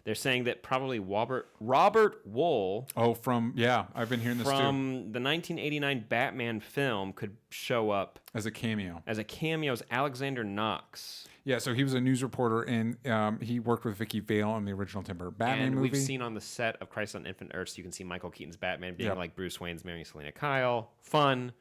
Speaker 1: they're saying that probably Robert Wool
Speaker 3: Oh, I've been hearing this too
Speaker 1: from the 1989 Batman film could show up
Speaker 3: as a cameo.
Speaker 1: as a cameo as Alexander Knox.
Speaker 3: Yeah, so he was a news reporter, and he worked with Vicky Vale on the original Tim Burton Batman
Speaker 1: And
Speaker 3: movie.
Speaker 1: we've seen on the set of Crisis on Infinite Earths, you can see Michael Keaton's Batman being
Speaker 3: Yep.
Speaker 1: like Bruce Wayne's marrying Selena Kyle. Fun.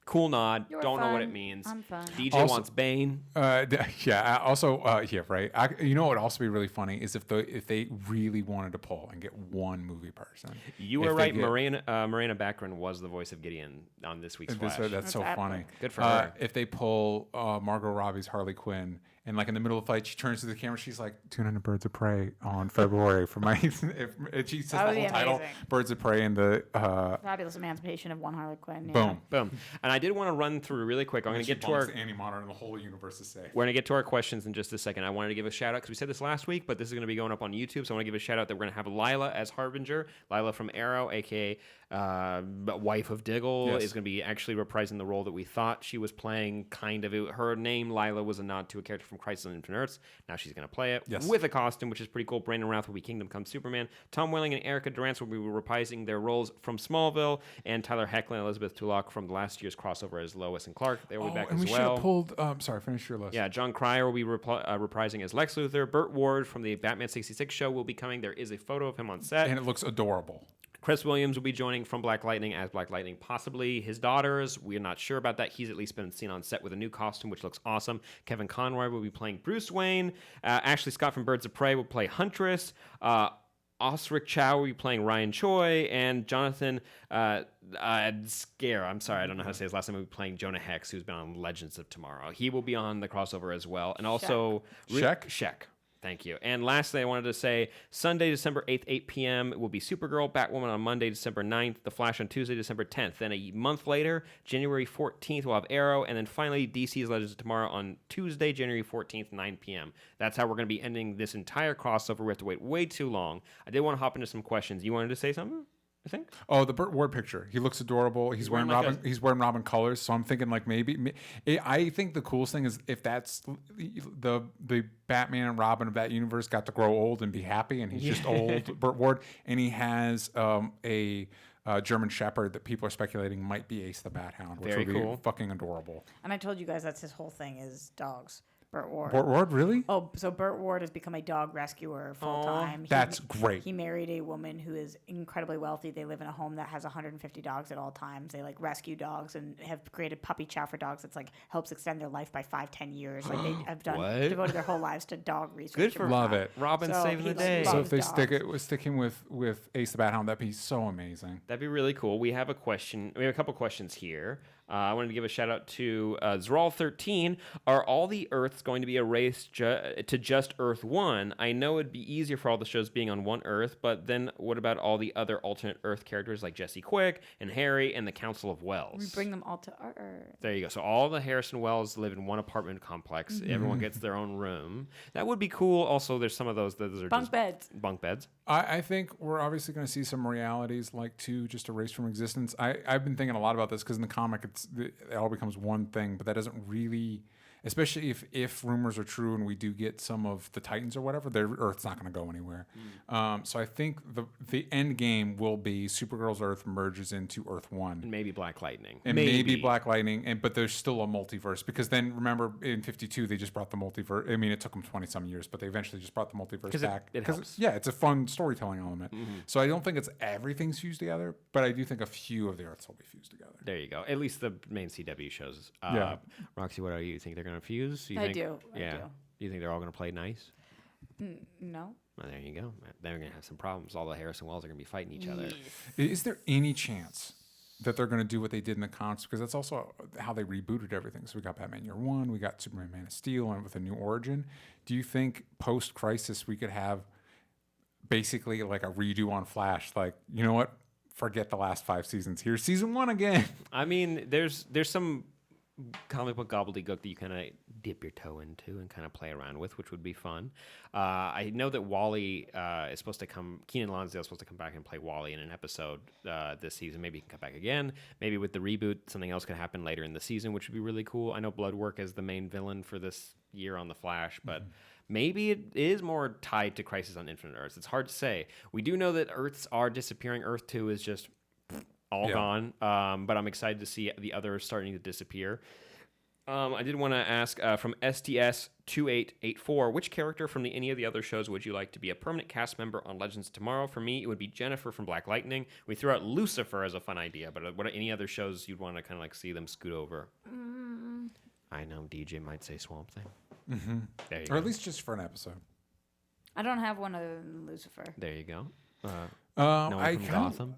Speaker 1: Cool nod.
Speaker 2: You're
Speaker 1: Don't know what it
Speaker 2: fun.
Speaker 1: means.
Speaker 2: I'm fun.
Speaker 1: DJ
Speaker 3: Also-
Speaker 1: wants Bane.
Speaker 3: Yeah. Also, yeah, right. You know what would also be really funny is if they really wanted to pull and get one movie person.
Speaker 1: You
Speaker 3: If
Speaker 1: were
Speaker 3: they
Speaker 1: right.
Speaker 3: get-
Speaker 1: Marina Baccarin was the voice of Gideon on this week's Flash.
Speaker 3: That's so
Speaker 2: epic.
Speaker 3: funny.
Speaker 1: Good for her.
Speaker 3: If they pull Margot Robbie's Harley Quinn and like in the middle of the fight, she turns to the camera, she's like, "Tune in to Birds of Prey on February for my." if she says
Speaker 2: That
Speaker 3: the
Speaker 2: would be
Speaker 3: whole title,
Speaker 2: amazing.
Speaker 3: Birds of Prey, and the
Speaker 2: Fabulous Emancipation of One Harley Quinn. Yeah.
Speaker 3: boom.
Speaker 1: Boom. And I did want to run through really quick. I'm going to
Speaker 3: She
Speaker 1: get to our
Speaker 3: bumps Annie Monitor and the whole universe is safe.
Speaker 1: We're going to get to our questions in just a second. I wanted to give a shout out because we said this last week, but this is going to be going up on YouTube. So I want to give a shout out that we're going to have Lila as Harbinger. Lila from Arrow, aka wife of Diggle,
Speaker 3: Yes.
Speaker 1: is going to be actually reprising the role that we thought she was playing. Kind of. Her name, Lila, was a nod to a character from Crisis on Infinite Earths. Now she's going to play it
Speaker 3: Yes.
Speaker 1: with a costume, which is pretty cool. Brandon Routh will be Kingdom Come Superman. Tom Welling and Erica Durance will be reprising their roles from Smallville, and Tyler Hoechlin and Elizabeth Tulloch from last year's crossover as Lois and Clark. They will be back
Speaker 3: and
Speaker 1: as
Speaker 3: we should
Speaker 1: well.
Speaker 3: have pulled. Sorry, finish your list.
Speaker 1: Yeah, John Cryer will be reprising as Lex Luthor. Burt Ward from the Batman 66 show will be coming. There is a photo of him on set.
Speaker 3: And it looks adorable.
Speaker 1: Chris Williams will be joining from Black Lightning as Black Lightning, possibly his daughters. We're not sure about that. He's at least been seen on set with a new costume, which looks awesome. Kevin Conroy will be playing Bruce Wayne. Ashley Scott from Birds of Prey will play Huntress. Osric Chow will be playing Ryan Choi, and Jonathan Scare, I'm sorry, I don't know how to say his last name, will be playing Jonah Hex, who's been on Legends of Tomorrow. He will be on the crossover as well. And also...
Speaker 3: Shek?
Speaker 1: Thank you. And lastly, I wanted to say Sunday, December 8th, 8 p.m. will be Supergirl, Batwoman on Monday, December 9th, The Flash on Tuesday, December 10th. Then a month later, January 14th, we'll have Arrow. And then finally, DC's Legends of Tomorrow on Tuesday, January 14th, 9 p.m. That's how we're going to be ending this entire crossover. We have to wait way too long. I did want to hop into some questions. You wanted to say something? I think.
Speaker 3: Oh, the Burt Ward picture. He looks adorable. He's wearing
Speaker 1: wearing like
Speaker 3: Robin. He's wearing Robin colors. So I'm thinking like maybe. I think the coolest thing is if that's the Batman and Robin of that universe got to grow old and be happy, and he's just old Burt Ward, and he has a German Shepherd that people are speculating might be Ace the Bat Hound, which
Speaker 1: Very
Speaker 3: would
Speaker 1: cool.
Speaker 3: be fucking adorable.
Speaker 2: And I told you guys that's his whole thing is dogs. Burt Ward.
Speaker 3: Burt Ward, really?
Speaker 2: Oh, so Burt Ward has become a dog rescuer full time.
Speaker 3: That's great.
Speaker 2: He married a woman who is incredibly wealthy. They live in a home that has 150 dogs at all times. They like rescue dogs and have created puppy chow for dogs. That's like helps extend their life by 5-10 years. Like they have done
Speaker 1: What?
Speaker 2: devoted their whole lives to dog research.
Speaker 1: Good for
Speaker 2: and
Speaker 3: Love
Speaker 2: whatnot.
Speaker 3: it.
Speaker 1: Robin
Speaker 2: So
Speaker 1: saving the
Speaker 2: he
Speaker 1: day.
Speaker 2: loves
Speaker 3: So if they
Speaker 2: dogs.
Speaker 3: stick him with Ace the Bat Hound, that'd be so amazing.
Speaker 1: That'd be really cool. We have a question. We have a couple questions here. I wanted to give a shout out to Zral13. Are all the Earths going to be erased to just Earth 1? I know it'd be easier for all the shows being on one Earth, but then what about all the other alternate Earth characters like Jesse Quick and Harry and the Council of Wells?
Speaker 2: We bring them all to our Earth.
Speaker 1: There you go. So all the Harrison Wells live in one apartment complex. Everyone gets their own room. That would be cool. Also, there's some of those that are
Speaker 2: Bunk
Speaker 1: just
Speaker 2: beds.
Speaker 1: bunk beds.
Speaker 3: I think we're obviously going to see some realities like 2 just erased from existence. I've been thinking a lot about this because in the comic it all becomes one thing, but that doesn't really, especially if rumors are true and we do get some of the Titans or whatever, their Earth's not going to go anywhere. So I think the end game will be Supergirl's Earth merges into Earth 1.
Speaker 1: And maybe Black Lightning.
Speaker 3: And maybe Black Lightning, but there's still a multiverse because then remember in 52 they just brought the multiverse. I mean, it took them 20 some years, but they eventually just brought the multiverse back.
Speaker 1: It helps.
Speaker 3: Yeah, it's a fun storytelling element. So I don't think it's everything's fused together, but I do think a few of the Earths will be fused together.
Speaker 1: There you go. At least the main CW shows.
Speaker 3: Yeah.
Speaker 1: Roxy, what are you? Think they're going to fuse? You
Speaker 2: I
Speaker 1: think,
Speaker 2: do. I
Speaker 1: Yeah.
Speaker 2: do.
Speaker 1: You think they're all going to play nice?
Speaker 2: No.
Speaker 1: Well, there you go. They're going to have some problems. All the Harrison Wells are going to be fighting each other.
Speaker 3: Is there any chance that they're going to do what they did in the comics? Because that's also how they rebooted everything. So we got Batman Year One, we got Superman Man of Steel, and with a new origin. Do you think post-Crisis we could have basically like a redo on Flash? Like, you know what? Forget the last 5 seasons. Here's season 1 again.
Speaker 1: I mean, there's some comic book gobbledygook that you kind of dip your toe into and kind of play around with, which would be fun. I know that Wally is supposed to come. Keenan Lonsdale is supposed to come back and play Wally in an episode this season. Maybe he can come back again. Maybe with the reboot, something else could happen later in the season, which would be really cool. I know Bloodwork is the main villain for this year on The Flash, but maybe it is more tied to Crisis on Infinite Earths. It's hard to say. We do know that Earths are disappearing. Earth 2 is just all gone. But I'm excited to see the others starting to disappear. I did want to ask from STS2884, which character from any of the other shows would you like to be a permanent cast member on Legends Tomorrow? For me, it would be Jennifer from Black Lightning. We threw out Lucifer as a fun idea, but what are any other shows you'd want to kind of like see them scoot over? I know DJ might say Swamp Thing.
Speaker 3: Mm-hmm.
Speaker 1: There you
Speaker 3: Or
Speaker 1: go.
Speaker 3: at least just for an episode.
Speaker 2: I don't have one other than Lucifer.
Speaker 1: There you go.
Speaker 3: No,
Speaker 1: one from Gotham?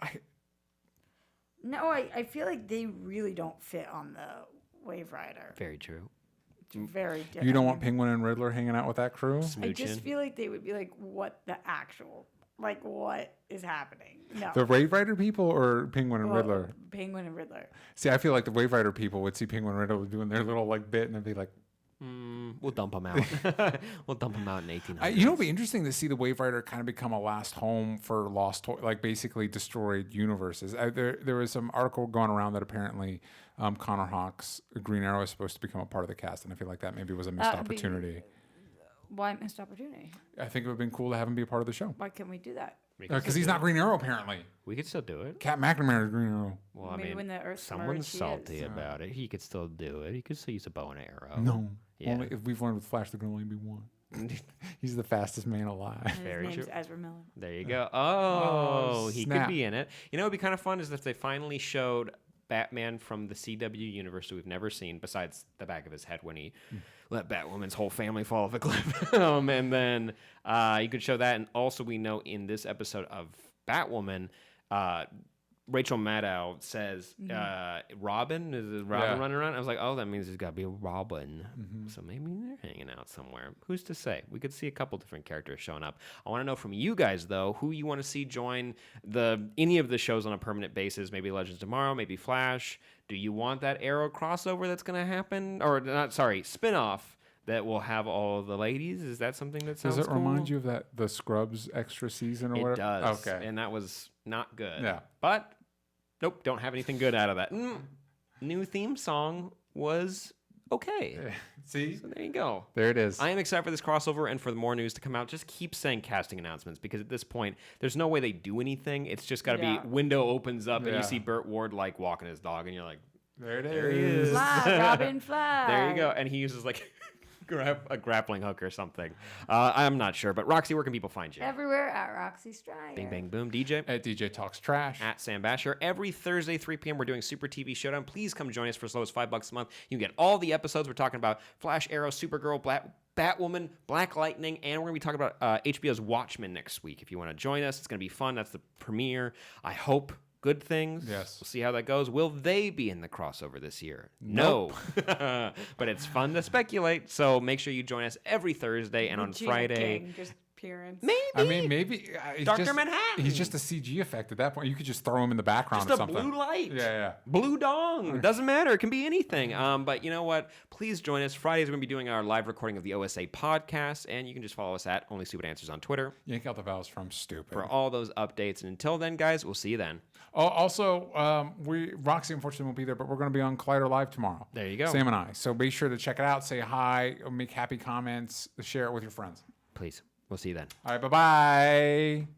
Speaker 2: No, I feel like they really don't fit on the Wave Rider.
Speaker 1: Very true.
Speaker 2: It's very different.
Speaker 3: You don't want Penguin and Riddler hanging out with that crew?
Speaker 2: I just feel like they would be like, what what is happening? No.
Speaker 3: The Wave Rider people or Penguin and
Speaker 2: Well,
Speaker 3: Riddler?
Speaker 2: Penguin and Riddler.
Speaker 3: See, I feel like the Wave Rider people would see Penguin and Riddler doing their little like bit and they'd be like,
Speaker 1: We'll dump them out. We'll dump them out in 1800.
Speaker 3: you know, it'd be interesting to see the Wave Rider kind of become a last home for lost, like basically destroyed universes. There was some article going around that apparently Connor Hawk's Green Arrow is supposed to become a part of the cast, and I feel like that maybe was a missed opportunity.
Speaker 2: Why missed opportunity?
Speaker 3: I think it would have been cool to have him be a part of the show.
Speaker 2: Why can't we do that?
Speaker 3: Because he's not Green Arrow, apparently.
Speaker 1: We could still do it.
Speaker 3: Cat McNamara is Green Arrow.
Speaker 1: Well,
Speaker 2: Maybe when the Earth's
Speaker 1: someone's
Speaker 2: merged, he
Speaker 1: salty
Speaker 2: is.
Speaker 1: about it. He could still do it. He could still use a bow and arrow.
Speaker 3: No.
Speaker 1: Yeah.
Speaker 3: Only if we've learned with Flash, there can only be one. He's the fastest man alive.
Speaker 2: And his
Speaker 1: Very
Speaker 2: name's
Speaker 1: true.
Speaker 2: Ezra Miller.
Speaker 1: There you go. Oh, he could
Speaker 3: snap.
Speaker 1: be in it. You know, it'd be kind of fun is if they finally showed Batman from the CW universe that we've never seen, besides the back of his head when he let Batwoman's whole family fall off a cliff. And then you could show that. And also, we know in this episode of Batwoman, Rachel Maddow says, Robin? Is it Robin running around? I was like, oh, that means there's got to be a Robin. So maybe they're hanging out somewhere. Who's to say? We could see a couple different characters showing up. I want to know from you guys, though, who you want to see join any of the shows on a permanent basis. Maybe Legends Tomorrow, maybe Flash. Do you want that Arrow crossover that's going to happen? Or, spinoff that will have all the ladies? Is that something that sounds
Speaker 3: Does it remind
Speaker 1: cool?
Speaker 3: you of the Scrubs extra season or
Speaker 1: It
Speaker 3: whatever?
Speaker 1: does.
Speaker 3: Okay.
Speaker 1: And that was not good.
Speaker 3: Yeah.
Speaker 1: But, nope, don't have anything good out of that. New theme song was okay.
Speaker 3: See?
Speaker 1: So there you go.
Speaker 3: There it is.
Speaker 1: I am excited for this crossover and for the more news to come out. Just keep saying casting announcements because at this point, there's no way they do anything. It's just got to be window opens up and you see Burt Ward like walking his dog and you're like,
Speaker 3: there it is.
Speaker 1: there he is.
Speaker 2: Fly, Robin, fly.
Speaker 1: There you go. And he uses like a grappling hook or something. I'm not sure. But Roxy, where can people find you?
Speaker 2: Everywhere at Roxy Strider.
Speaker 1: Bing, bang, boom. DJ?
Speaker 3: At DJ Talks Trash.
Speaker 1: At Sam Basher. Every Thursday, 3 p.m., we're doing Super TV Showdown. Please come join us for as low as $5 a month. You can get all the episodes. We're talking about Flash, Arrow, Supergirl, Batwoman, Black Lightning, and we're going to be talking about HBO's Watchmen next week. If you want to join us, it's going to be fun. That's the premiere. I hope good things.
Speaker 3: Yes.
Speaker 1: We'll see how that goes. Will they be in the crossover this year? No. But it's fun to speculate. So make sure you join us every Thursday and on
Speaker 2: Regina
Speaker 1: Friday.
Speaker 2: King, just appearance.
Speaker 1: Maybe.
Speaker 3: I mean, maybe he's
Speaker 1: Dr.
Speaker 3: just-
Speaker 1: Manhattan.
Speaker 3: He's just a CG effect at that point. You could just throw him in the background
Speaker 1: Just
Speaker 3: or
Speaker 1: a
Speaker 3: something.
Speaker 1: blue light.
Speaker 3: Yeah.
Speaker 1: Blue dong. It doesn't matter. It can be anything. But you know what? Please join us. Fridays, we're going to be doing our live recording of the OSA podcast. And you can just follow us at Only Stupid Answers on Twitter
Speaker 3: Yank out the vowels from stupid.
Speaker 1: for all those updates. And until then, guys, we'll see you then.
Speaker 3: Oh, also, Roxy unfortunately won't be there, but we're going to be on Collider Live tomorrow.
Speaker 1: There you go.
Speaker 3: Sam and I. So be sure to check it out. Say hi. Make happy comments. Share it with your friends.
Speaker 1: Please. We'll see you then.
Speaker 3: All right. Bye-bye.